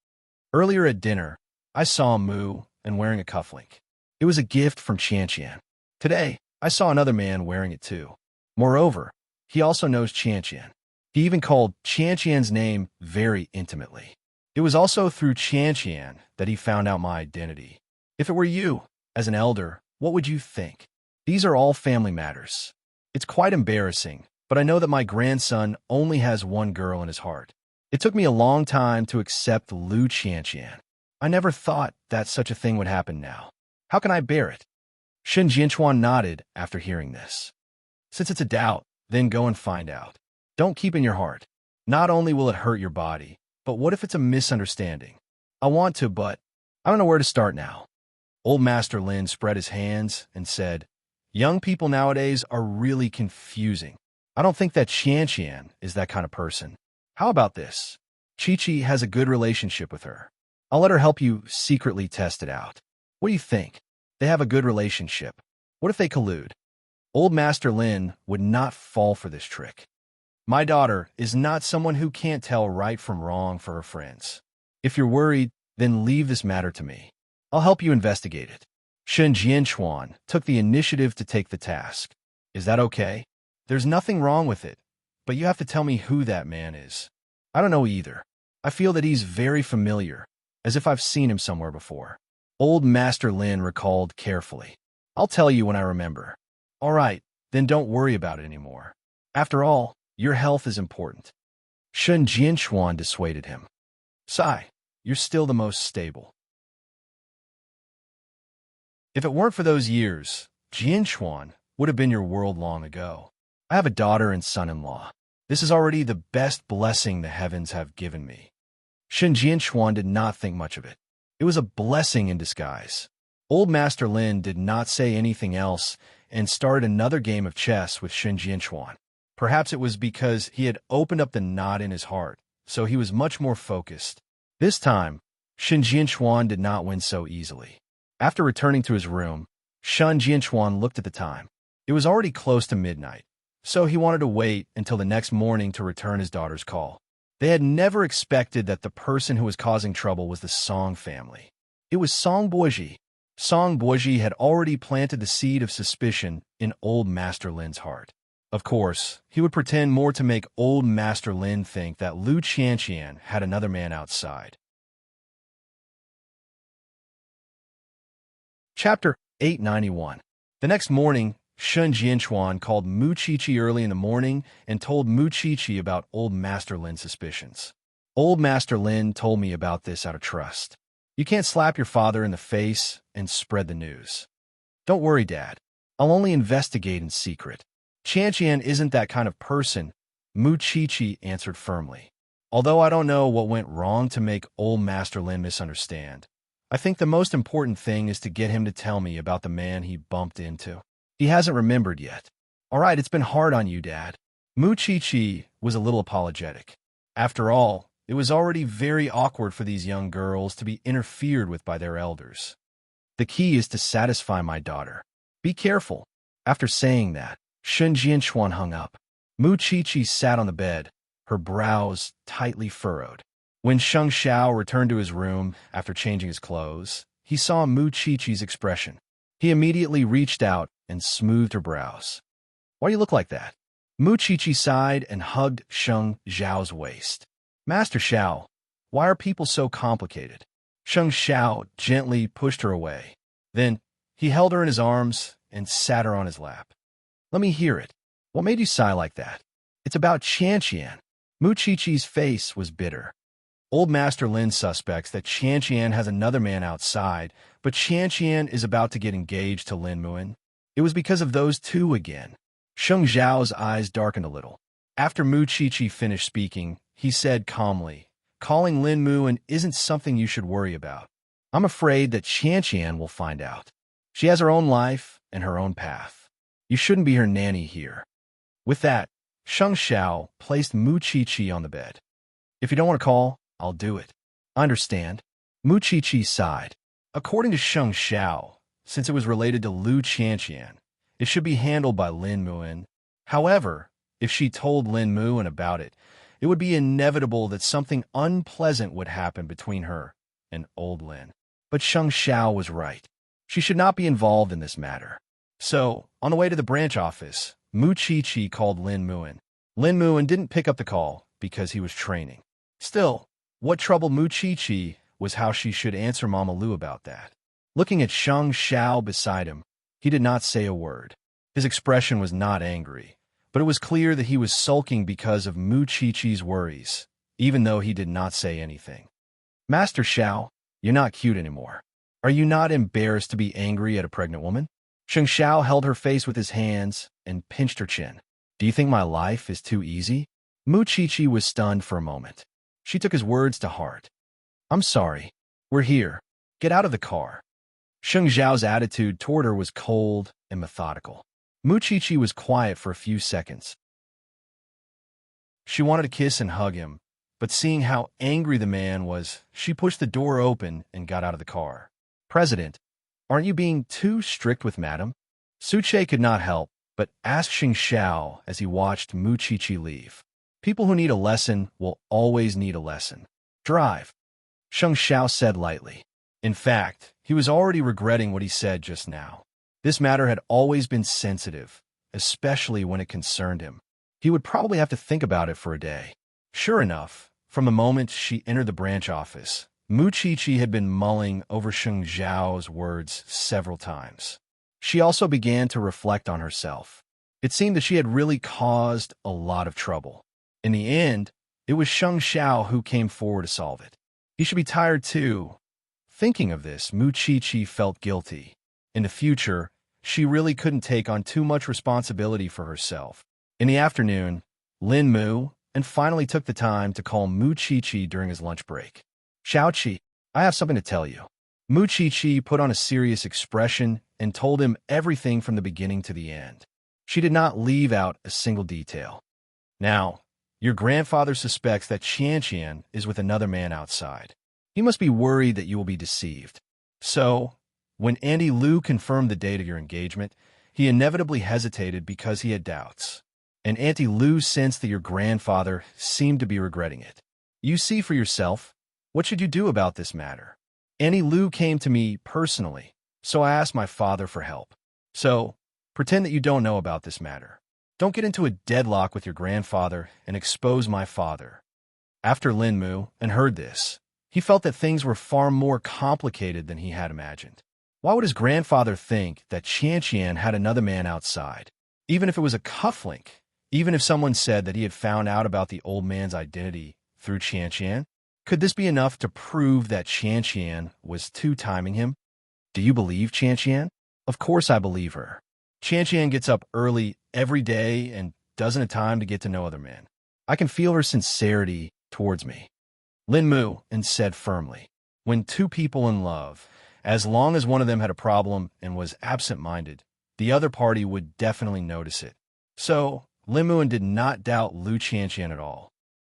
Earlier at dinner, I saw Mu and wearing a cufflink. It was a gift from Qianqian. Today, I saw another man wearing it too. Moreover, he also knows Qianqian. He even called Qianqian's name very intimately. It was also through Qianqian that he found out my identity. If it were you, as an elder, what would you think? These are all family matters. It's quite embarrassing, but I know that my grandson only has one girl in his heart. It took me a long time to accept Lu Qianqian. I never thought that such a thing would happen now. How can I bear it? Shun Jianchuan nodded after hearing this. Since it's a doubt, then go and find out. Don't keep in your heart. Not only will it hurt your body, but what if it's a misunderstanding? I want to, but I don't know where to start now. Old Master Lin spread his hands and said, Young people nowadays are really confusing. I don't think that Qianqian is that kind of person. How about this? Chi-Chi has a good relationship with her. I'll let her help you secretly test it out. What do you think? They have a good relationship. What if they collude? Old Master Lin would not fall for this trick. My daughter is not someone who can't tell right from wrong for her friends. If you're worried, then leave this matter to me. I'll help you investigate it. Shen Jianchuan took the initiative to take the task. Is that okay? There's nothing wrong with it, but you have to tell me who that man is. I don't know either. I feel that he's very familiar, as if I've seen him somewhere before. Old Master Lin recalled carefully. I'll tell you when I remember. All right, then don't worry about it anymore. After all, your health is important. Shen Jianchuan dissuaded him. Sigh, you're still the most stable. If it weren't for those years, Jianchuan would have been your world long ago. I have a daughter and son-in-law. This is already the best blessing the heavens have given me. Shen Jianchuan did not think much of it. It was a blessing in disguise. Old Master Lin did not say anything else and started another game of chess with Shen Jianchuan. Perhaps it was because he had opened up the knot in his heart, so he was much more focused. This time, Shen Jianchuan did not win so easily. After returning to his room, Shen Jianchuan looked at the time. It was already close to midnight, so he wanted to wait until the next morning to return his daughter's call. They had never expected that the person who was causing trouble was the Song family. It was Song Boji. Song Boji had already planted the seed of suspicion in Old Master Lin's heart. Of course, he would pretend more to make Old Master Lin think that Lu Qianqian had another man outside. Chapter 891. The next morning, Shen Jianchuan called Mu Qiqi early in the morning and told Mu Qiqi about Old Master Lin's suspicions. Old Master Lin told me about this out of trust. You can't slap your father in the face and spread the news. Don't worry, Dad. I'll only investigate in secret. Qianqian isn't that kind of person, Mu Qiqi answered firmly. Although I don't know what went wrong to make Old Master Lin misunderstand, I think the most important thing is to get him to tell me about the man he bumped into. He hasn't remembered yet. All right, it's been hard on you, Dad. Mu Qiqi was a little apologetic. After all, it was already very awkward for these young girls to be interfered with by their elders. The key is to satisfy my daughter. Be careful. After saying that, Shen Jianchuan hung up. Mu Qiqi sat on the bed, her brows tightly furrowed. When Sheng Xiao returned to his room after changing his clothes, he saw Mu Qiqi's expression. He immediately reached out and smoothed her brows. Why do you look like that? Mu Qiqi sighed and hugged Sheng Xiao's waist. Master Xiao, why are people so complicated? Sheng Xiao gently pushed her away. Then he held her in his arms and sat her on his lap. Let me hear it. What made you sigh like that? It's about Qianqian. Mu Qiqi's face was bitter. Old Master Lin suspects that Qianqian has another man outside, but Qianqian is about to get engaged to Lin Muin. It was because of those two again. Sheng Xiao's eyes darkened a little. After Mu Qiqi finished speaking, he said calmly, calling Lin Muin isn't something you should worry about. I'm afraid that Qianqian will find out. She has her own life and her own path. You shouldn't be her nanny here. With that, Sheng Xiao placed Mu Qiqi on the bed. If you don't want to call, I'll do it. I understand. Mu Qiqi sighed. According to Sheng Xiao, since it was related to Lu Qianqian, it should be handled by Lin Muin. However, if she told Lin Muin about it, it would be inevitable that something unpleasant would happen between her and old Lin. But Sheng Xiao was right. She should not be involved in this matter. So, on the way to the branch office, Mu Qiqi called Lin Muin. Lin Muin didn't pick up the call because he was training. Still, what troubled Mu Qiqi was how she should answer Mama Lu about that. Looking at Sheng Xiao beside him, he did not say a word. His expression was not angry, but it was clear that he was sulking because of Mu Qiqi's worries, even though he did not say anything. Master Xiao, you're not cute anymore. Are you not embarrassed to be angry at a pregnant woman? Sheng Xiao held her face with his hands and pinched her chin. Do you think my life is too easy? Mu Qiqi was stunned for a moment. She took his words to heart. I'm sorry. We're here. Get out of the car. Sheng Xiao's attitude toward her was cold and methodical. Mu Qiqi was quiet for a few seconds. She wanted to kiss and hug him, but seeing how angry the man was, she pushed the door open and got out of the car. President, aren't you being too strict with Madam? Su Che could not help but ask Sheng Xiao as he watched Mu Qiqi leave. People who need a lesson will always need a lesson. Drive. Sheng Xiao said lightly. In fact, he was already regretting what he said just now. This matter had always been sensitive, especially when it concerned him. He would probably have to think about it for a day. Sure enough, from the moment she entered the branch office, Mu Qiqi had been mulling over Sheng Xiao's words several times. She also began to reflect on herself. It seemed that she had really caused a lot of trouble. In the end, it was Sheng Xiao who came forward to solve it. He should be tired too. Thinking of this, Mu Qiqi felt guilty. In the future, she really couldn't take on too much responsibility for herself. In the afternoon, Lin Mu and finally took the time to call Mu Qiqi during his lunch break. Xiaoqi, I have something to tell you. Mu Qiqi put on a serious expression and told him everything from the beginning to the end. She did not leave out a single detail. Now, your grandfather suspects that Qianqian is with another man outside. He must be worried that you will be deceived. So, when Auntie Lu confirmed the date of your engagement, he inevitably hesitated because he had doubts. And Auntie Lu sensed that your grandfather seemed to be regretting it. You see for yourself. What should you do about this matter? Auntie Lu came to me personally, so I asked my father for help. So, pretend that you don't know about this matter. Don't get into a deadlock with your grandfather and expose my father. After Lin Mu and heard this, he felt that things were far more complicated than he had imagined. Why would his grandfather think that Qianqian had another man outside? Even if it was a cufflink, even if someone said that he had found out about the old man's identity through Qianqian, could this be enough to prove that Qianqian was two-timing him? Do you believe Qianqian? Of course I believe her. Qianqian gets up early every day and doesn't have time to get to know other men. I can feel her sincerity towards me. Lin Mu and said firmly, when two people in love, as long as one of them had a problem and was absent-minded, the other party would definitely notice it. So, Lin Mu did not doubt Lu Qianqian at all.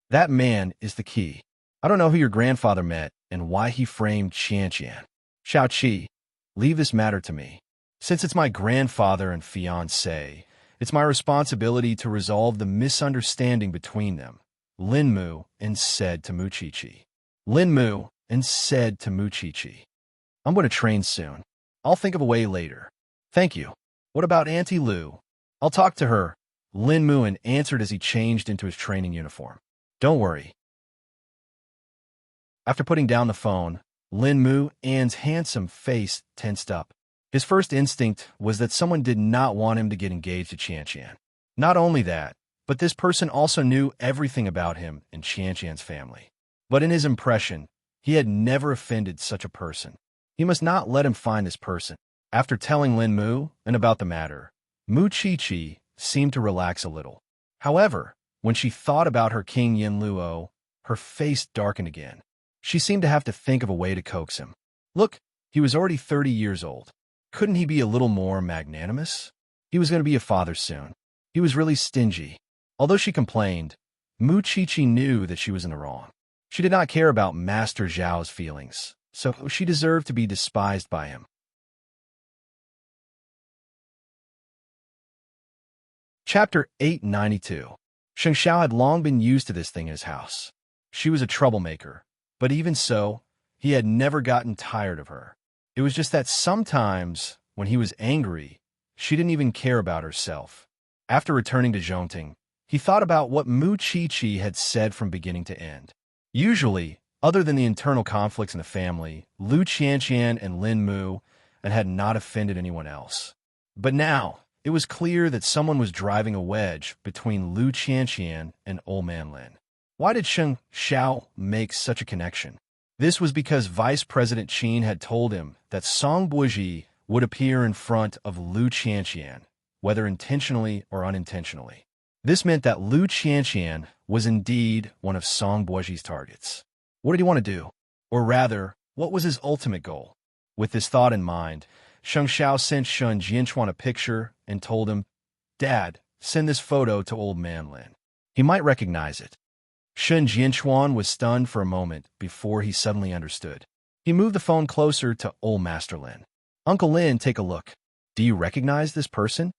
That man is the key. I don't know who your grandfather met and why he framed Qianqian. Xiaoqi, leave this matter to me. Since it's my grandfather and fiancé, it's my responsibility to resolve the misunderstanding between them. Lin Mu and said to Mu Qiqi. Lin Mu and said to Mu Qiqi. I'm going to train soon. I'll think of a way later. Thank you. What about Auntie Lu? I'll talk to her. Lin Mu answered as he changed into his training uniform. Don't worry. After putting down the phone, Lin Mu An's handsome face tensed up. His first instinct was that someone did not want him to get engaged to Qianqian. Not only that, but this person also knew everything about him and Qianqian's family. But in his impression, he had never offended such a person. He must not let him find this person. After telling Lin Mu and about the matter, Mu Qiqi seemed to relax a little. However, when she thought about her King Yin Luo, her face darkened again. She seemed to have to think of a way to coax him. Look, he was already 30 years old. Couldn't he be a little more magnanimous? He was going to be a father soon. He was really stingy. Although she complained, Mu Qiqi knew that she was in the wrong. She did not care about Master Zhao's feelings, so she deserved to be despised by him. Chapter 892. Sheng Xiao had long been used to this thing in his house. She was a troublemaker, but even so, he had never gotten tired of her. It was just that sometimes, when he was angry, she didn't even care about herself. After returning to Zhongting, he thought about what Mu Qiqi had said from beginning to end. Usually, other than the internal conflicts in the family, Lu Qianqian and Lin Mu had not offended anyone else. But now, it was clear that someone was driving a wedge between Lu Qianqian and Old Man Lin. Why did Sheng Xiao make such a connection? This was because Vice President Qin had told him that Song Buozhi would appear in front of Lu Qianqian, whether intentionally or unintentionally. This meant that Lu Qianqian was indeed one of Song Buozhi's targets. What did he want to do? Or rather, what was his ultimate goal? With this thought in mind, Sheng Xiao sent Shun Jianchuan a picture and told him, Dad, send this photo to Old Man Lin. He might recognize it. Shun Jianchuan was stunned for a moment before he suddenly understood. He moved the phone closer to Old Master Lin. Uncle Lin, take a look. Do you recognize this person?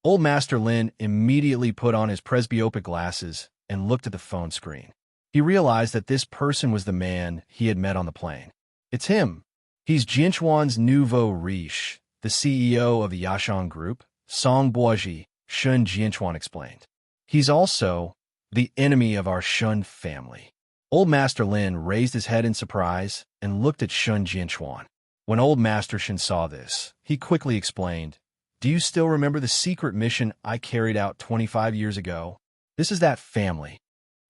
Old Master Lin immediately put on his presbyopic glasses and looked at the phone screen. He realized that this person was the man he had met on the plane. It's him. He's Jinchuan's nouveau riche, the CEO of the Yashang Group, Song Boji, Shun Jinchuan explained. He's also the enemy of our Shun family. Old Master Lin raised his head in surprise and looked at Shun Jinchuan. When Old Master Shin saw this, he quickly explained, "Do you still remember the secret mission I carried out 25 years ago? This is that family."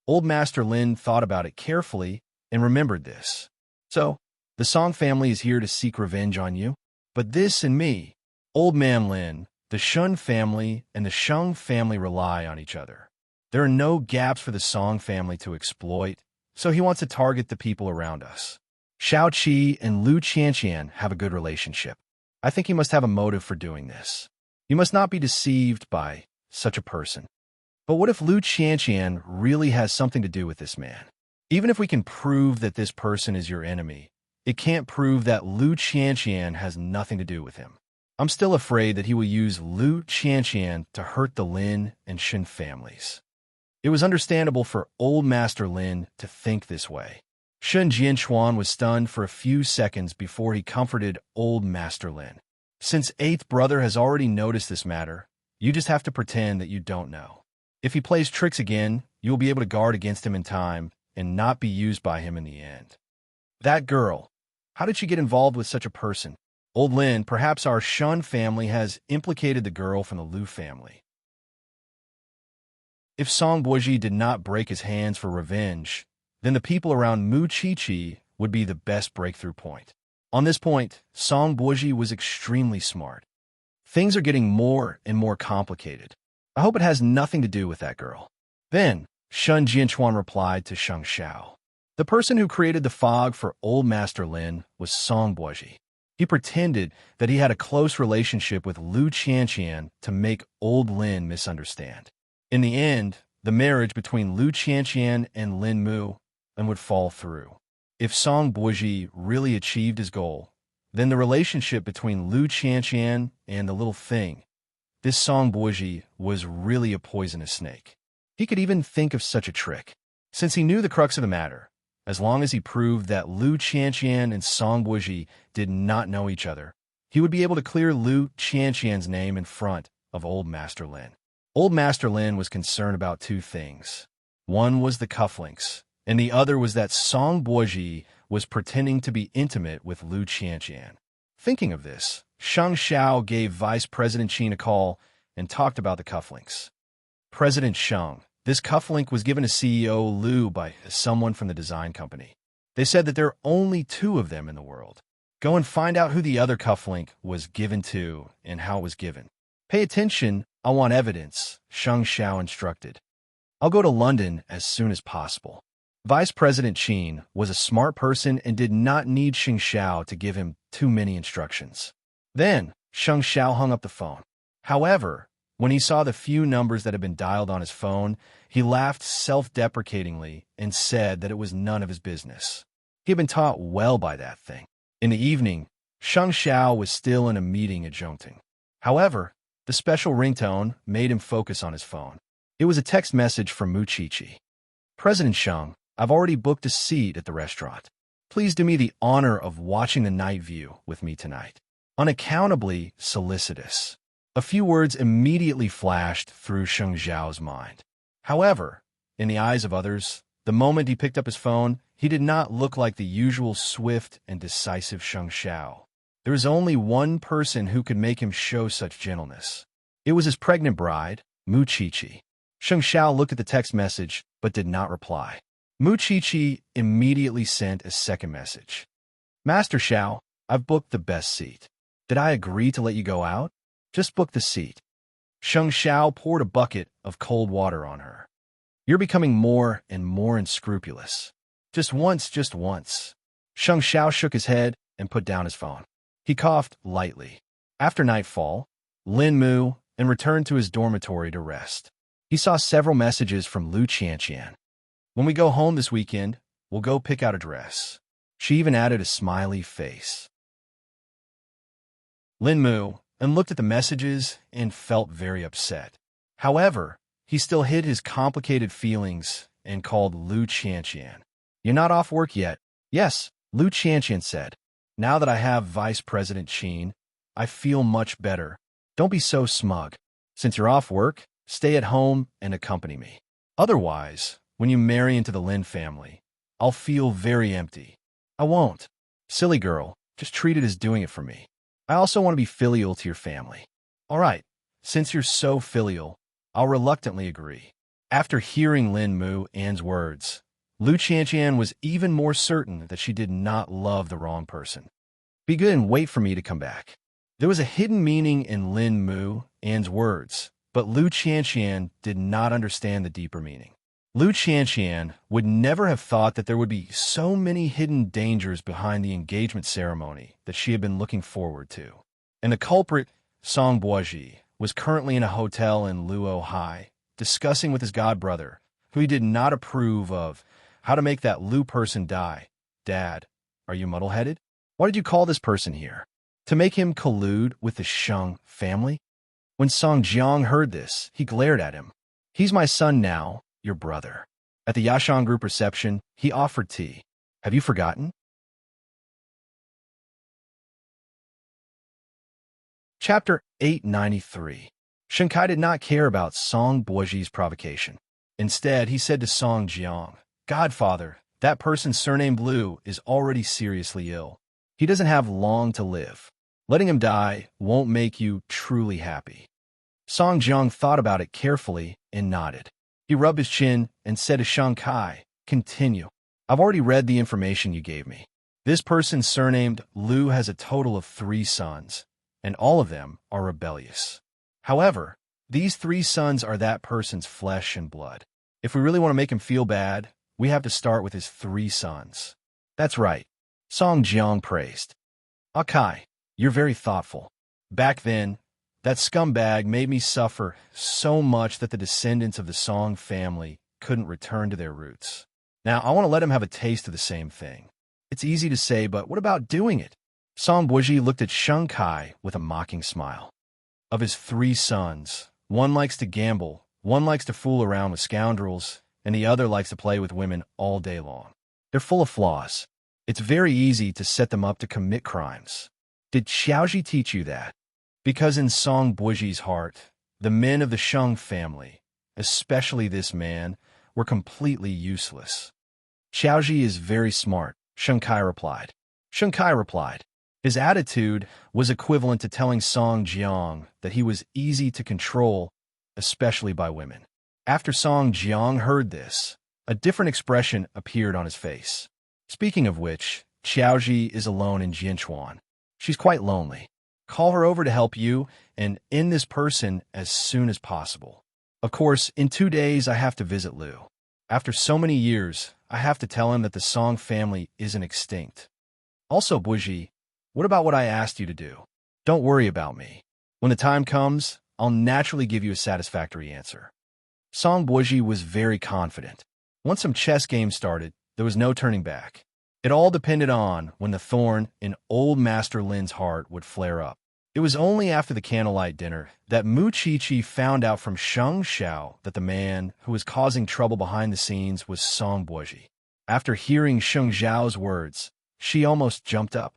Old Master Lin thought about it carefully and remembered this. "So, the Song family is here to seek revenge on you? But this and me, Old Man Lin, the Shun family and the Shang family rely on each other. There are no gaps for the Song family to exploit, so he wants to target the people around us. Xiao Qi and Lu Qianqian have a good relationship. I think he must have a motive for doing this. You must not be deceived by such a person. But what if Lu Qianqian really has something to do with this man? Even if we can prove that this person is your enemy, it can't prove that Lu Qianqian has nothing to do with him. I'm still afraid that he will use Lu Qianqian to hurt the Lin and Shin families." It was understandable for Old Master Lin to think this way. Shun Jinchuan was stunned for a few seconds before he comforted Old Master Lin. "Since Eighth Brother has already noticed this matter, you just have to pretend that you don't know. If he plays tricks again, you will be able to guard against him in time and not be used by him in the end." "That girl, how did she get involved with such a person?" "Old Lin, perhaps our Shun family has implicated the girl from the Lu family. If Song Boji did not break his hands for revenge, then the people around Mu Chi would be the best breakthrough point." On this point, Song Boji was extremely smart. "Things are getting more and more complicated. I hope it has nothing to do with that girl." Then, Shun Jinchuan replied to Sheng Xiao. The person who created the fog for Old Master Lin was Song Boji. He pretended that he had a close relationship with Lu Qianqian to make Old Lin misunderstand. In the end, the marriage between Lu Qianqian and Lin Mu would fall through. If Song Boji really achieved his goal, then the relationship between Lu Qianqian and the little thing, this Song Boji was really a poisonous snake. He could even think of such a trick. Since he knew the crux of the matter, as long as he proved that Lu Qianqian and Song Boji did not know each other, he would be able to clear Lu Qianqian's name in front of Old Master Lin. Old Master Lin was concerned about two things. One was the cufflinks, and the other was that Song Boji was pretending to be intimate with Lu Qianqian. Thinking of this, Sheng Xiao gave Vice President Qin a call and talked about the cufflinks. "President Sheng, this cufflink was given to CEO Lu by someone from the design company. They said that there are only 2 of them in the world. Go and find out who the other cufflink was given to and how it was given. Pay attention, I want evidence," Sheng Xiao instructed. "I'll go to London as soon as possible." Vice President Qin was a smart person and did not need Sheng Xiao to give him too many instructions. Then, Sheng Xiao hung up the phone. However, when he saw the few numbers that had been dialed on his phone, he laughed self-deprecatingly and said that it was none of his business. He had been taught well by that thing. In the evening, Sheng Xiao was still in a meeting at Zhongting. However, the special ringtone made him focus on his phone. It was a text message from Mu Chi. "President Sheng, I've already booked a seat at the restaurant. Please do me the honor of watching the night view with me tonight." Unaccountably solicitous. A few words immediately flashed through Sheng Xiao's mind. However, in the eyes of others, the moment he picked up his phone, he did not look like the usual swift and decisive Sheng Xiao. There was only one person who could make him show such gentleness. It was his pregnant bride, Mu Chi. Sheng Xiao looked at the text message but did not reply. Mu Chi immediately sent a second message. "Master Xiao, I've booked the best seat. Did I agree to let you go out? Just book the seat." Sheng Xiao poured a bucket of cold water on her. "You're becoming more and more unscrupulous. Just once, just once." Sheng Xiao shook his head and put down his phone. He coughed lightly. After nightfall, Lin Mu and returned to his dormitory to rest. He saw several messages from Lu Qianqian. "When we go home this weekend, we'll go pick out a dress." She even added a smiley face. Lin Mu and looked at the messages and felt very upset. However, he still hid his complicated feelings and called Lu Qianqian. You're not off work yet? Yes, Lu Qianqian said. Now that I have Vice President Qin, I feel much better. Don't be so smug. Since you're off work, stay at home and accompany me. Otherwise, when you marry into the Lin family, I'll feel very empty. I won't. Silly girl, just treat it as doing it for me. I also want to be filial to your family. All right, since you're so filial, I'll reluctantly agree. After hearing Lin Mu An's words, Lu Qianqian was even more certain that she did not love the wrong person. Be good and wait for me to come back. There was a hidden meaning in Lin Mu An's words, but Lu Qianqian did not understand the deeper meaning. Lu Qianqian would never have thought that there would be so many hidden dangers behind the engagement ceremony that she had been looking forward to. And the culprit, Song Boisji, was currently in a hotel in Luo Hai, discussing with his godbrother, who he did not approve of, how to make that Lu person die. Dad, are you muddle-headed? Why did you call this person here? To make him collude with the Sheng family? When Song Jiang heard this, he glared at him. He's my son now, your brother. At the Yashang group reception, he offered tea. Have you forgotten? Chapter 893. Shen Kai did not care about Song Boisji's provocation. Instead, he said to Song Jiang, Godfather, that person surnamed Lu is already seriously ill. He doesn't have long to live. Letting him die won't make you truly happy. Song Jiang thought about it carefully and nodded. He rubbed his chin and said to Shen Kai, Continue. I've already read the information you gave me. This person surnamed Lu has a total of 3 sons, and all of them are rebellious. However, these 3 sons are that person's flesh and blood. If we really want to make him feel bad, we have to start with his 3 sons. That's right, Song Jiang praised. Akai, you're very thoughtful. Back then, that scumbag made me suffer so much that the descendants of the Song family couldn't return to their roots. Now, I want to let him have a taste of the same thing. It's easy to say, but what about doing it? Song Boisji looked at Shen Kai with a mocking smile. Of his 3 sons, one likes to gamble, one likes to fool around with scoundrels, and the other likes to play with women all day long. They're full of flaws. It's very easy to set them up to commit crimes. Did Xiaoji teach you that? Because in Song Boisji's heart, the men of the Sheng family, especially this man, were completely useless. Xiaoji is very smart, Shen Kai replied. His attitude was equivalent to telling Song Jiang that he was easy to control, especially by women. After Song Jiang heard this, a different expression appeared on his face. Speaking of which, Xiaoji is alone in Jinchuan. She's quite lonely. Call her over to help you and end this person as soon as possible. Of course, in 2 days I have to visit Lu. After so many years, I have to tell him that the Song family isn't extinct. Also, Boisji, what about what I asked you to do? Don't worry about me. When the time comes, I'll naturally give you a satisfactory answer. Song Boisji was very confident. Once some chess games started, there was no turning back. It all depended on when the thorn in old Master Lin's heart would flare up. It was only after the candlelight dinner that Mu Qiqi found out from Sheng Xiao that the man who was causing trouble behind the scenes was Song Boisji. After hearing Sheng Xiao's words, she almost jumped up.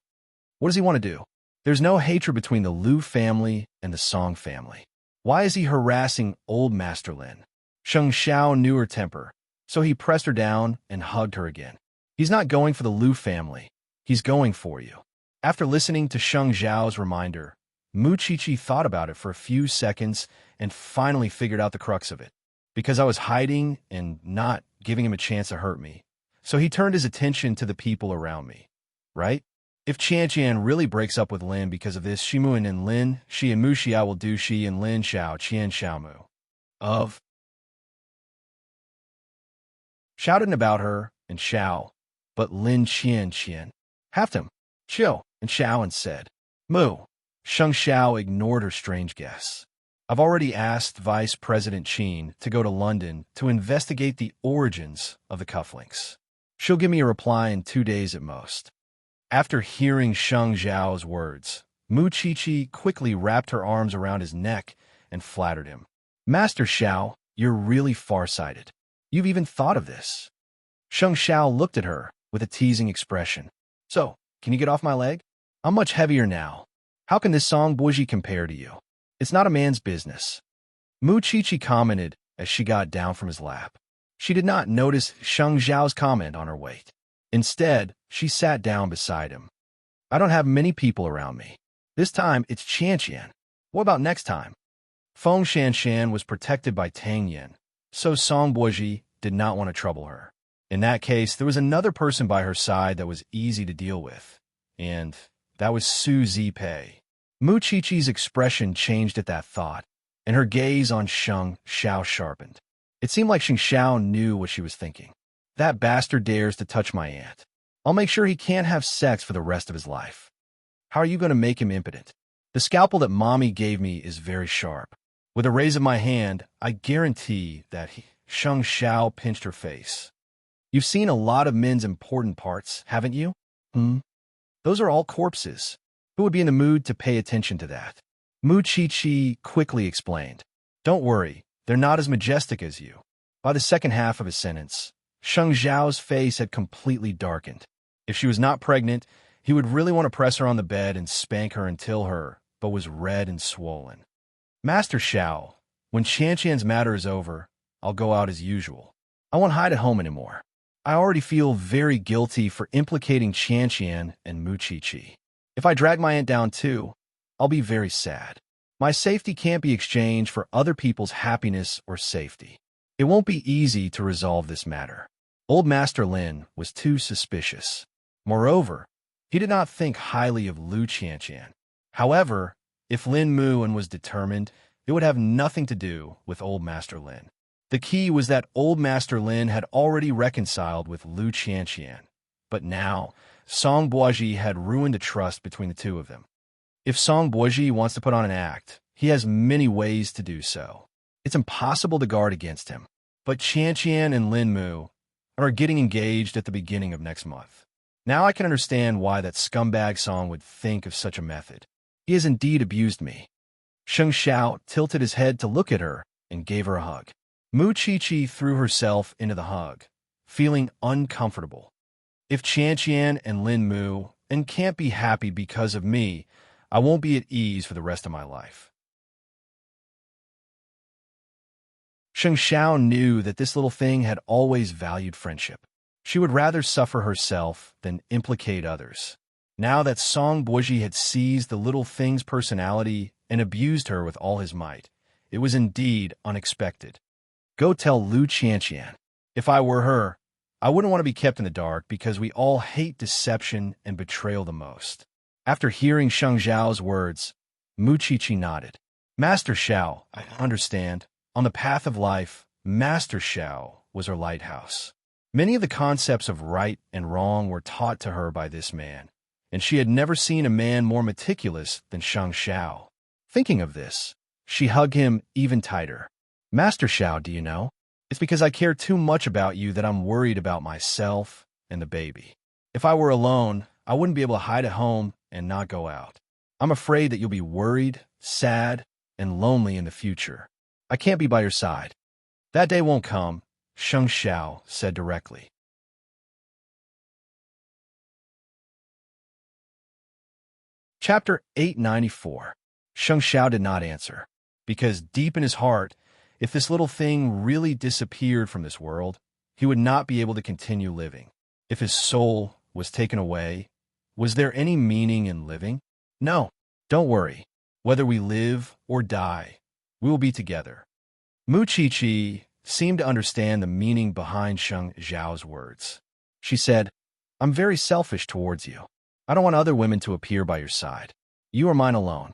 What does he want to do? There's no hatred between the Lu family and the Song family. Why is he harassing old Master Lin? Sheng Xiao knew her temper, so he pressed her down and hugged her again. He's not going for the Lu family. He's going for you. After listening to Sheng Xiao's reminder, Mu Qiqi thought about it for a few seconds and finally figured out the crux of it. Because I was hiding and not giving him a chance to hurt me, so he turned his attention to the people around me. Right? If Qianqian really breaks up with Lin because of this, Shimu and Lin, Shi and Mu Xia will do Shi and Lin Xiao, Qian Xiaomu. Of shouted about her and Xiao, but Lin Qian halved him, Qiu, and Xiao and said, Mu. Sheng Xiao ignored her strange guess. I've already asked Vice President Qin to go to London to investigate the origins of the cufflinks. She'll give me a reply in 2 days at most. After hearing Sheng Xiao's words, Mu Qiqi quickly wrapped her arms around his neck and flattered him. Master Xiao, you're really farsighted. You've even thought of this. Sheng Xiao looked at her with a teasing expression. So, can you get off my leg? I'm much heavier now. How can this song Boji compare to you? It's not a man's business. Mu Qiqi commented as she got down from his lap. She did not notice Sheng Xiao's comment on her weight. Instead, she sat down beside him. I don't have many people around me. This time, it's Qianqian. What about next time? Feng Shanshan was protected by Tang Yin, so Song Boji did not want to trouble her. In that case, there was another person by her side that was easy to deal with, and that was Su Zipei. Mu Qiqi's expression changed at that thought, and her gaze on Sheng Xiao sharpened. It seemed like Sheng Xiao knew what she was thinking. That bastard dares to touch my aunt. I'll make sure he can't have sex for the rest of his life. How are you going to make him impotent? The scalpel that Mommy gave me is very sharp. With a raise of my hand, I guarantee that Sheng Xiao pinched her face. You've seen a lot of men's important parts, haven't you? Those are all corpses. Who would be in the mood to pay attention to that? Mu Qiqi quickly explained. Don't worry, they're not as majestic as you. By the second half of his sentence, Sheng Xiao's face had completely darkened. If she was not pregnant, he would really want to press her on the bed and spank her until her butt was red and swollen. Master Xiao, when Qianqian's matter is over, I'll go out as usual. I won't hide at home anymore. I already feel very guilty for implicating Qianqian and Mu Qiqi. If I drag my aunt down too, I'll be very sad. My safety can't be exchanged for other people's happiness or safety. It won't be easy to resolve this matter. Old Master Lin was too suspicious. Moreover, he did not think highly of Lu Qianqian. However, if Lin Mu and was determined, it would have nothing to do with Old Master Lin. The key was that Old Master Lin had already reconciled with Lu Qianqian, but now Song Boji had ruined the trust between the two of them. If Song Boji wants to put on an act, he has many ways to do so. It's impossible to guard against him. But Qianqian and Lin Mu are getting engaged at the beginning of next month. Now I can understand why that scumbag Song would think of such a method. He has indeed abused me. Sheng Xiao tilted his head to look at her and gave her a hug. Mu Qiqi threw herself into the hug, feeling uncomfortable. If Qianqian and Lin Mu can't be happy because of me, I won't be at ease for the rest of my life. Sheng Xiao knew that this little thing had always valued friendship. She would rather suffer herself than implicate others. Now that Song Boji had seized the little thing's personality and abused her with all his might, it was indeed unexpected. Go tell Lu Qianqian. If I were her, I wouldn't want to be kept in the dark because we all hate deception and betrayal the most. After hearing Sheng Xiao's words, Mu Qiqi nodded. Master Xiao, I understand. On the path of life, Master Xiao was her lighthouse. Many of the concepts of right and wrong were taught to her by this man, and she had never seen a man more meticulous than Sheng Xiao. Thinking of this, she hugged him even tighter. Master Xiao, do you know? It's because I care too much about you that I'm worried about myself and the baby. If I were alone, I wouldn't be able to hide at home and not go out. I'm afraid that you'll be worried, sad, and lonely in the future. I can't be by your side. That day won't come, Sheng Xiao said directly. Chapter 894. Sheng Xiao did not answer, because deep in his heart, if this little thing really disappeared from this world, he would not be able to continue living. If his soul was taken away, was there any meaning in living? No, don't worry. Whether we live or die, we will be together. Mu Qiqi seemed to understand the meaning behind Sheng Xiao's words. She said, I'm very selfish towards you. I don't want other women to appear by your side. You are mine alone.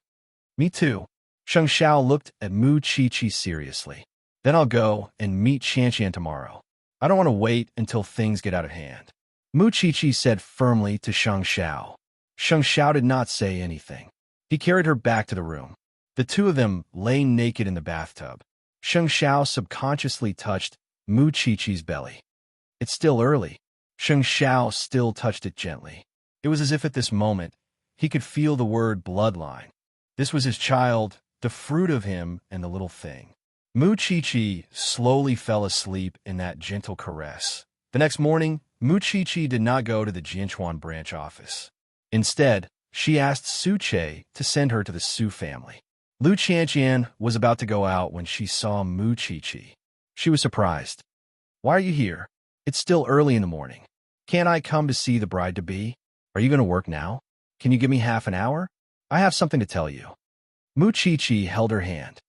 Me too. Sheng Xiao looked at Mu Qiqi seriously. Then I'll go and meet Qianqian tomorrow. I don't want to wait until things get out of hand. Mu Qiqi said firmly to Sheng Xiao. Sheng Xiao did not say anything. He carried her back to the room. The two of them lay naked in the bathtub. Sheng Xiao subconsciously touched Mu Qiqi's belly. It's still early. Sheng Xiao still touched it gently. It was as if at this moment, he could feel the word bloodline. This was his child, the fruit of him and the little thing. Mu Chi-Chi slowly fell asleep in that gentle caress. The next morning, Mu Chi-Chi did not go to the Jianchuan branch office. Instead, she asked Su Che to send her to the Su family. Lu Qianqian was about to go out when she saw Mu Chi-Chi. She was surprised. "Why are you here? It's still early in the morning. Can't I come to see the bride-to-be? Are you going to work now? Can you give me half an hour? I have something to tell you." Mu Chi-Chi held her hand.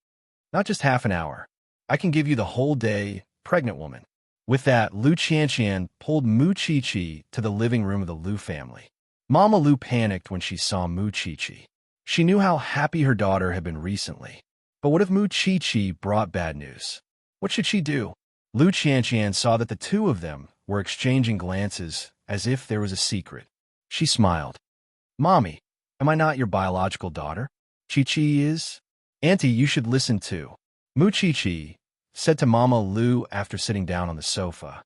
"Not just half an hour. I can give you the whole day, pregnant woman." With that, Lu Qianqian pulled Mu Chi-Chi to the living room of the Lu family. Mama Lu panicked when she saw Mu Chi-Chi. She knew how happy her daughter had been recently. But what if Mu Chi-Chi brought bad news? What should she do? Lu Qianqian saw that the two of them were exchanging glances as if there was a secret. She smiled. "Mommy, am I not your biological daughter? Chi-Chi is? Auntie, you should listen too." Mu Chi-Chi said to Mama Lu after sitting down on the sofa.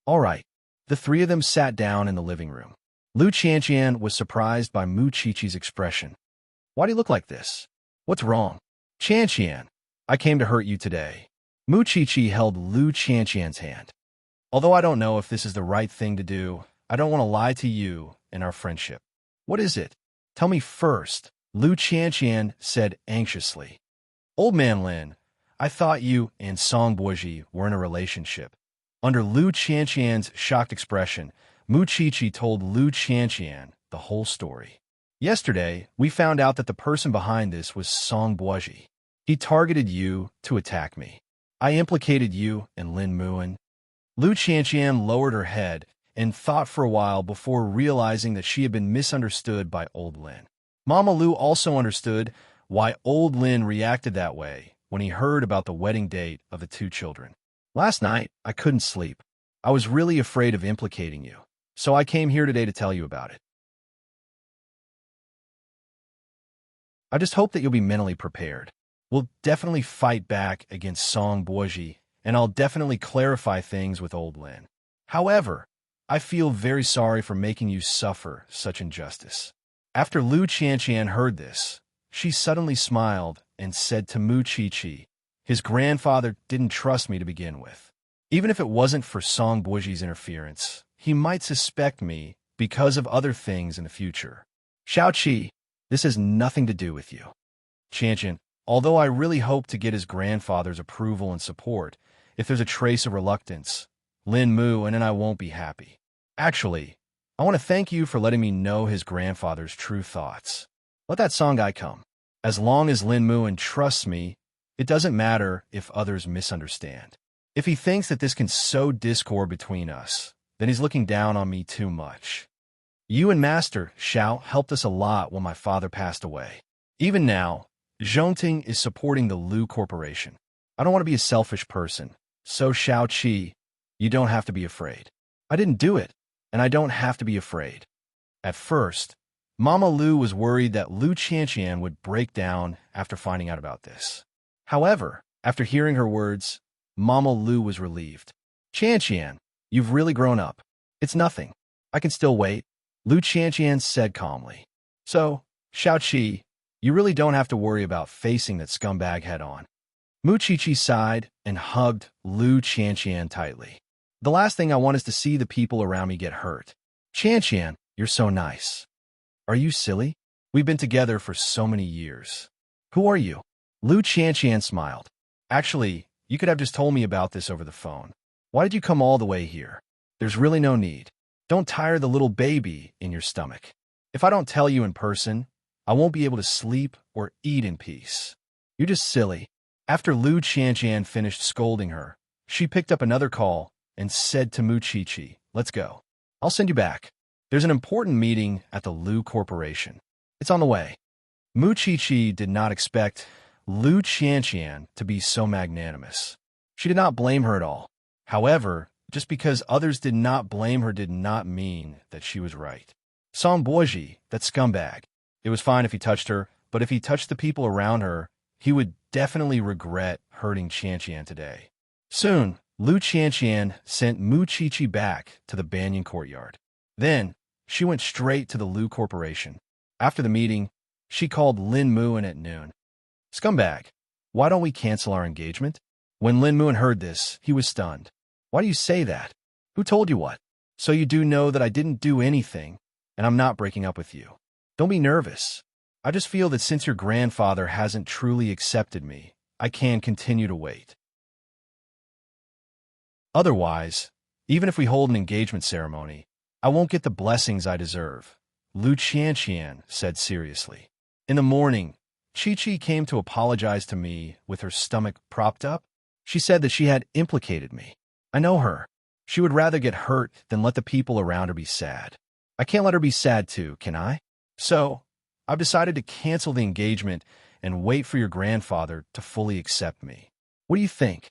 All right. The three of them sat down in the living room. Lu Qianqian was surprised by Mu Chi-Chi's expression. "Why do you look like this? What's wrong?" "Qianqian, I came to hurt you today." Mu Chi-Chi held Lu Qianqian's hand. "Although I don't know if this is the right thing to do, I don't want to lie to you in our friendship." "What is it? Tell me first," Lu Qianqian said anxiously. "Old man Lin, I thought you and Song Boji were in a relationship." Under Lu Qianqian's shocked expression, Mu Chi-Chi told Lu Qianqian the whole story. "Yesterday, we found out that the person behind this was Song Boji. He targeted you to attack me. I implicated you and Lin Muan." Lu Qianqian lowered her head and thought for a while before realizing that she had been misunderstood by Old Lin. Mama Lu also understood why Old Lin reacted that way when he heard about the wedding date of the two children. "Last night, I couldn't sleep. I was really afraid of implicating you, so I came here today to tell you about it. I just hope that you'll be mentally prepared. We'll definitely fight back against Song Boji, and I'll definitely clarify things with Old Lin. However, I feel very sorry for making you suffer such injustice." After Lu Qianqian heard this, she suddenly smiled and said to Mu Chi-Chi, "His grandfather didn't trust me to begin with. Even if it wasn't for Song Boji's interference, he might suspect me because of other things in the future. Xiao-Qi, this has nothing to do with you." "Qianqian, although I really hope to get his grandfather's approval and support, if there's a trace of reluctance, Lin Mu and I won't be happy. Actually, I want to thank you for letting me know his grandfather's true thoughts. Let that Song guy come. As long as Lin Muan trusts me, it doesn't matter if others misunderstand. If he thinks that this can sow discord between us, then he's looking down on me too much. You and Master Xiao helped us a lot when my father passed away. Even now, Zhongting is supporting the Lu Corporation. I don't want to be a selfish person, so Xiao-Qi, you don't have to be afraid. I didn't do it, and I don't have to be afraid." At first, Mama Lu was worried that Lu Qianqian would break down after finding out about this. However, after hearing her words, Mama Lu was relieved. "Qianqian, you've really grown up. It's nothing. I can still wait," Lu Qianqian said calmly. "So, Xiao-Qi, you really don't have to worry about facing that scumbag head-on." Mu Chi-Chi sighed and hugged Lu Qianqian tightly. "The last thing I want is to see the people around me get hurt. Qianqian, you're so nice." "Are you silly? We've been together for so many years." "Who are you?" Lu Qianqian smiled. "Actually, you could have just told me about this over the phone. Why did you come all the way here? There's really no need. Don't tire the little baby in your stomach. If I don't tell you in person, I won't be able to sleep or eat in peace. You're just silly." After Lu Qianqian finished scolding her, she picked up another call and said to Mu Chi-Chi, "Let's go. I'll send you back. There's an important meeting at the Lu Corporation. It's on the way." Mu Chi-Chi did not expect Lu Qianqian to be so magnanimous. She did not blame her at all. However, just because others did not blame her did not mean that she was right. Song Boji, that scumbag. It was fine if he touched her, but if he touched the people around her, he would definitely regret hurting Qianqian today. Soon, Lu Qianqian sent Mu Chi-Chi back to the Banyan courtyard. Then, she went straight to the Lu Corporation. After the meeting, she called Lin Muan at noon. "Scumbag, why don't we cancel our engagement? When Lin Muin heard this, he was stunned. Why do you say that? Who told you what? So you do know that I didn't do anything, and I'm not breaking up with you. Don't be nervous. I just feel that since your grandfather hasn't truly accepted me, I can continue to wait. Otherwise, even if we hold an engagement ceremony, I won't get the blessings I deserve, Lu Qianqian said seriously. In the morning, Chi-Chi came to apologize to me with her stomach propped up. She said that she had implicated me. I know her. She would rather get hurt than let the people around her be sad. I can't let her be sad too, can I? So, I've decided to cancel the engagement and wait for your grandfather to fully accept me. What do you think?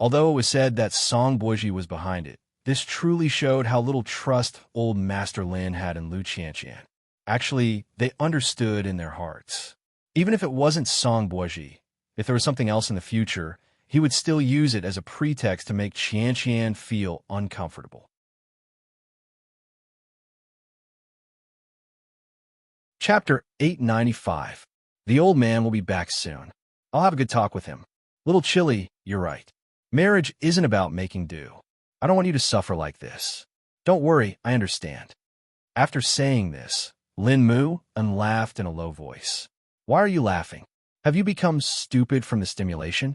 Although it was said that Song Boji was behind it, this truly showed how little trust old Master Lin had in Lu Qianqian. Actually, they understood in their hearts. Even if it wasn't Song Boji, if there was something else in the future, he would still use it as a pretext to make Qianqian feel uncomfortable. Chapter 895. The old man will be back soon. I'll have a good talk with him. Little chilly, you're right. Marriage isn't about making do. I don't want you to suffer like this. Don't worry, I understand. After saying this, Lin Muin laughed in a low voice. Why are you laughing? Have you become stupid from the stimulation?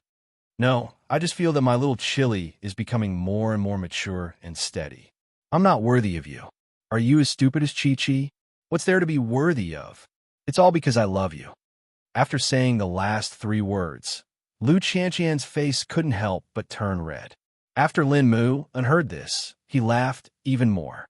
No, I just feel that my little chilly is becoming more and more mature and steady. I'm not worthy of you. Are you as stupid as Chi-Chi? What's there to be worthy of? It's all because I love you. After saying the last 3 words, Lu Qianqian's face couldn't help but turn red. After Lin Muin heard this, he laughed even more.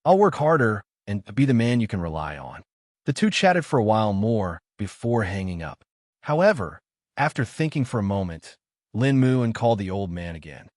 I'll work harder and be the man you can rely on. The two chatted for a while more before hanging up. However, after thinking for a moment, Lin Muin called the old man again.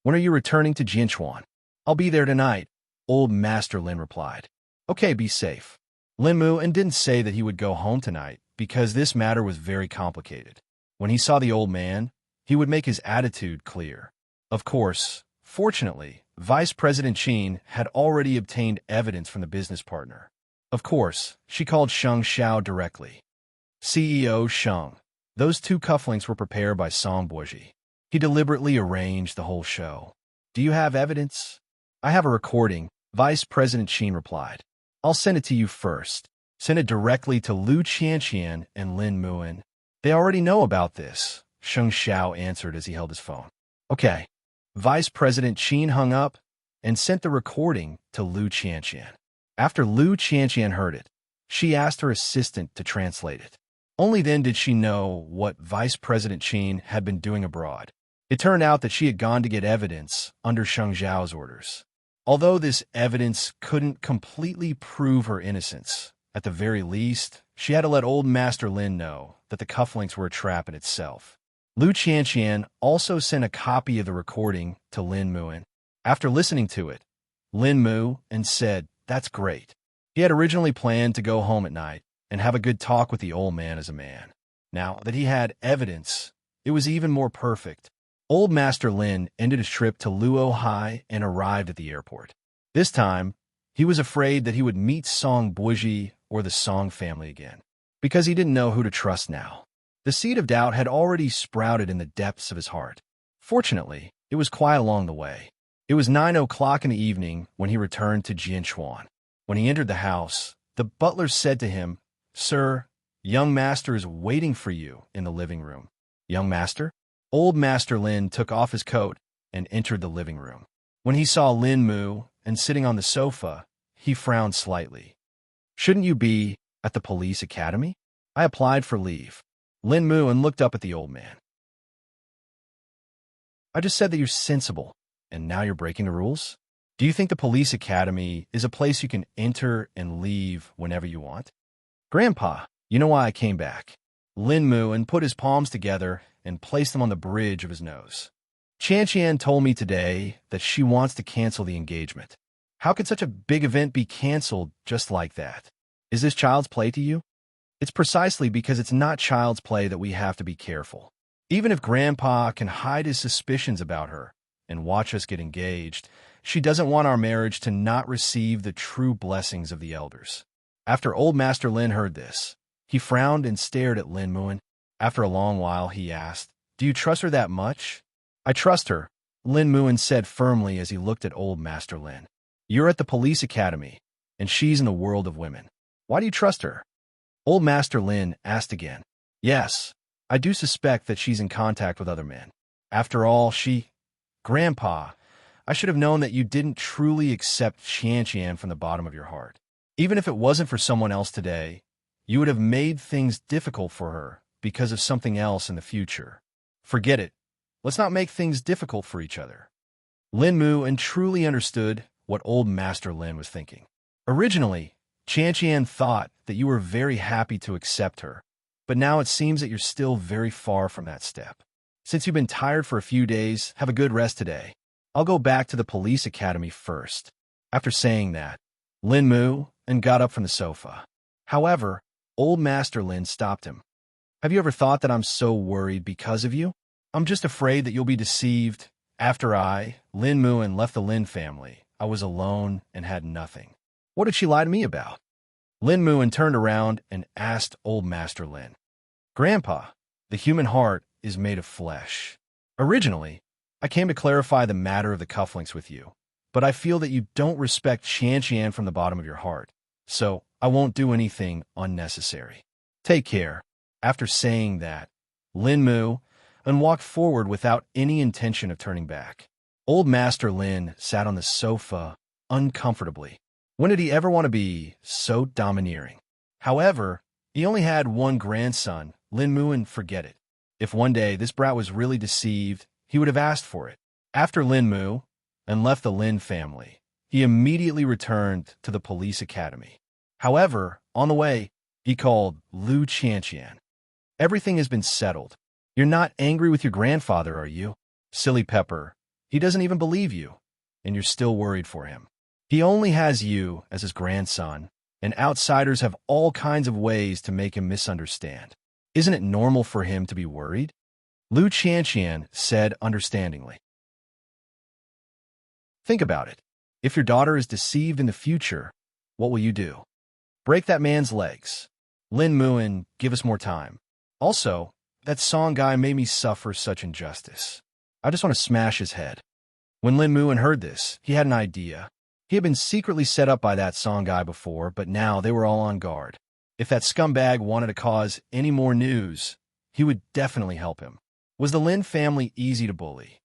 When are you returning to Jinchuan? I'll be there tonight, old Master Lin replied. Okay, be safe. Lin Muin didn't say that he would go home tonight because this matter was very complicated. When he saw the old man, he would make his attitude clear. Of course, fortunately, Vice President Qin had already obtained evidence from the business partner. Of course, she called Sheng Xiao directly. CEO Sheng. Those 2 cufflinks were prepared by Song Boji. He deliberately arranged the whole show. Do you have evidence? I have a recording, Vice President Qin replied. I'll send it to you first. Send it directly to Lu Qianqian and Lin Muin. They already know about this, Sheng Xiao answered as he held his phone. Okay. Vice President Qin hung up and sent the recording to Lu Qianqian. After Lu Qianqian heard it, she asked her assistant to translate it. Only then did she know what Vice President Qin had been doing abroad. It turned out that she had gone to get evidence under Sheng Xiao's orders. Although this evidence couldn't completely prove her innocence, at the very least, she had to let old Master Lin know that the cufflinks were a trap in itself. Lu Qianqian also sent a copy of the recording to Lin Muin. After listening to it, Lin Muin said, "That's great." He had originally planned to go home at night and have a good talk with the old man as a man. Now that he had evidence, it was even more perfect. Old Master Lin ended his trip to Luohai and arrived at the airport. This time, he was afraid that he would meet Song Boji or the Song family again, because he didn't know who to trust now. The seed of doubt had already sprouted in the depths of his heart. Fortunately, it was quiet along the way. It was 9 o'clock in the evening when he returned to Jinchuan. When he entered the house, the butler said to him, "Sir, young master is waiting for you in the living room." Young master? Old Master Lin took off his coat and entered the living room. When he saw Lin Mu and sitting on the sofa, he frowned slightly. "Shouldn't you be at the police academy?" "I applied for leave." Lin Mu and looked up at the old man. "I just said that you're sensible, and now you're breaking the rules? Do you think the police academy is a place you can enter and leave whenever you want?" "Grandpa, you know why I came back." Lin Mu and put his palms together and placed them on the bridge of his nose. "Qianqian told me today that she wants to cancel the engagement. How could such a big event be canceled just like that? Is this child's play to you?" "It's precisely because it's not child's play that we have to be careful. Even if Grandpa can hide his suspicions about her and watch us get engaged, she doesn't want our marriage to not receive the true blessings of the elders." After old Master Lin heard this, he frowned and stared at Lin Muin. After a long while, he asked, "Do you trust her that much? I trust her, Lin Muin said firmly as he looked at old Master Lin. You're at the police academy, and she's in the world of women. Why do you trust her? Old Master Lin asked again. Yes, I do suspect that she's in contact with other men. After all, Grandpa, I should have known that you didn't truly accept Qian from the bottom of your heart. Even if it wasn't for someone else today, you would have made things difficult for her because of something else in the future. Forget it. Let's not make things difficult for each other. Lin Muin truly understood what old Master Lin was thinking. Originally, Qian thought that you were very happy to accept her, but now it seems that you're still very far from that step. Since you've been tired for a few days, have a good rest today. I'll go back to the police academy first. After saying that, Lin Muin got up from the sofa. However, old Master Lin stopped him. Have you ever thought that I'm so worried because of you? I'm just afraid that you'll be deceived. After Lin Muin, left the Lin family, I was alone and had nothing. What did she lie to me about? Lin Muin turned around and asked old Master Lin. Grandpa, the human heart is made of flesh. Originally, I came to clarify the matter of the cufflinks with you, but I feel that you don't respect Qian from the bottom of your heart, so I won't do anything unnecessary. Take care. After saying that, Lin Muin walked forward without any intention of turning back. Old Master Lin sat on the sofa uncomfortably. When did he ever want to be so domineering? However, he only had one grandson. Lin Muin, forget it. If one day this brat was really deceived, he would have asked for it. After Lin Muin left the Lin family, he immediately returned to the police academy. However, on the way, he called Lu Qian. Everything has been settled. You're not angry with your grandfather, are you? Silly Pepper. He doesn't even believe you, and you're still worried for him. He only has you as his grandson, and outsiders have all kinds of ways to make him misunderstand. Isn't it normal for him to be worried? Lu Qian said understandingly. Think about it. If your daughter is deceived in the future, what will you do? Break that man's legs. Lin Muin, give us more time. Also, that Song guy made me suffer such injustice. I just want to smash his head. When Lin Muin heard this, he had an idea. He had been secretly set up by that Song guy before, but now they were all on guard. If that scumbag wanted to cause any more news, he would definitely help him. Was the Lin family easy to bully?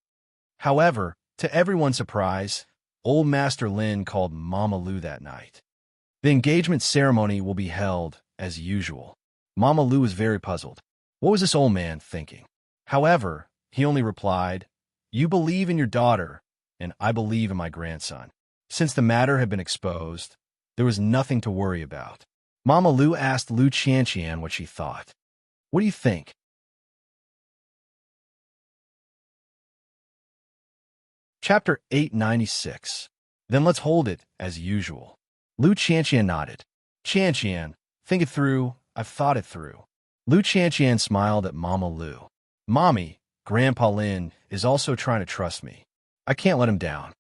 However, to everyone's surprise, old Master Lin called Mama Lu that night. The engagement ceremony will be held as usual. Mama Lu was very puzzled. What was this old man thinking? However, he only replied, You believe in your daughter, and I believe in my grandson. Since the matter had been exposed, there was nothing to worry about. Mama Lu asked Lu Qian what she thought. What do you think? Chapter 896. Then let's hold it as usual. Lu Qian nodded. Qian, think it through. I've thought it through. Lu Qian smiled at Mama Lu. Mommy, Grandpa Lin is also trying to trust me. I can't let him down.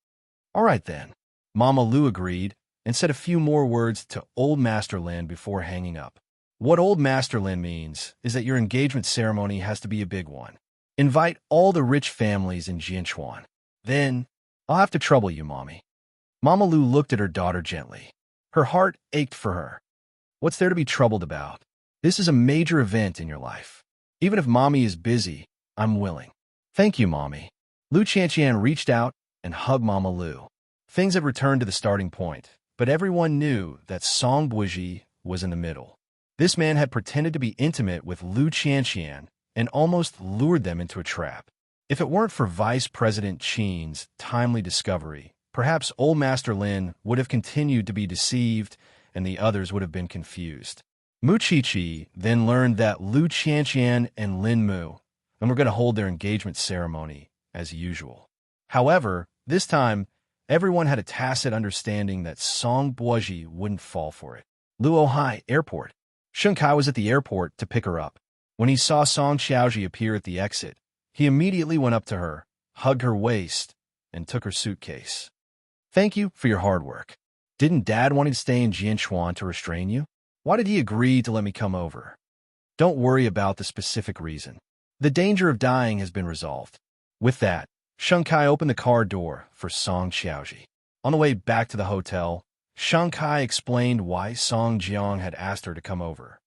All right then. Mama Lu agreed and said a few more words to old Master Lin before hanging up. What old Master Lin means is that your engagement ceremony has to be a big one. Invite all the rich families in Jianchuan. Then, I'll have to trouble you, Mommy. Mama Lu looked at her daughter gently. Her heart ached for her. What's there to be troubled about? This is a major event in your life. Even if Mommy is busy, I'm willing. Thank you, Mommy. Lu Qian reached out and hugged Mama Lu. Things had returned to the starting point, but everyone knew that Song Buiji was in the middle. This man had pretended to be intimate with Lu Qian and almost lured them into a trap. If it weren't for Vice President Qin's timely discovery, perhaps old Master Lin would have continued to be deceived and the others would have been confused. Mu Qiqi then learned that Lu Qian and Lin Mu were going to hold their engagement ceremony as usual. However, this time, everyone had a tacit understanding that Song Buiji wouldn't fall for it. Luohai Airport. Shun Kai was at the airport to pick her up. When he saw Song Xiaoji appear at the exit, he immediately went up to her, hugged her waist, and took her suitcase. Thank you for your hard work. Didn't Dad want to stay in Jianchuan to restrain you? Why did he agree to let me come over? Don't worry about the specific reason. The danger of dying has been resolved. With that, Sheng Kai opened the car door for Song Xiaoji. On the way back to the hotel, Sheng Kai explained why Song Jiang had asked her to come over.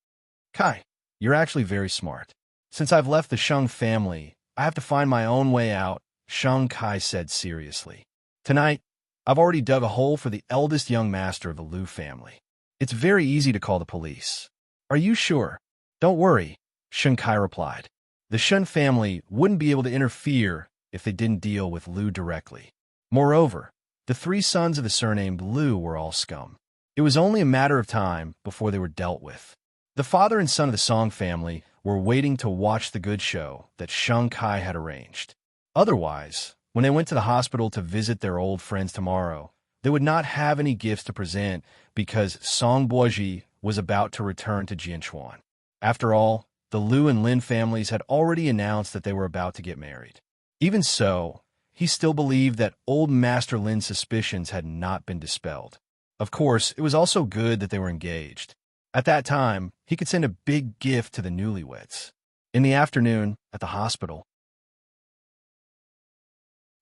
Kai, you're actually very smart. Since I've left the Sheng family, I have to find my own way out, Sheng Kai said seriously. Tonight, I've already dug a hole for the eldest young master of the Liu family. It's very easy to call the police. Are you sure? Don't worry, Sheng Kai replied. The Shen family wouldn't be able to interfere if they didn't deal with Liu directly. Moreover, the three sons of the surnamed Liu were all scum. It was only a matter of time before they were dealt with. The father and son of the Song family were waiting to watch the good show that Sheng Kai had arranged. Otherwise, when they went to the hospital to visit their old friends tomorrow, they would not have any gifts to present because Song Boji was about to return to Jianchuan. After all, the Liu and Lin families had already announced that they were about to get married. Even so, he still believed that old Master Lin's suspicions had not been dispelled. Of course, it was also good that they were engaged. At that time, he could send a big gift to the newlyweds. In the afternoon, at the hospital,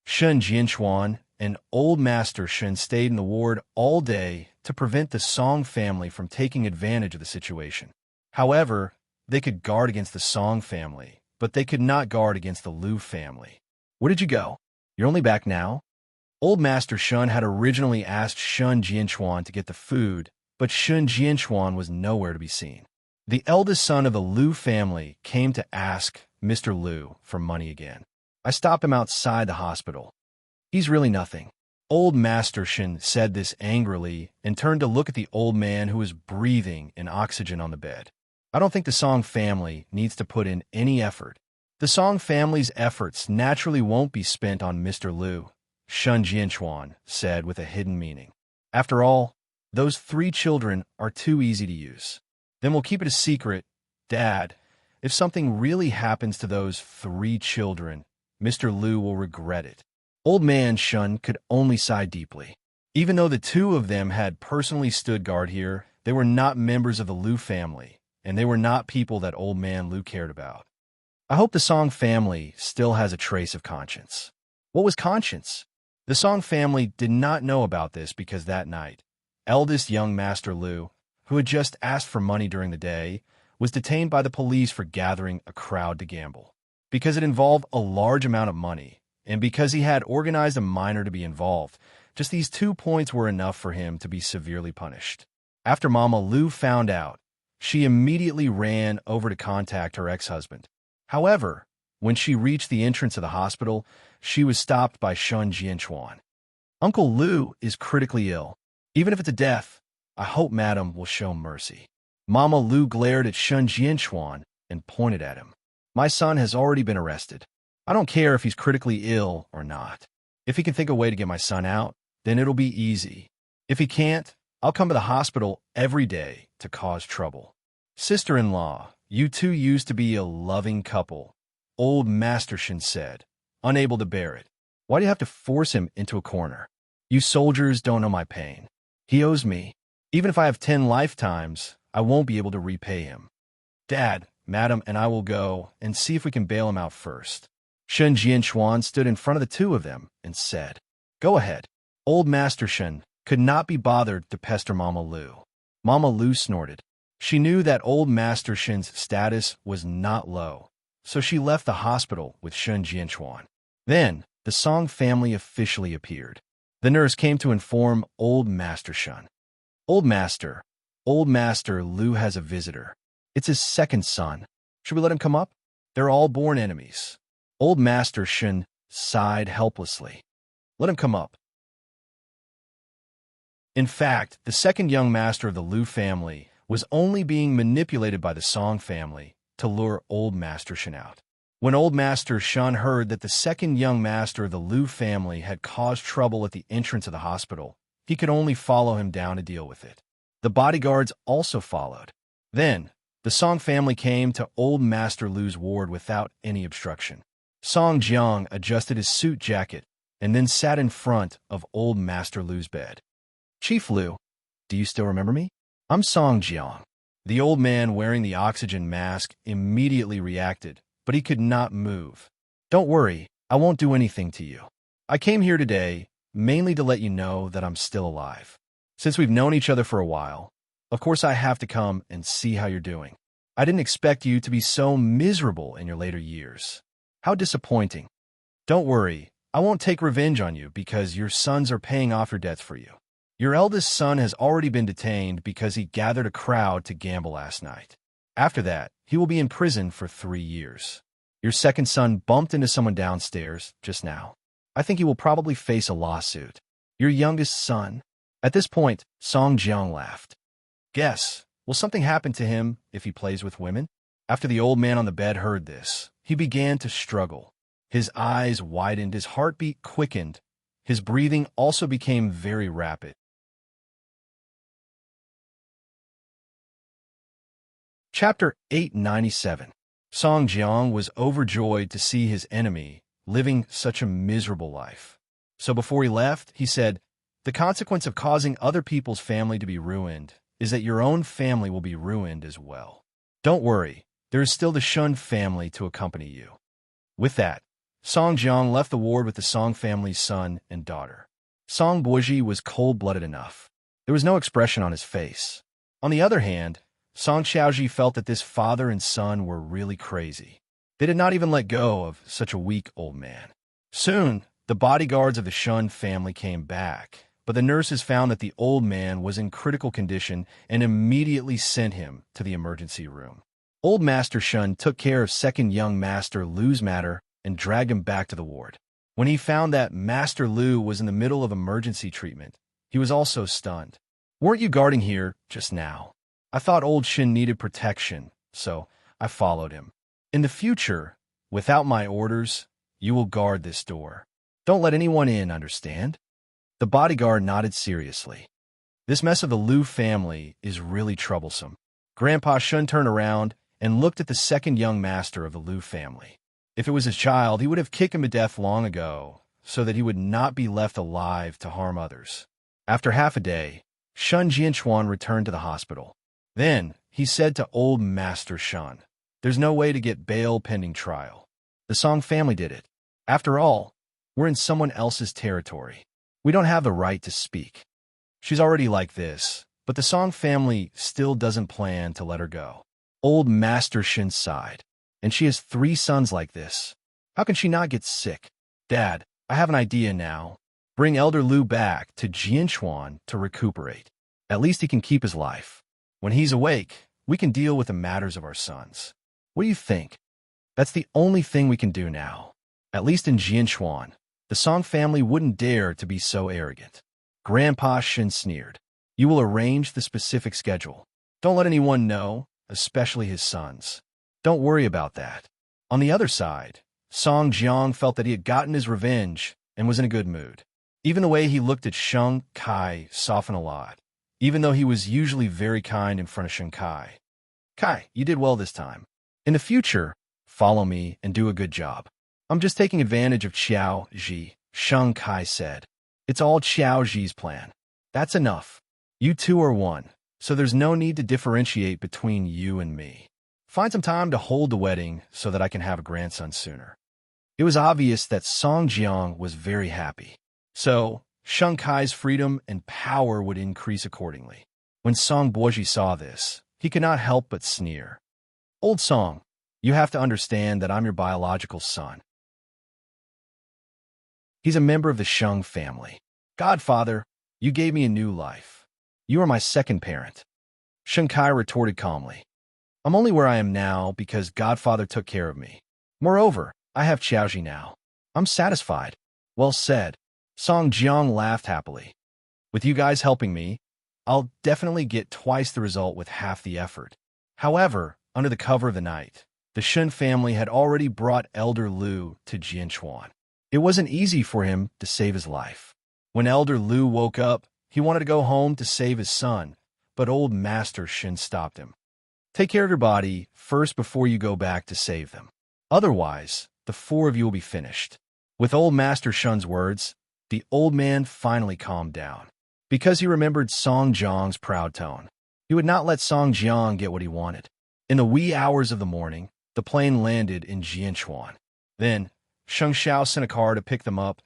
Shen Jianchuan and old Master Shen stayed in the ward all day to prevent the Song family from taking advantage of the situation. However, they could guard against the Song family, but they could not guard against the Liu family. Where did you go? You're only back now? Old Master Shen had originally asked Shen Jianchuan to get the food, but Shen Jianchuan was nowhere to be seen. The eldest son of the Liu family came to ask Mr. Liu for money again. I stopped him outside the hospital. He's really nothing. Old Master Shen said this angrily and turned to look at the old man who was breathing in oxygen on the bed. I don't think the Song family needs to put in any effort. The Song family's efforts naturally won't be spent on Mr. Liu, Shen Jianchuan said with a hidden meaning. After all, those three children are too easy to use. Then we'll keep it a secret. Dad, if something really happens to those three children, Mr. Liu will regret it. Old man Shen could only sigh deeply. Even though the two of them had personally stood guard here, they were not members of the Liu family, and they were not people that old man Liu cared about. I hope the Song family still has a trace of conscience. What was conscience? The Song family did not know about this because that night, eldest young Master Liu, who had just asked for money during the day, was detained by the police for gathering a crowd to gamble. Because it involved a large amount of money, and because he had organized a minor to be involved, just these 2 points were enough for him to be severely punished. After Mama Liu found out, she immediately ran over to contact her ex-husband. However, when she reached the entrance of the hospital, she was stopped by Shen Jianchuan. Uncle Liu is critically ill. Even if it's a death, I hope Madam will show mercy. Mama Liu glared at Shen Jianchuan and pointed at him. My son has already been arrested. I don't care if he's critically ill or not. If he can think a way to get my son out, then it'll be easy. If he can't, I'll come to the hospital every day to cause trouble. Sister-in-law, you two used to be a loving couple, old Master Shen said, unable to bear it. Why do you have to force him into a corner? You soldiers don't know my pain. He owes me. Even if I have 10 lifetimes, I won't be able to repay him. Dad, Madam, and I will go and see if we can bail him out first. Shen Jianchuan stood in front of the two of them and said, Go ahead. Old Master Shen could not be bothered to pester Mama Liu. Mama Liu snorted. She knew that old Master Shen's status was not low, so she left the hospital with Shen Jianchuan. Then, the Song family officially appeared. The nurse came to inform old Master Shen. Old Master Liu has a visitor. It's his second son. Should we let him come up? They're all born enemies. Old Master Shen sighed helplessly. Let him come up. In fact, the second young master of the Liu family was only being manipulated by the Song family to lure old Master Shen out. When old Master Shen heard that the second young master of the Liu family had caused trouble at the entrance of the hospital, he could only follow him down to deal with it. The bodyguards also followed. Then, the Song family came to old Master Liu's ward without any obstruction. Song Jiang adjusted his suit jacket and then sat in front of old Master Liu's bed. Chief Liu, do you still remember me? I'm Song Jiang. The old man wearing the oxygen mask immediately reacted, but he could not move. Don't worry, I won't do anything to you. I came here today mainly to let you know that I'm still alive. Since we've known each other for a while, of course I have to come and see how you're doing. I didn't expect you to be so miserable in your later years. How disappointing. Don't worry, I won't take revenge on you because your sons are paying off your debts for you. Your eldest son has already been detained because he gathered a crowd to gamble last night. After that, he will be in prison for 3 years. Your second son bumped into someone downstairs just now. I think he will probably face a lawsuit. Your youngest son. At this point, Song Jiang laughed. Guess, will something happen to him if he plays with women? After the old man on the bed heard this, he began to struggle. His eyes widened, his heartbeat quickened. His breathing also became very rapid. Chapter 897. Song Jiang was overjoyed to see his enemy living such a miserable life. So before he left, he said, "The consequence of causing other people's family to be ruined is that your own family will be ruined as well. Don't worry, there is still the Shun family to accompany you." With that, Song Jiang left the ward with the Song family's son and daughter. Song Boji was cold-blooded enough. There was no expression on his face. On the other hand, Song Xiaoji felt that this father and son were really crazy. They did not even let go of such a weak old man. Soon, the bodyguards of the Shun family came back, but the nurses found that the old man was in critical condition and immediately sent him to the emergency room. Old Master Shun took care of second young Master Lu's matter and dragged him back to the ward. When he found that Master Lu was in the middle of emergency treatment, he was also stunned. "Weren't you guarding here just now? I thought old Shin needed protection, so I followed him. In the future, without my orders, you will guard this door. Don't let anyone in, understand?" The bodyguard nodded seriously. This mess of the Lu family is really troublesome. Grandpa Shun turned around and looked at the second young master of the Lu family. If it was his child, he would have kicked him to death long ago, so that he would not be left alive to harm others. After half a day, Shun Jianchuan returned to the hospital. Then, he said to old Master Shun, "There's no way to get bail pending trial. The Song family did it. After all, we're in someone else's territory. We don't have the right to speak. She's already like this, but the Song family still doesn't plan to let her go." Old Master Shin sighed. "And she has 3 sons like this. How can she not get sick?" "Dad, I have an idea now. Bring Elder Lu back to Jianchuan to recuperate. At least he can keep his life. When he's awake, we can deal with the matters of our sons. What do you think? That's the only thing we can do now. At least in Jianchuan, the Song family wouldn't dare to be so arrogant." Grandpa Shin sneered. "You will arrange the specific schedule. Don't let anyone know, especially his sons. Don't worry about that." On the other side, Song Jiang felt that he had gotten his revenge and was in a good mood. Even the way he looked at Sheng Kai softened a lot, even though he was usually very kind in front of Sheng Kai. "Kai, you did well this time. In the future, follow me and do a good job. I'm just taking advantage of Qiao Ji," Sheng Kai said. "It's all Qiao Ji's plan. That's enough. You two are one, so there's no need to differentiate between you and me. Find some time to hold the wedding so that I can have a grandson sooner." It was obvious that Song Jiang was very happy. So, Sheng Kai's freedom and power would increase accordingly. When Song Boji saw this, he could not help but sneer. "Old Song, you have to understand that I'm your biological son. He's a member of the Sheng family. Godfather, you gave me a new life. You are my second parent." Sheng Kai retorted calmly. "I'm only where I am now because Godfather took care of me. Moreover, I have Qiaoji now. I'm satisfied." "Well said." Song Jiang laughed happily. "With you guys helping me, I'll definitely get twice the result with half the effort." However, under the cover of the night, the Shun family had already brought Elder Lu to Jianchuan. It wasn't easy for him to save his life. When Elder Lu woke up, he wanted to go home to save his son, but old Master Shin stopped him. "Take care of your body first before you go back to save them. Otherwise, the 4 of you will be finished." With old Master Shun's words, the old man finally calmed down. Because he remembered Song Jiang's proud tone, he would not let Song Jiang get what he wanted. In the wee hours of the morning, the plane landed in Jianchuan. Then, Sheng Xiao sent a car to pick them up,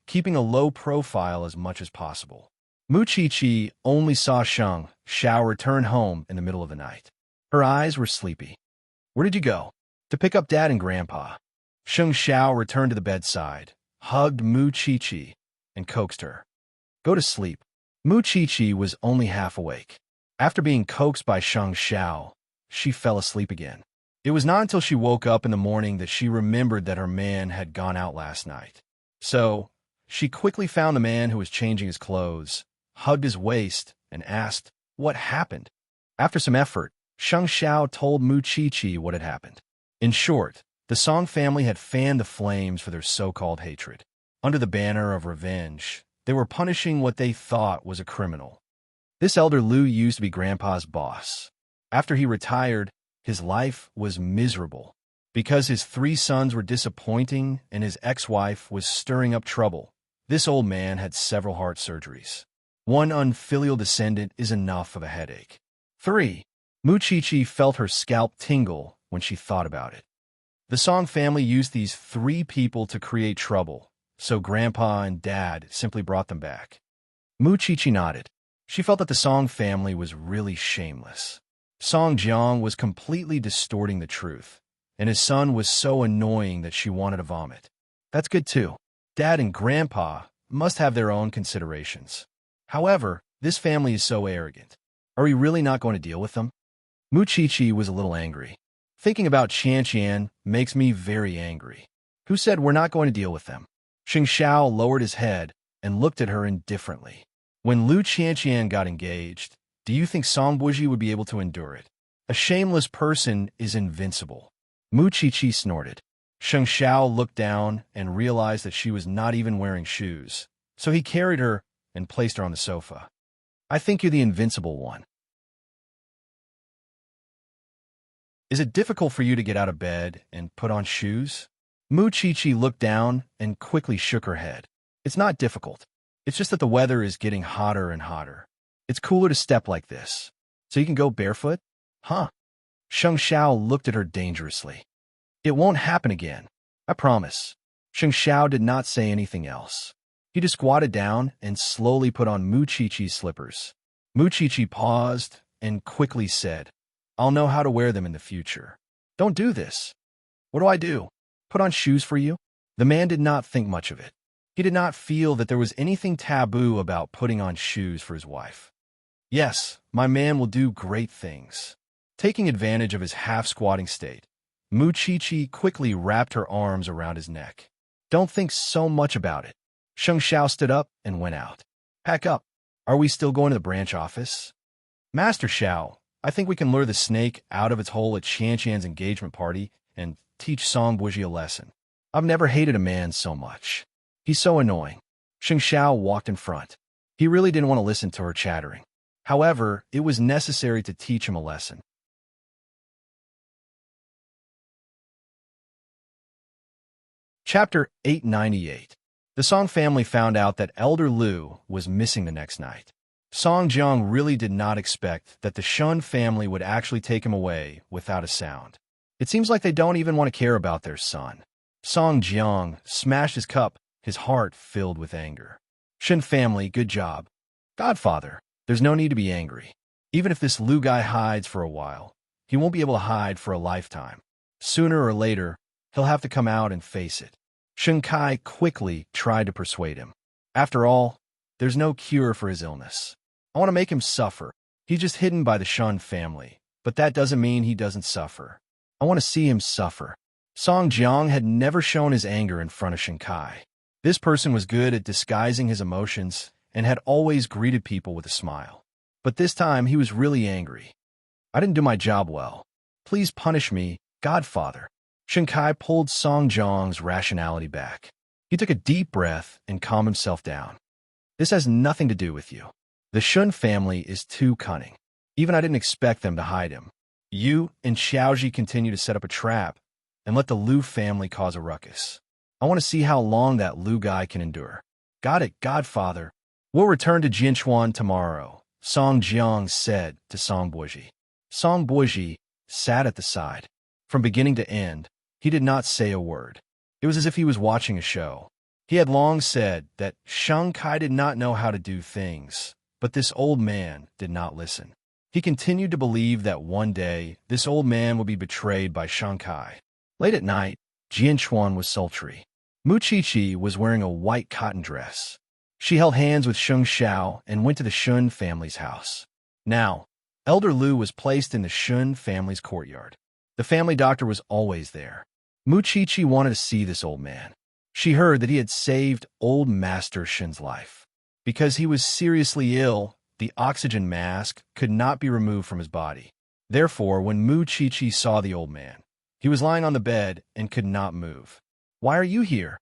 keeping a low profile as much as possible. Mu Qiqi only saw Sheng Xiao return home in the middle of the night. Her eyes were sleepy. "Where did you go?" "To pick up Dad and Grandpa." Sheng Xiao returned to the bedside, hugged Mu Qiqi, and coaxed her. "Go to sleep." Mu Qiqi was only half awake. After being coaxed by Sheng Xiao, she fell asleep again. It was not until she woke up in the morning that she remembered that her man had gone out last night. So, she quickly found the man who was changing his clothes, hugged his waist, and asked what happened. After some effort, Sheng Xiao told Mu Qiqi what had happened. In short, the Song family had fanned the flames for their so-called hatred. Under the banner of revenge, they were punishing what they thought was a criminal. This elder Lu used to be Grandpa's boss. After he retired, his life was miserable. Because his 3 sons were disappointing and his ex-wife was stirring up trouble, this old man had several heart surgeries. One unfilial descendant is enough of a headache. 3. Mu Qiqi felt her scalp tingle when she thought about it. The Song family used these 3 people to create trouble, so Grandpa and Dad simply brought them back. Mu Qiqi nodded. She felt that the Song family was really shameless. Song Jiang was completely distorting the truth, and his son was so annoying that she wanted to vomit. That's good too. Dad and Grandpa must have their own considerations. However, this family is so arrogant. Are we really not going to deal with them? Mu Qiqi was a little angry. Thinking about Qian makes me very angry. Who said we're not going to deal with them? Sheng Xiao lowered his head and looked at her indifferently. When Lu Qian got engaged, do you think Song Buji would be able to endure it? A shameless person is invincible. Mu Qiqi snorted. Sheng Xiao looked down and realized that she was not even wearing shoes, so he carried her and placed her on the sofa. "I think you're the invincible one." "Is it difficult for you to get out of bed and put on shoes?" Mu Qiqi looked down and quickly shook her head. "It's not difficult. It's just that the weather is getting hotter and hotter. It's cooler to step like this. So you can go barefoot?" "Huh?" Sheng Xiao looked at her dangerously. "It won't happen again. I promise." Sheng Xiao did not say anything else. He just squatted down and slowly put on Mu Qiqi's slippers. Mu Qiqi paused and quickly said, "I'll know how to wear them in the future." "Don't do this." "What do I do? Put on shoes for you?" The man did not think much of it. He did not feel that there was anything taboo about putting on shoes for his wife. "Yes, my man will do great things." Taking advantage of his half-squatting state, Mu Qiqi quickly wrapped her arms around his neck. "Don't think so much about it." Sheng Xiao stood up and went out. "Pack up. Are we still going to the branch office?" "Master Xiao, I think we can lure the snake out of its hole at Qian's engagement party and teach Song Buji a lesson. I've never hated a man so much. He's so annoying." Sheng Xiao walked in front. He really didn't want to listen to her chattering. However, it was necessary to teach him a lesson. Chapter 898. The Song family found out that Elder Lu was missing the next night. Song Jiang really did not expect that the Shun family would actually take him away without a sound. It seems like they don't even want to care about their son. Song Jiang smashed his cup, his heart filled with anger. "Shen family, good job." "Godfather, there's no need to be angry. Even if this Lu guy hides for a while, he won't be able to hide for a lifetime. Sooner or later, he'll have to come out and face it." Shen Kai quickly tried to persuade him. "After all, there's no cure for his illness. I want to make him suffer. He's just hidden by the Shun family, but that doesn't mean he doesn't suffer. I want to see him suffer." Song Jiang had never shown his anger in front of Shen Kai. This person was good at disguising his emotions and had always greeted people with a smile. But this time he was really angry. "I didn't do my job well. Please punish me, Godfather." Shen Kai pulled Song Jiang's rationality back. He took a deep breath and calmed himself down. "This has nothing to do with you. The Shun family is too cunning. Even I didn't expect them to hide him. You and Xiaoji continue to set up a trap and let the Lu family cause a ruckus. I want to see how long that Lu guy can endure." "Got it, Godfather. We'll return to Jinchuan tomorrow," Song Jiang said to Song Buji. Song Buji sat at the side. From beginning to end, he did not say a word. It was as if he was watching a show. He had long said that Shang Kai did not know how to do things, but this old man did not listen. He continued to believe that one day this old man would be betrayed by Shang Kai. Late at night, Jianchuan was sultry. Mu Qiqi was wearing a white cotton dress. She held hands with Sheng Xiao and went to the Shun family's house. Now, Elder Lu was placed in the Shun family's courtyard. The family doctor was always there. Mu Qiqi wanted to see this old man. She heard that he had saved old Master Shin's life. Because he was seriously ill, the oxygen mask could not be removed from his body. Therefore, when Mu Qiqi saw the old man, he was lying on the bed and could not move. "Why are you here?"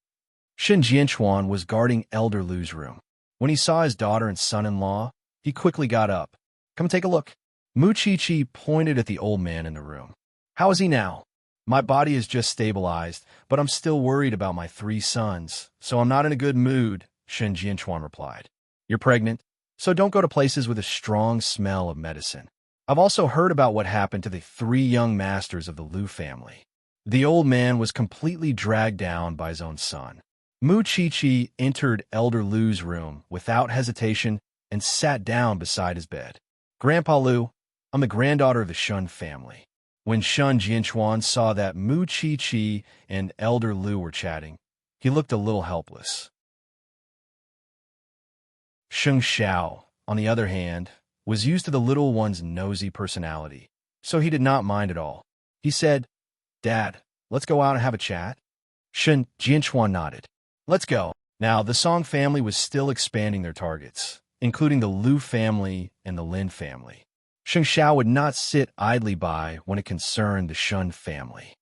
Shin Jianchuan was guarding Elder Lu's room. When he saw his daughter and son-in-law, he quickly got up. "Come take a look." Mu Qiqi pointed at the old man in the room. "How is he now?" "My body is just stabilized, but I'm still worried about my 3 sons, so I'm not in a good mood," Shin Jianchuan replied. "You're pregnant, so don't go to places with a strong smell of medicine. I've also heard about what happened to the 3 young masters of the Lu family." The old man was completely dragged down by his own son. Mu Qiqi entered Elder Lu's room without hesitation and sat down beside his bed. "Grandpa Lu, I'm the granddaughter of the Shun family." When Shun Jianchuan saw that Mu Qiqi and Elder Lu were chatting, he looked a little helpless. Sheng Xiao, on the other hand, was used to the little one's nosy personality, so he did not mind at all. He said, "Dad, let's go out and have a chat." Shin Jianchuan nodded. "Let's go." Now, the Song family was still expanding their targets, including the Lu family and the Lin family. Sheng Xiao would not sit idly by when it concerned the Shun family.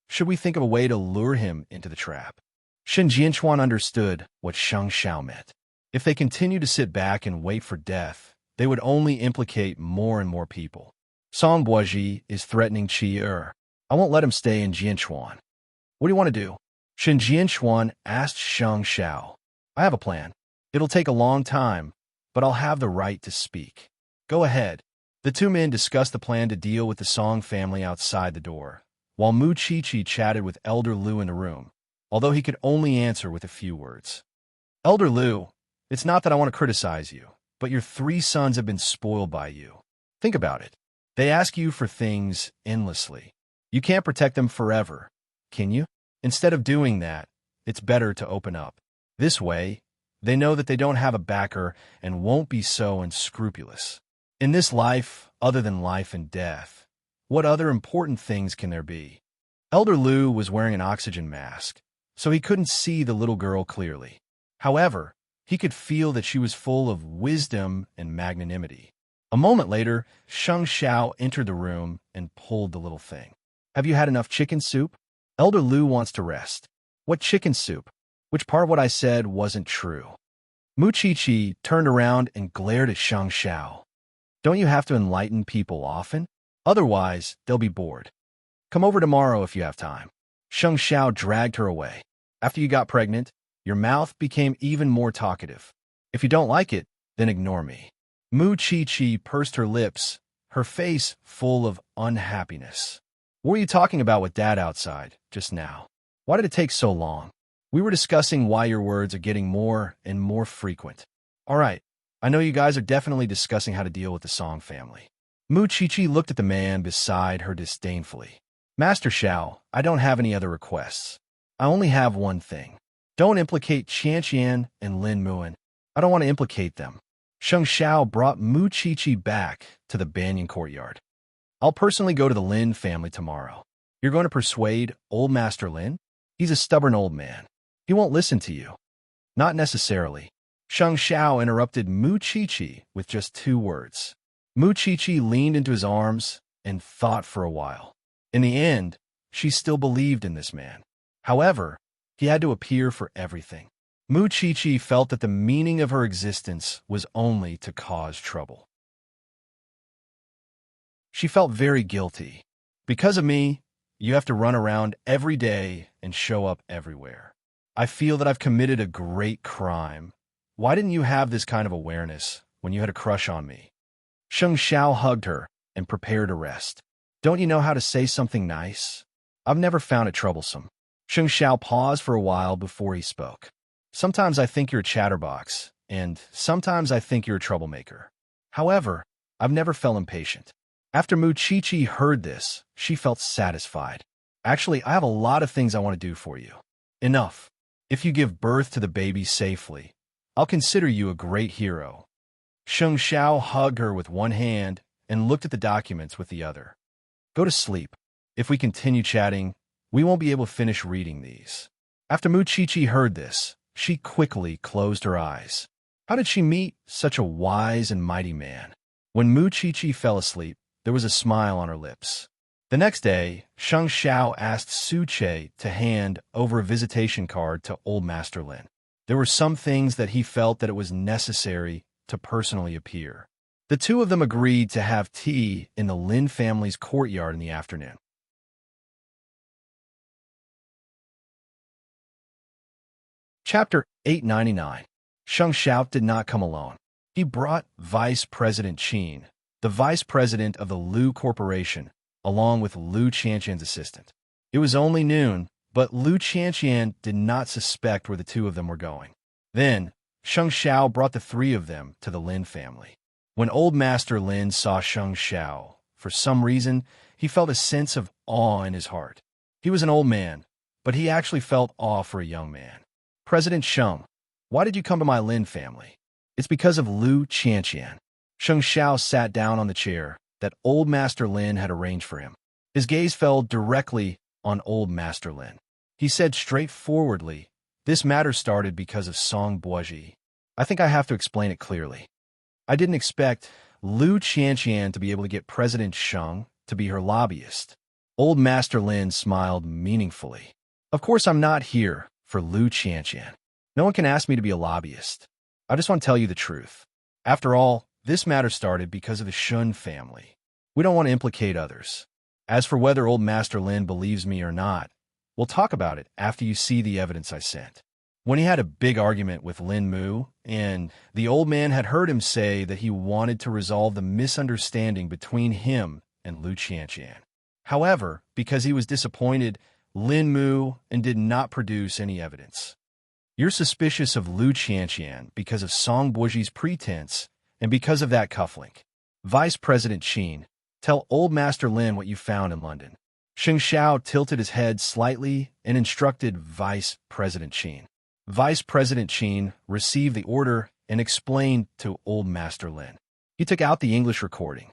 Should we think of a way to lure him into the trap? Shin Jianchuan understood what Sheng Xiao meant. If they continued to sit back and wait for death, they would only implicate more and more people. Song Buozhi is threatening Qi. I won't let him stay in Jianchuan. What do you want to do? Shin Jianchuan asked Sheng Xiao. "I have a plan. It'll take a long time, but I'll have the right to speak." "Go ahead." The 2 men discussed the plan to deal with the Song family outside the door, while Mu Qiqi chatted with Elder Lu in the room, although he could only answer with a few words. "Elder Lu, it's not that I want to criticize you, but your 3 sons have been spoiled by you. Think about it. They ask you for things endlessly. You can't protect them forever, can you? Instead of doing that, it's better to open up. This way, they know that they don't have a backer and won't be so unscrupulous. In this life, other than life and death, what other important things can there be?" Elder Lu was wearing an oxygen mask, so he couldn't see the little girl clearly. However, he could feel that she was full of wisdom and magnanimity. A moment later, Sheng Xiao entered the room and pulled the little thing. "Have you had enough chicken soup? Elder Lu wants to rest." "What chicken soup? Which part of what I said wasn't true?" Mu Qiqi turned around and glared at Sheng Xiao. "Don't you have to enlighten people often? Otherwise, they'll be bored. Come over tomorrow if you have time." Sheng Xiao dragged her away. "After you got pregnant, your mouth became even more talkative. If you don't like it, then ignore me." Mu Qiqi pursed her lips, her face full of unhappiness. "What were you talking about with Dad outside just now? Why did it take so long?" "We were discussing why your words are getting more and more frequent." "All right, I know you guys are definitely discussing how to deal with the Song family." Mu Qiqi looked at the man beside her disdainfully. "Master Xiao, I don't have any other requests. I only have one thing. Don't implicate Qianqian and Lin Muan. I don't want to implicate them." Sheng Xiao brought Mu Qiqi back to the Banyan courtyard. "I'll personally go to the Lin family tomorrow. You're going to persuade old Master Lin? He's a stubborn old man. He won't listen to you." "Not necessarily." Sheng Xiao interrupted Mu Qiqi with just 2 words. Mu Qiqi leaned into his arms and thought for a while. In the end, she still believed in this man. However, he had to appear for everything. Mu Qiqi felt that the meaning of her existence was only to cause trouble. She felt very guilty. "Because of me, you have to run around every day and show up everywhere. I feel that I've committed a great crime. Why didn't you have this kind of awareness when you had a crush on me?" Sheng Xiao hugged her and prepared to rest. "Don't you know how to say something nice? I've never found it troublesome." Sheng Xiao paused for a while before he spoke. Sometimes I think you're a chatterbox, and sometimes I think you're a troublemaker. However, I've never felt impatient. After Mu Chi-Chi heard this, she felt satisfied. Actually, I have a lot of things I want to do for you. Enough. If you give birth to the baby safely, I'll consider you a great hero. Sheng Xiao hugged her with one hand and looked at the documents with the other. Go to sleep. If we continue chatting, we won't be able to finish reading these. After Mu Chi-Chi heard this, she quickly closed her eyes. How did she meet such a wise and mighty man? When Mu Chi-Chi fell asleep, there was a smile on her lips. The next day, Sheng Xiao asked Su Che to hand over a visitation card to Old Master Lin. There were some things that he felt that it was necessary to personally appear. The two of them agreed to have tea in the Lin family's courtyard in the afternoon. Chapter 899. Sheng Xiao did not come alone. He brought Vice President Qin, the vice president of the Lu Corporation, along with Lu Qianqian's assistant. It was only noon, but Lu Qianqian did not suspect where the two of them were going. Then, Sheng Xiao brought the three of them to the Lin family. When Old Master Lin saw Sheng Xiao, for some reason, he felt a sense of awe in his heart. He was an old man, but he actually felt awe for a young man. President Sheng, why did you come to my Lin family? It's because of Lu Qianqian. Sheng Xiao sat down on the chair that Old Master Lin had arranged for him. His gaze fell directly on Old Master Lin. He said straightforwardly, this matter started because of Song Boiji. I think I have to explain it clearly. I didn't expect Lu Qianqian to be able to get President Sheng to be her lobbyist. Old Master Lin smiled meaningfully. Of course, I'm not here for Lu Qianqian. No one can ask me to be a lobbyist. I just want to tell you the truth. After all, this matter started because of the Shun family. We don't want to implicate others. As for whether Old Master Lin believes me or not, we'll talk about it after you see the evidence I sent. When he had a big argument with Lin Mu, and the old man had heard him say that he wanted to resolve the misunderstanding between him and Lu Qianqian. However, because he was disappointed, Lin Mu and did not produce any evidence. You're suspicious of Lu Qianqian because of Song Boiji's pretense and because of that cufflink. Vice President Qin, tell Old Master Lin what you found in London. Sheng Xiao tilted his head slightly and instructed Vice President Qin. Vice President Qin received the order and explained to Old Master Lin. He took out the English recording.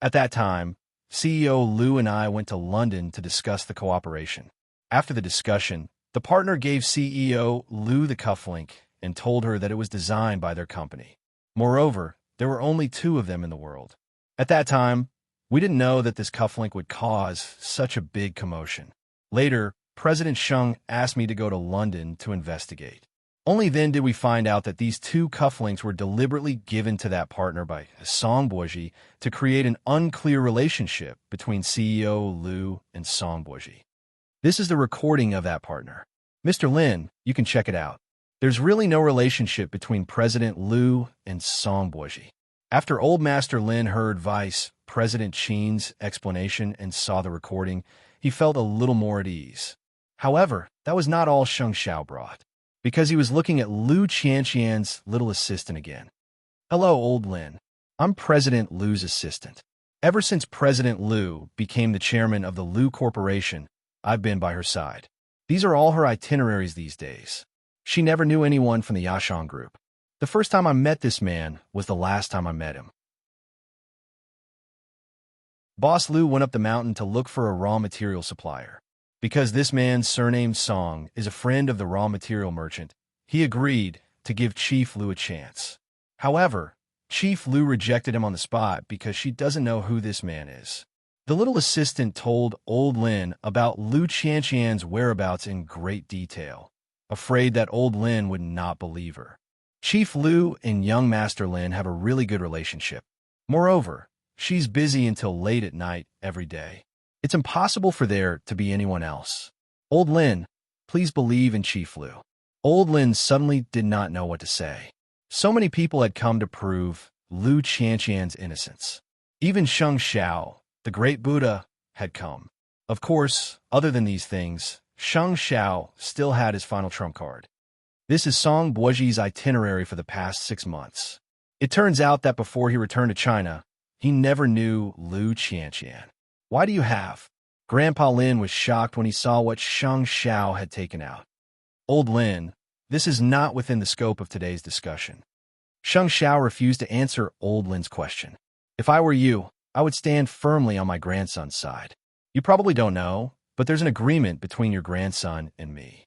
At that time, CEO Lu and I went to London to discuss the cooperation. After the discussion, the partner gave CEO Lu the cufflink and told her that it was designed by their company. Moreover, there were only two of them in the world. At that time, we didn't know that this cufflink would cause such a big commotion. Later, President Sheng asked me to go to London to investigate. Only then did we find out that these two cufflinks were deliberately given to that partner by Song Boiji to create an unclear relationship between CEO Lu and Song Boiji. This is the recording of that partner. Mr. Lin, you can check it out. There's really no relationship between President Lu and Song Boiji. After Old Master Lin heard Vice President Qin's explanation and saw the recording, he felt a little more at ease. However, that was not all Sheng Xiao brought, because he was looking at Lu Qianqian's little assistant again. Hello, Old Lin. I'm President Lu's assistant. Ever since President Lu became the chairman of the Lu Corporation, I've been by her side. These are all her itineraries these days. She never knew anyone from the Yashang group. The first time I met this man was the last time I met him. Boss Lu went up the mountain to look for a raw material supplier. Because this man's surname Song is a friend of the raw material merchant, he agreed to give Chief Lu a chance. However, Chief Lu rejected him on the spot because she doesn't know who this man is. The little assistant told Old Lin about Lu Qianqian's whereabouts in great detail, afraid that Old Lin would not believe her. Chief Lu and young Master Lin have a really good relationship. Moreover, she's busy until late at night every day. It's impossible for there to be anyone else. Old Lin, please believe in Chief Lu. Old Lin suddenly did not know what to say. So many people had come to prove Lu Qianqian's innocence. Even Sheng Xiao, the great Buddha, had come. Of course, other than these things, Sheng Xiao still had his final trump card. This is Song Buoji's itinerary for the past 6 months. It turns out that before he returned to China, he never knew Lu Qianqian. Why do you have? Grandpa Lin was shocked when he saw what Sheng Xiao had taken out. Old Lin, this is not within the scope of today's discussion. Sheng Xiao refused to answer Old Lin's question. If I were you, I would stand firmly on my grandson's side. You probably don't know, but there's an agreement between your grandson and me.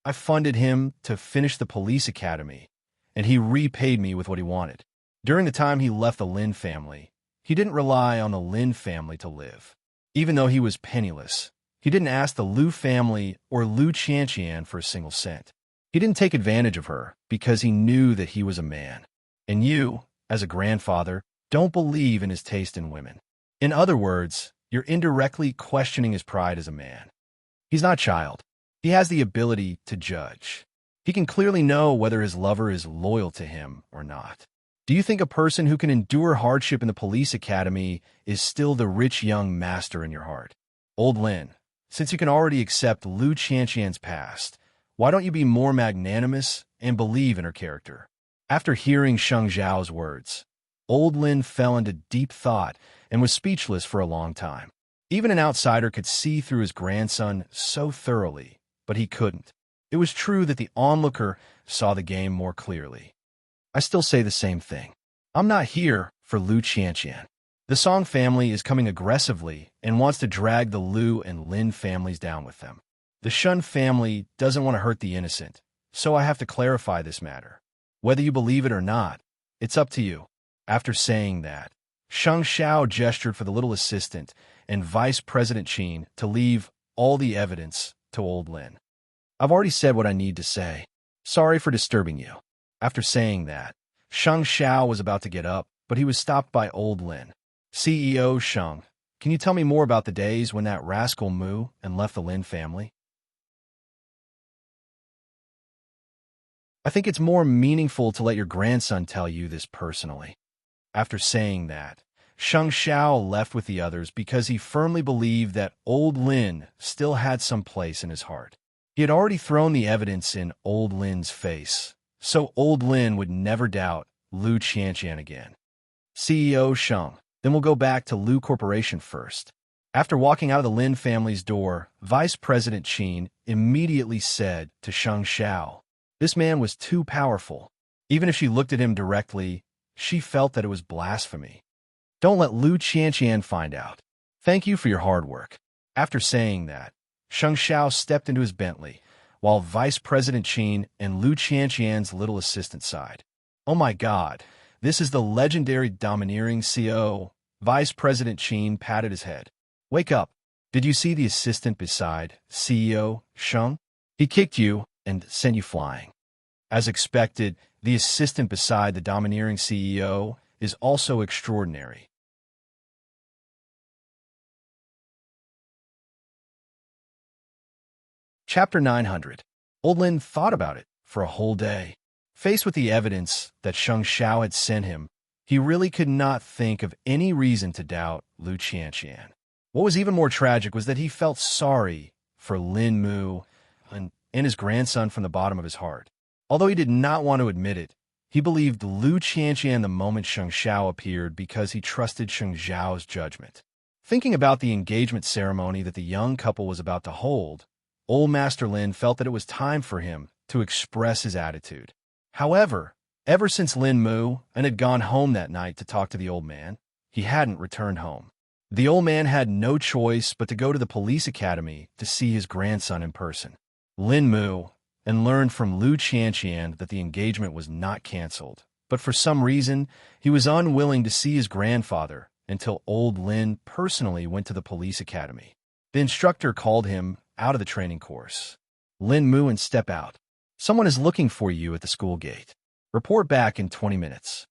I funded him to finish the police academy, and he repaid me with what he wanted. During the time he left the Lin family, he didn't rely on the Lin family to live. Even though he was penniless, he didn't ask the Lu family or Lu Qianqian for a single cent. He didn't take advantage of her because he knew that he was a man. And you, as a grandfather, don't believe in his taste in women. In other words, you're indirectly questioning his pride as a man. He's not a child. He has the ability to judge. He can clearly know whether his lover is loyal to him or not. Do you think a person who can endure hardship in the police academy is still the rich young master in your heart? Old Lin, since you can already accept Lu Qianqian's past, why don't you be more magnanimous and believe in her character? After hearing Sheng Xiao's words, Old Lin fell into deep thought and was speechless for a long time. Even an outsider could see through his grandson so thoroughly, but he couldn't. It was true that the onlooker saw the game more clearly. I still say the same thing. I'm not here for Lu Qianqian. The Song family is coming aggressively and wants to drag the Lu and Lin families down with them. The Shun family doesn't want to hurt the innocent, so I have to clarify this matter. Whether you believe it or not, it's up to you. After saying that, Sheng Xiao gestured for the little assistant and Vice President Qin to leave all the evidence to Old Lin. I've already said what I need to say. Sorry for disturbing you. After saying that, Sheng Xiao was about to get up, but he was stopped by Old Lin. CEO Sheng, can you tell me more about the days when that rascal Mu and left the Lin family? I think it's more meaningful to let your grandson tell you this personally. After saying that, Sheng Xiao left with the others because he firmly believed that Old Lin still had some place in his heart. He had already thrown the evidence in Old Lin's face, so Old Lin would never doubt Lu Qianqian again. CEO Sheng, then we'll go back to Lu Corporation first. After walking out of the Lin family's door, Vice President Qin immediately said to Sheng Xiao, this man was too powerful. Even if she looked at him directly, she felt that it was blasphemy. Don't let Lu Qianqian find out. Thank you for your hard work. After saying that, Sheng Xiao stepped into his Bentley, while Vice President Qin and Lu Qianqian's little assistant sighed. Oh my God, this is the legendary domineering CO. Vice President Qin patted his head. Wake up. Did you see the assistant beside CEO Sheng? He kicked you and sent you flying. As expected, the assistant beside the domineering CEO is also extraordinary. Chapter 900. Old Lin thought about it for a whole day. Faced with the evidence that Sheng Xiao had sent him, he really could not think of any reason to doubt Lu Qianqian. What was even more tragic was that he felt sorry for Lin Mu and his grandson from the bottom of his heart. Although he did not want to admit it, he believed Lu Qianqian the moment Sheng Xiao appeared because he trusted Sheng Xiao's judgment. Thinking about the engagement ceremony that the young couple was about to hold, Old Master Lin felt that it was time for him to express his attitude. However, ever since Lin Mu had gone home that night to talk to the old man, he hadn't returned home. The old man had no choice but to go to the police academy to see his grandson in person. Lin Mu and learned from Lu Qianqian that the engagement was not canceled, but for some reason, he was unwilling to see his grandfather until Old Lin personally went to the police academy. The instructor called him out of the training course. Lin Mu and step out. Someone is looking for you at the school gate. Report back in 20 minutes.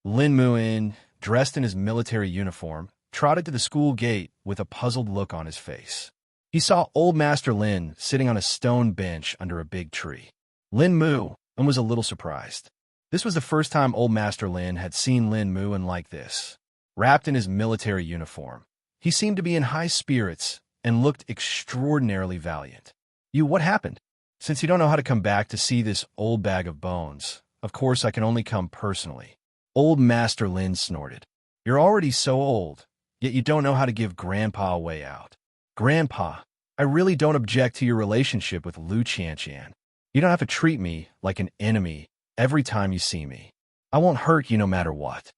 Lin Mu, dressed in his military uniform, trotted to the school gate with a puzzled look on his face. He saw Old Master Lin sitting on a stone bench under a big tree. Lin Mu was a little surprised. This was the first time Old Master Lin had seen Lin Mu like this. Wrapped in his military uniform, he seemed to be in high spirits and looked extraordinarily valiant. What happened? Since you don't know how to come back to see this old bag of bones, of course I can only come personally. Old Master Lin snorted. You're already so old, yet you don't know how to give Grandpa a way out. Grandpa, I really don't object to your relationship with Lu Qianqian. You don't have to treat me like an enemy every time you see me. I won't hurt you no matter what.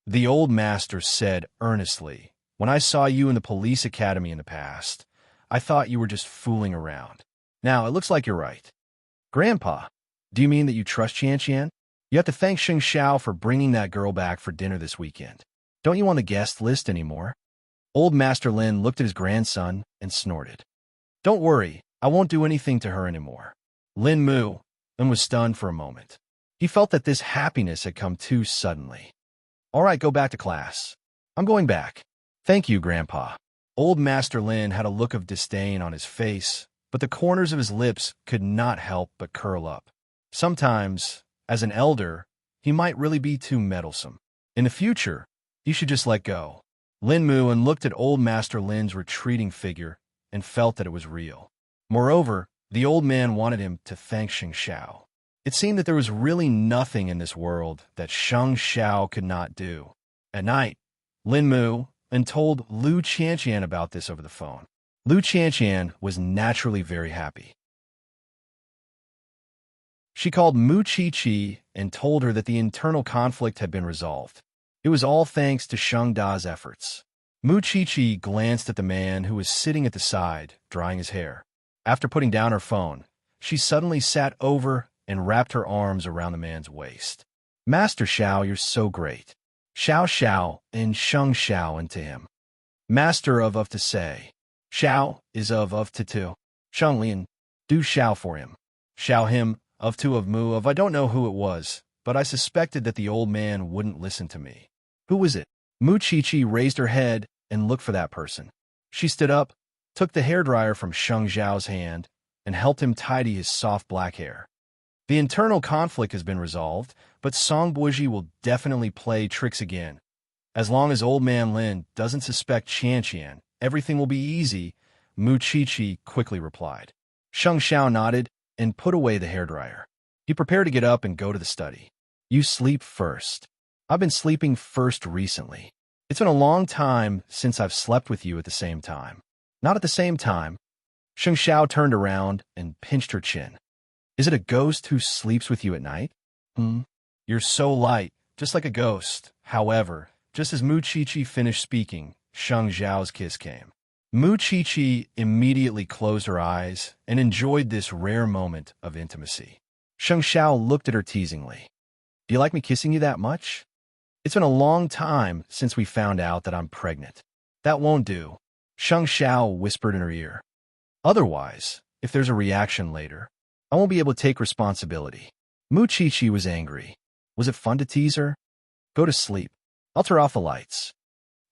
The old master said earnestly, when I saw you in the police academy in the past, I thought you were just fooling around. Now, it looks like you're right. Grandpa, do you mean that you trust Qianqian? You have to thank Xing Xiao for bringing that girl back for dinner this weekend. Don't you on the guest list anymore? Old Master Lin looked at his grandson and snorted. Don't worry, I won't do anything to her anymore. Lin Mu and was stunned for a moment. He felt that this happiness had come too suddenly. All right, go back to class. I'm going back. Thank you, Grandpa. Old Master Lin had a look of disdain on his face, but the corners of his lips could not help but curl up. Sometimes, as an elder, he might really be too meddlesome. In the future, he should just let go. Lin Muan looked at old Master Lin's retreating figure and felt that it was real. Moreover, the old man wanted him to thank Xing Xiao. It seemed that there was really nothing in this world that Xing Xiao could not do. At night, Lin Mu and told Lu Qianqian about this over the phone. Lu Qianqian was naturally very happy. She called Mu Qiqi and told her that the internal conflict had been resolved. It was all thanks to Sheng Da's efforts. Mu Qiqi glanced at the man who was sitting at the side, drying his hair. After putting down her phone, she suddenly sat over and wrapped her arms around the man's waist. Master Xiao, you're so great. Xiao Xiao and Sheng Xiao into him. Master of to say. Xiao is of to two. Sheng Lian, do Xiao for him. Xiao him, of to of Mu of I don't know who it was, but I suspected that the old man wouldn't listen to me. Who was it? Mu Qiqi raised her head and looked for that person. She stood up, took the hairdryer from Sheng Xiao's hand, and helped him tidy his soft black hair. The internal conflict has been resolved, but Song Buoji will definitely play tricks again. As long as old man Lin doesn't suspect Qianqian, everything will be easy, Mu Qiqi quickly replied. Sheng Xiao nodded and put away the hairdryer. He prepared to get up and go to the study. You sleep first. I've been sleeping first recently. It's been a long time since I've slept with you at the same time. Not at the same time. Sheng Xiao turned around and pinched her chin. Is it a ghost who sleeps with you at night? You're so light, just like a ghost. However, just as Mu Qiqi finished speaking, Sheng Xiao's kiss came. Mu Qiqi immediately closed her eyes and enjoyed this rare moment of intimacy. Sheng Xiao looked at her teasingly. Do you like me kissing you that much? It's been a long time since we found out that I'm pregnant. That won't do, Sheng Xiao whispered in her ear. Otherwise, if there's a reaction later, I won't be able to take responsibility. Mu Qiqi was angry. Was it fun to tease her? Go to sleep. I'll turn off the lights.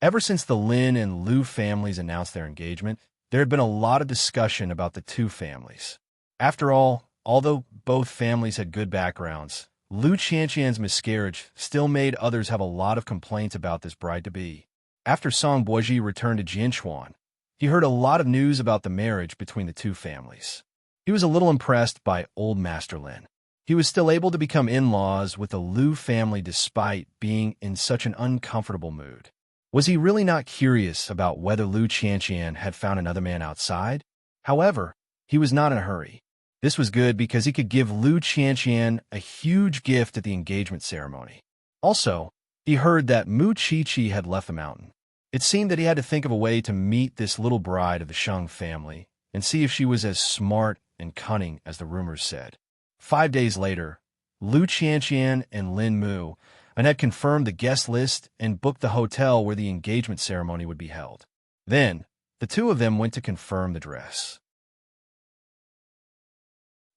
Ever since the Lin and Lu families announced their engagement, there had been a lot of discussion about the two families. After all, although both families had good backgrounds, Lu Qianqian's miscarriage still made others have a lot of complaints about this bride-to-be. After Song Buoji returned to Jinchuan, he heard a lot of news about the marriage between the two families. He was a little impressed by old Master Lin. He was still able to become in-laws with the Lu family despite being in such an uncomfortable mood. Was he really not curious about whether Lu Qianqian had found another man outside? However, he was not in a hurry. This was good because he could give Lu Qianqian a huge gift at the engagement ceremony. Also, he heard that Mu Qiqi had left the mountain. It seemed that he had to think of a way to meet this little bride of the Sheng family and see if she was as smart and cunning as the rumors said. 5 days later, Lu Qianqian and Lin Mu had confirmed the guest list and booked the hotel where the engagement ceremony would be held. Then, the two of them went to confirm the dress.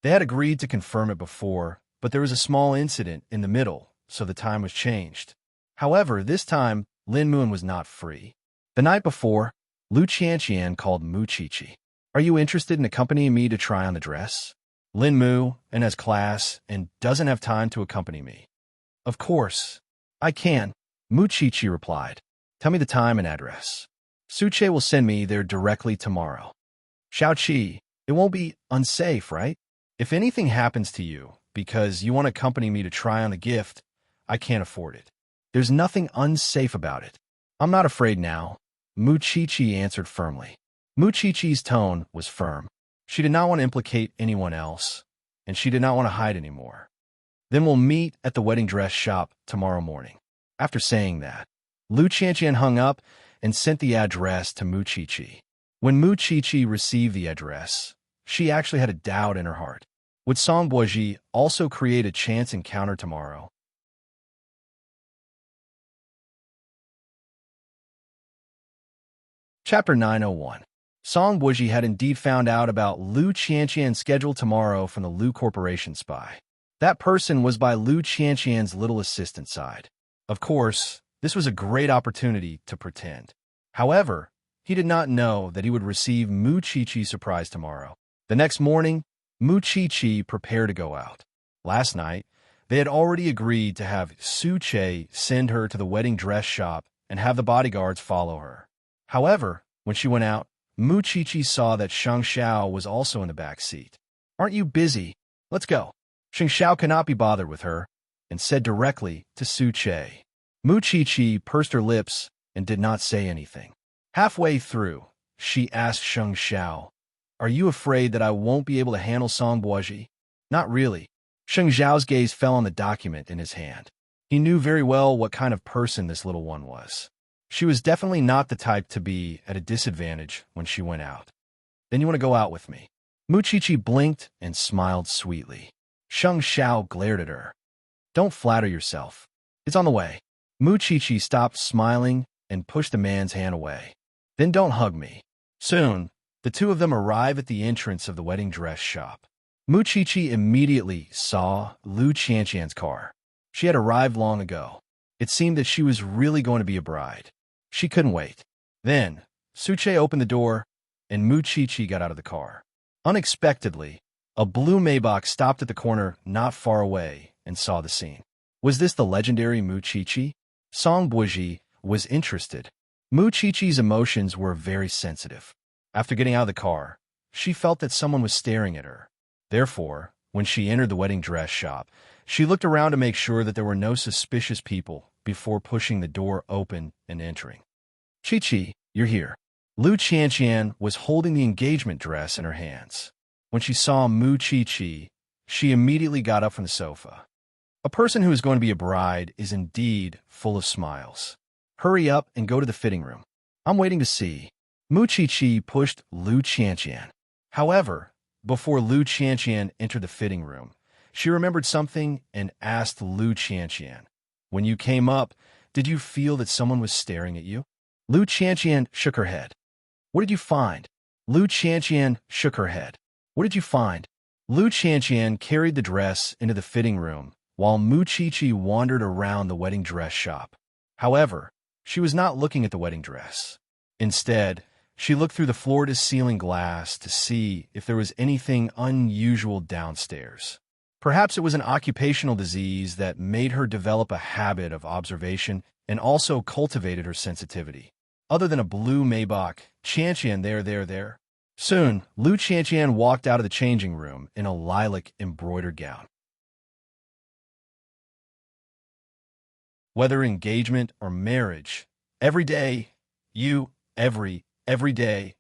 They had agreed to confirm it before, but there was a small incident in the middle, so the time was changed. However, this time, Lin Muan was not free. The night before, Lu Qianqian called Mu Qiqi. Are you interested in accompanying me to try on the dress? Lin Mu has class and doesn't have time to accompany me. Of course, I can, Mu Qiqi replied. Tell me the time and address. Suche will send me there directly tomorrow. Xiao Qi, It won't be unsafe, right? If anything happens to you because you want to accompany me to try on the gift, I can't afford it. There's nothing unsafe about it. I'm not afraid now, Muchichi answered firmly. Muchichi's tone was firm. She did not want to implicate anyone else, and she did not want to hide anymore. Then we'll meet at the wedding dress shop tomorrow morning. After saying that, Lu Qianqian hung up and sent the address to Muchichi. When Muchichi received the address, she actually had a doubt in her heart. Would Songboji also create a chance encounter tomorrow? Chapter 901. Songboji had indeed found out about Lu Qianqian's schedule tomorrow from the Lu Corporation spy. That person was by Lu Qianqian's little assistant side. Of course, this was a great opportunity to pretend. However, he did not know that he would receive Muchichi's surprise tomorrow. The next morning, Muchichi prepared to go out. Last night, they had already agreed to have Su Che send her to the wedding dress shop and have the bodyguards follow her. However, when she went out, Muchichi saw that Sheng Xiao was also in the back seat. "Aren't you busy? Let's go." Sheng Xiao could not be bothered with her and said directly to Su Che. Muchichi pursed her lips and did not say anything. Halfway through, she asked Sheng Xiao, "Are you afraid that I won't be able to handle Songboji?" "Not really." Sheng Xiao's gaze fell on the document in his hand. He knew very well what kind of person this little one was. She was definitely not the type to be at a disadvantage when she went out. "Then you want to go out with me?" Muchichi blinked and smiled sweetly. Sheng Xiao glared at her. "Don't flatter yourself. It's on the way." Muchichi stopped smiling and pushed the man's hand away. "Then don't hug me." Soon, the two of them arrived at the entrance of the wedding dress shop. Muchichi immediately saw Lu Qianqian's car. She had arrived long ago. It seemed that she was really going to be a bride. She couldn't wait. Then, Su Che opened the door, and Muchichi got out of the car. Unexpectedly, a blue Maybach stopped at the corner not far away and saw the scene. Was this the legendary Muchichi? Songboji was interested. Muchichi's emotions were very sensitive. After getting out of the car, she felt that someone was staring at her. Therefore, when she entered the wedding dress shop, she looked around to make sure that there were no suspicious people before pushing the door open and entering. "Chi-Chi, you're here." Lu Qianqian was holding the engagement dress in her hands. When she saw Muchichi, she immediately got up from the sofa. A person who is going to be a bride is indeed full of smiles. "Hurry up and go to the fitting room. I'm waiting to see." Muchichi pushed Lu Qianqian. However, before Lu Qianqian entered the fitting room, she remembered something and asked Lu Qianqian, "When you came up, did you feel that someone was staring at you?" Lu Qianqian shook her head. "What did you find?" Lu Qianqian shook her head. "What did you find?" Lu Qianqian carried the dress into the fitting room, while Muchichi wandered around the wedding dress shop. However, she was not looking at the wedding dress. Instead, she looked through the floor-to-ceiling glass to see if there was anything unusual downstairs. Perhaps it was an occupational disease that made her develop a habit of observation and also cultivated her sensitivity. Other than a blue Maybach, Qianqian there. Soon, Lu Qianqian walked out of the changing room in a lilac embroidered gown. Whether engagement or marriage, every day, every day.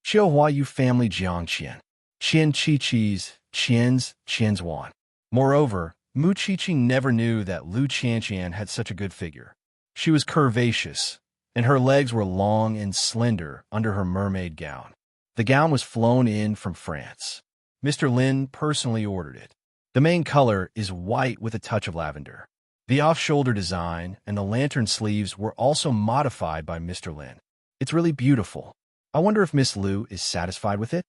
Qiu Hua Yu family Jiangqian. Qian Chi Chi's, Qian's Wan. Moreover, Muchichi never knew that Lu Qianqian had such a good figure. She was curvaceous, and her legs were long and slender under her mermaid gown. The gown was flown in from France. Mr. Lin personally ordered it. The main color is white with a touch of lavender. The off-shoulder design and the lantern sleeves were also modified by Mr. Lin. It's really beautiful. I wonder if Miss Lu is satisfied with it?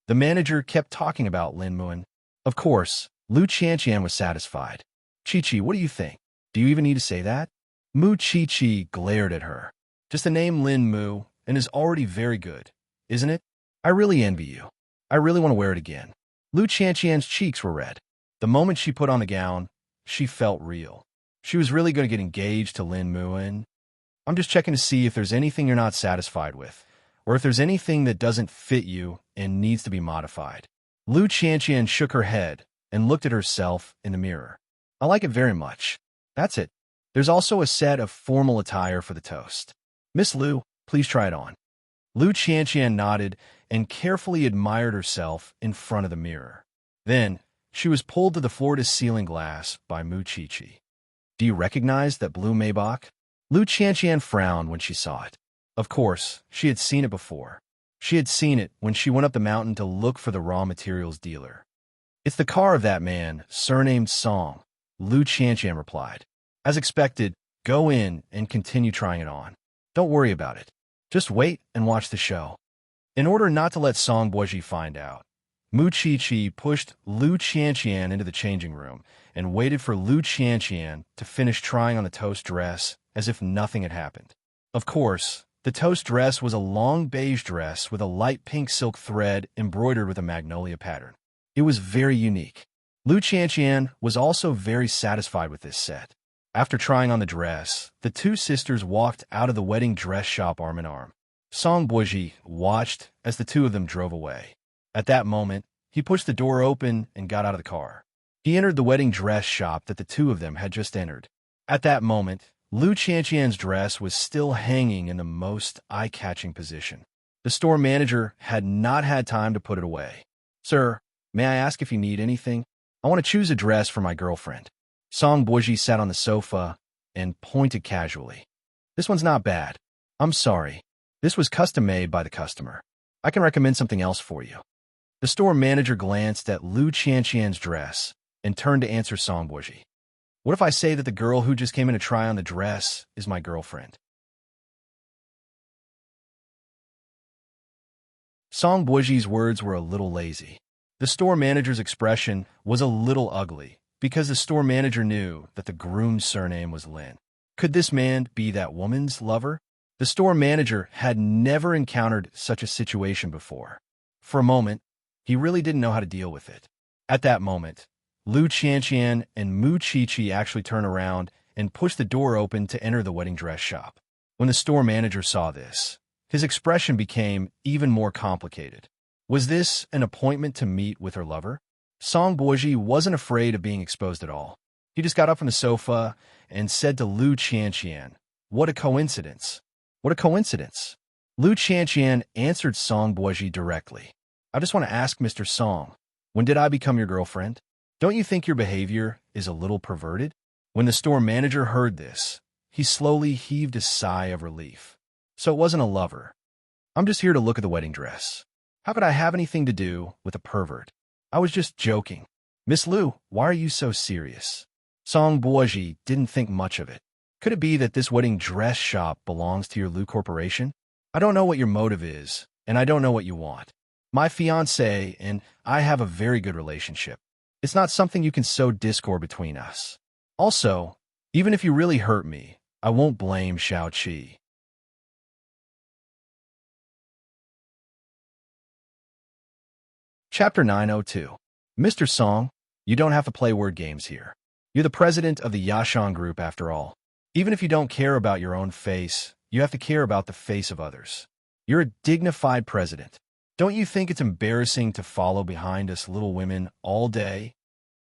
The manager kept talking about Lin Muan. Of course, Lu Qianqian was satisfied. "Chi-Chi, what do you think? Do you even need to say that?" Muchichi glared at her. "Just the name Lin Mu, and is already very good, isn't it? I really envy you. I really want to wear it again." Lu Qianqian's cheeks were red. The moment she put on the gown, she felt real. She was really going to get engaged to Lin Muan. "I'm just checking to see if there's anything you're not satisfied with, or if there's anything that doesn't fit you and needs to be modified. Lu Qianqian shook her head and looked at herself in the mirror. I like it very much. That's it. There's also a set of formal attire for the toast. Miss Lu, please try it on. Lu Qianqian nodded and carefully admired herself in front of the mirror. Then, she was pulled to the floor-to-ceiling glass by Mu Qiqi. Do you recognize that blue Maybach? Lu Qianqian frowned when she saw it. Of course, she had seen it before. She had seen it when she went up the mountain to look for the raw materials dealer. It's the car of that man, surnamed Song, Lu Qianqian replied. As expected, go in and continue trying it on. Don't worry about it. Just wait and watch the show. In order not to let Song Boji find out, Mu Qiqi pushed Lu Qianqian into the changing room and waited for Lu Qianqian to finish trying on the toast dress as if nothing had happened. Of course, the toast dress was a long beige dress with a light pink silk thread embroidered with a magnolia pattern. It was very unique. Lu Qianqian was also very satisfied with this set. After trying on the dress, the two sisters walked out of the wedding dress shop arm in arm. Song Boji watched as the two of them drove away. At that moment, he pushed the door open and got out of the car. He entered the wedding dress shop that the two of them had just entered. At that moment, Lu Qianqian's dress was still hanging in the most eye-catching position. The store manager had not had time to put it away. Sir, may I ask if you need anything? I want to choose a dress for my girlfriend. Song Boji sat on the sofa and pointed casually. This one's not bad. I'm sorry. This was custom-made by the customer. I can recommend something else for you. The store manager glanced at Lu Qianqian's dress and turned to answer Song Boji. What if I say that the girl who just came in to try on the dress is my girlfriend? Song Boji's words were a little lazy. The store manager's expression was a little ugly because the store manager knew that the groom's surname was Lin. Could this man be that woman's lover? The store manager had never encountered such a situation before. For a moment, he really didn't know how to deal with it. At that moment, Lu Qianqian and Mu Qiqi actually turned around and pushed the door open to enter the wedding dress shop. When the store manager saw this, his expression became even more complicated. Was this an appointment to meet with her lover? Song Boji wasn't afraid of being exposed at all. He just got up from the sofa and said to Lu Qianqian, "What a coincidence! What a coincidence!" Lu Qianqian answered Song Boji directly. I just want to ask Mr. Song, when did I become your girlfriend? Don't you think your behavior is a little perverted? When the store manager heard this, he slowly heaved a sigh of relief. So it wasn't a lover. I'm just here to look at the wedding dress. How could I have anything to do with a pervert? I was just joking. Miss Lu, why are you so serious? Song Boji didn't think much of it. Could it be that this wedding dress shop belongs to your Lu Corporation? I don't know what your motive is, and I don't know what you want. My fiancé and I have a very good relationship. It's not something you can sow discord between us. Also, even if you really hurt me, I won't blame Xiao Qi. Chapter 902. Mr. Song, you don't have to play word games here. You're the president of the Yashang Group after all. Even if you don't care about your own face, you have to care about the face of others. You're a dignified president. Don't you think it's embarrassing to follow behind us little women all day?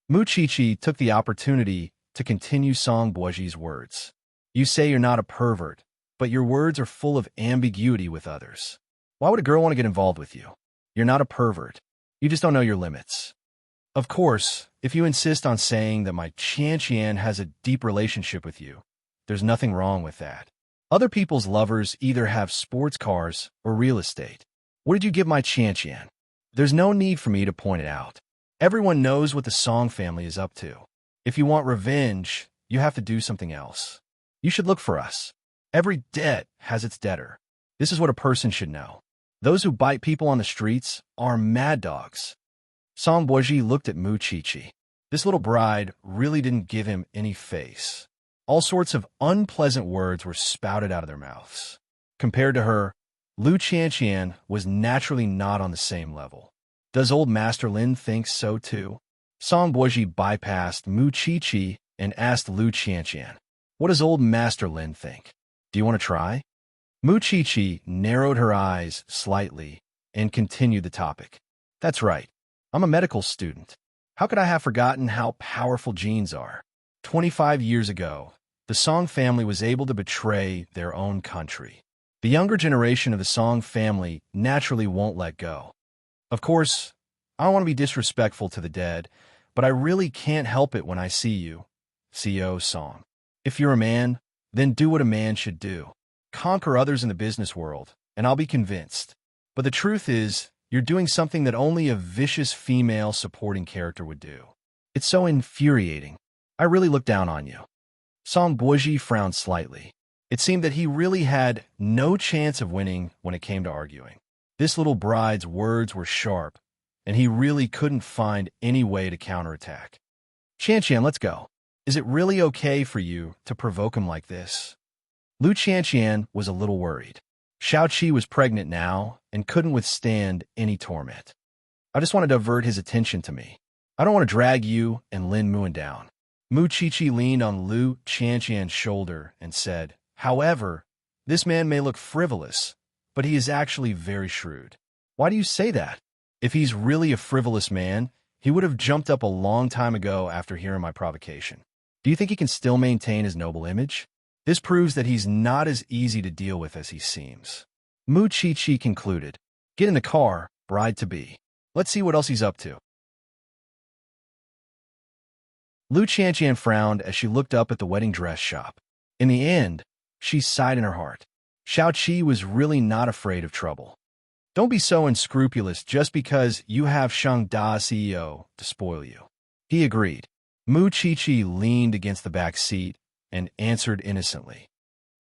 Mu Qiqi took the opportunity to continue Song Boji's words. You say you're not a pervert, but your words are full of ambiguity with others. Why would a girl want to get involved with you? You're not a pervert. You just don't know your limits. Of course, if you insist on saying that my Qianqian has a deep relationship with you, there's nothing wrong with that. Other people's lovers either have sports cars or real estate. What did you give my Qianqian? There's no need for me to point it out. Everyone knows what the Song family is up to. If you want revenge, you have to do something else. You should look for us. Every debt has its debtor. This is what a person should know. Those who bite people on the streets are mad dogs. Song Boji looked at Mu Qiqi. This little bride really didn't give him any face. All sorts of unpleasant words were spouted out of their mouths. Compared to her, Lu Qianqian was naturally not on the same level. Does old Master Lin think so too? Song Boji bypassed Mu Qiqi and asked Lu Qianqian, what does old Master Lin think? Do you want to try? Muchichi narrowed her eyes slightly and continued the topic. That's right. I'm a medical student. How could I have forgotten how powerful genes are? 25 years ago, the Song family was able to betray their own country. The younger generation of the Song family naturally won't let go. Of course, I don't want to be disrespectful to the dead, but I really can't help it when I see you, CEO Song. If you're a man, then do what a man should do. Conquer others in the business world, and I'll be convinced. But the truth is, you're doing something that only a vicious female supporting character would do. It's so infuriating. I really look down on you. Song Boji frowned slightly. It seemed that he really had no chance of winning when it came to arguing. This little bride's words were sharp, and he really couldn't find any way to counterattack. Qianqian, let's go. Is it really okay for you to provoke him like this? Lu Qianqian was a little worried. Xiaoqi was pregnant now and couldn't withstand any torment. I just want to divert his attention to me. I don't want to drag you and Lin Muan down. Mu Qiqi leaned on Lu Qianqian's shoulder and said, however, this man may look frivolous, but he is actually very shrewd. Why do you say that? If he's really a frivolous man, he would have jumped up a long time ago after hearing my provocation. Do you think he can still maintain his noble image? This proves that he's not as easy to deal with as he seems. Mu Qiqi concluded, get in the car, bride-to-be. Let's see what else he's up to. Lu Qianqian frowned as she looked up at the wedding dress shop. In the end, she sighed in her heart. Xiaoqi was really not afraid of trouble. Don't be so unscrupulous just because you have Sheng Da CEO to spoil you. He agreed. Mu Qiqi leaned against the back seat and answered innocently.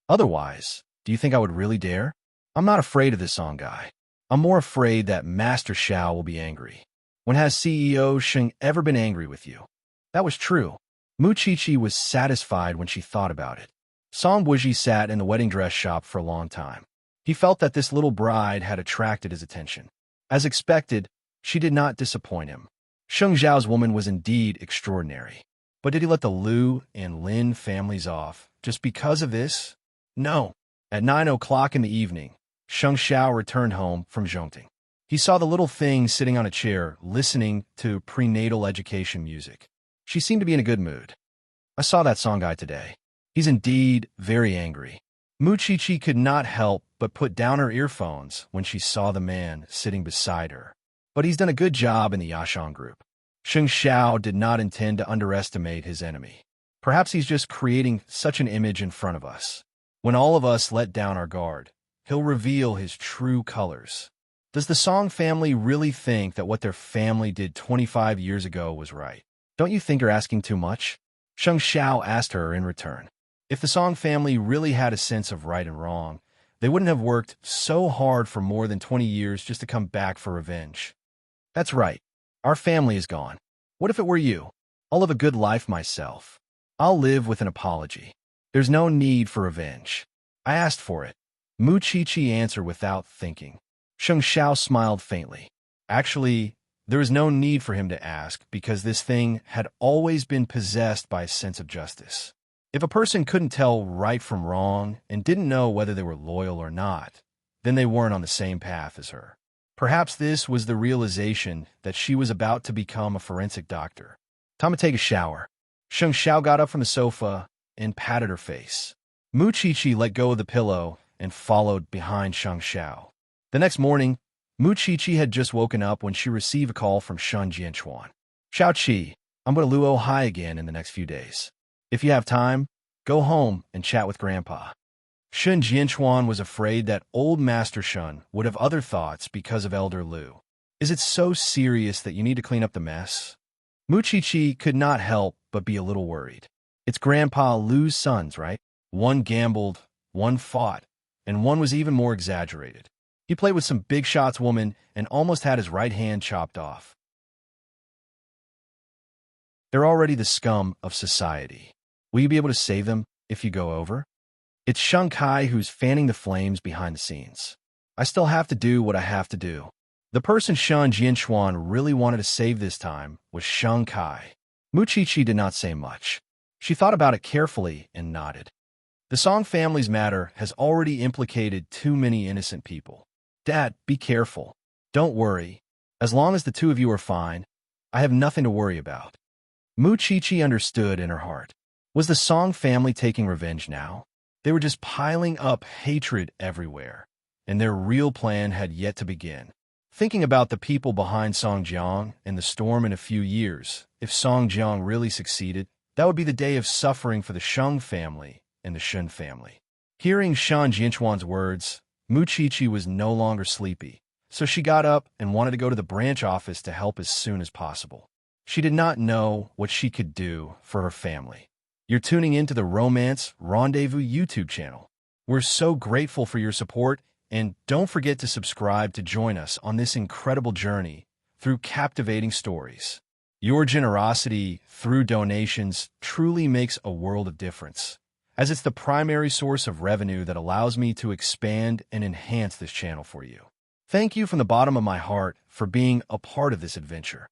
Otherwise, do you think I would really dare? I'm not afraid of this Song guy. I'm more afraid that Master Xiao will be angry. When has CEO Sheng ever been angry with you? That was true. Mu Qiqi was satisfied when she thought about it. Song Buji sat in the wedding dress shop for a long time. He felt that this little bride had attracted his attention. As expected, she did not disappoint him. Sheng Zhao's woman was indeed extraordinary. But did he let the Lu and Lin families off just because of this? No. At 9 o'clock in the evening, Sheng Xiao returned home from Zhongting. He saw the little thing sitting on a chair, listening to prenatal education music. She seemed to be in a good mood. I saw that Song guy today. He's indeed very angry. Mu Qiqi could not help but put down her earphones when she saw the man sitting beside her. But he's done a good job in the Yashang group. Sheng Xiao did not intend to underestimate his enemy. Perhaps he's just creating such an image in front of us. When all of us let down our guard, he'll reveal his true colors. Does the Song family really think that what their family did 25 years ago was right? Don't you think you're asking too much? Sheng Xiao asked her in return. If the Song family really had a sense of right and wrong, they wouldn't have worked so hard for more than 20 years just to come back for revenge. That's right. Our family is gone. What if it were you? I'll live a good life myself. I'll live with an apology. There's no need for revenge. I asked for it. Mu Qiqi answered without thinking. Sheng Xiao smiled faintly. Actually, there is no need for him to ask because this thing had always been possessed by a sense of justice. If a person couldn't tell right from wrong and didn't know whether they were loyal or not, then they weren't on the same path as her. Perhaps this was the realization that she was about to become a forensic doctor. Time to take a shower. Sheng Xiao got up from the sofa and patted her face. Mu Qiqi let go of the pillow and followed behind Sheng Xiao. The next morning, Mu Qiqi had just woken up when she received a call from Shun Jianchuan. Xiaoqi, I'm going to Luo Hai again in the next few days. If you have time, go home and chat with Grandpa. Shun Jianchuan was afraid that old Master Shun would have other thoughts because of Elder Lu. Is it so serious that you need to clean up the mess? Mu Qiqi could not help but be a little worried. It's Grandpa Lu's sons, right? One gambled, one fought, and one was even more exaggerated. He played with some big shots woman and almost had his right hand chopped off. They're already the scum of society. Will you be able to save them if you go over? It's Sheng Kai who's fanning the flames behind the scenes. I still have to do what I have to do. The person Shun Jianchuan really wanted to save this time was Sheng Kai. Mu Qiqi did not say much. She thought about it carefully and nodded. The Song family's matter has already implicated too many innocent people. Dad, be careful. Don't worry. As long as the two of you are fine, I have nothing to worry about. Chi understood in her heart. Was the Song family taking revenge now? They were just piling up hatred everywhere, and their real plan had yet to begin. Thinking about the people behind Song Jiang and the storm in a few years, if Song Jiang really succeeded, that would be the day of suffering for the Sheng family and the Shun family. Hearing Shan Jinchuan's words, Chi was no longer sleepy, so she got up and wanted to go to the branch office to help as soon as possible. She did not know what she could do for her family. You're tuning into the Romance Rendezvous YouTube channel. We're so grateful for your support, and don't forget to subscribe to join us on this incredible journey through captivating stories. Your generosity through donations truly makes a world of difference, as it's the primary source of revenue that allows me to expand and enhance this channel for you. Thank you from the bottom of my heart for being a part of this adventure.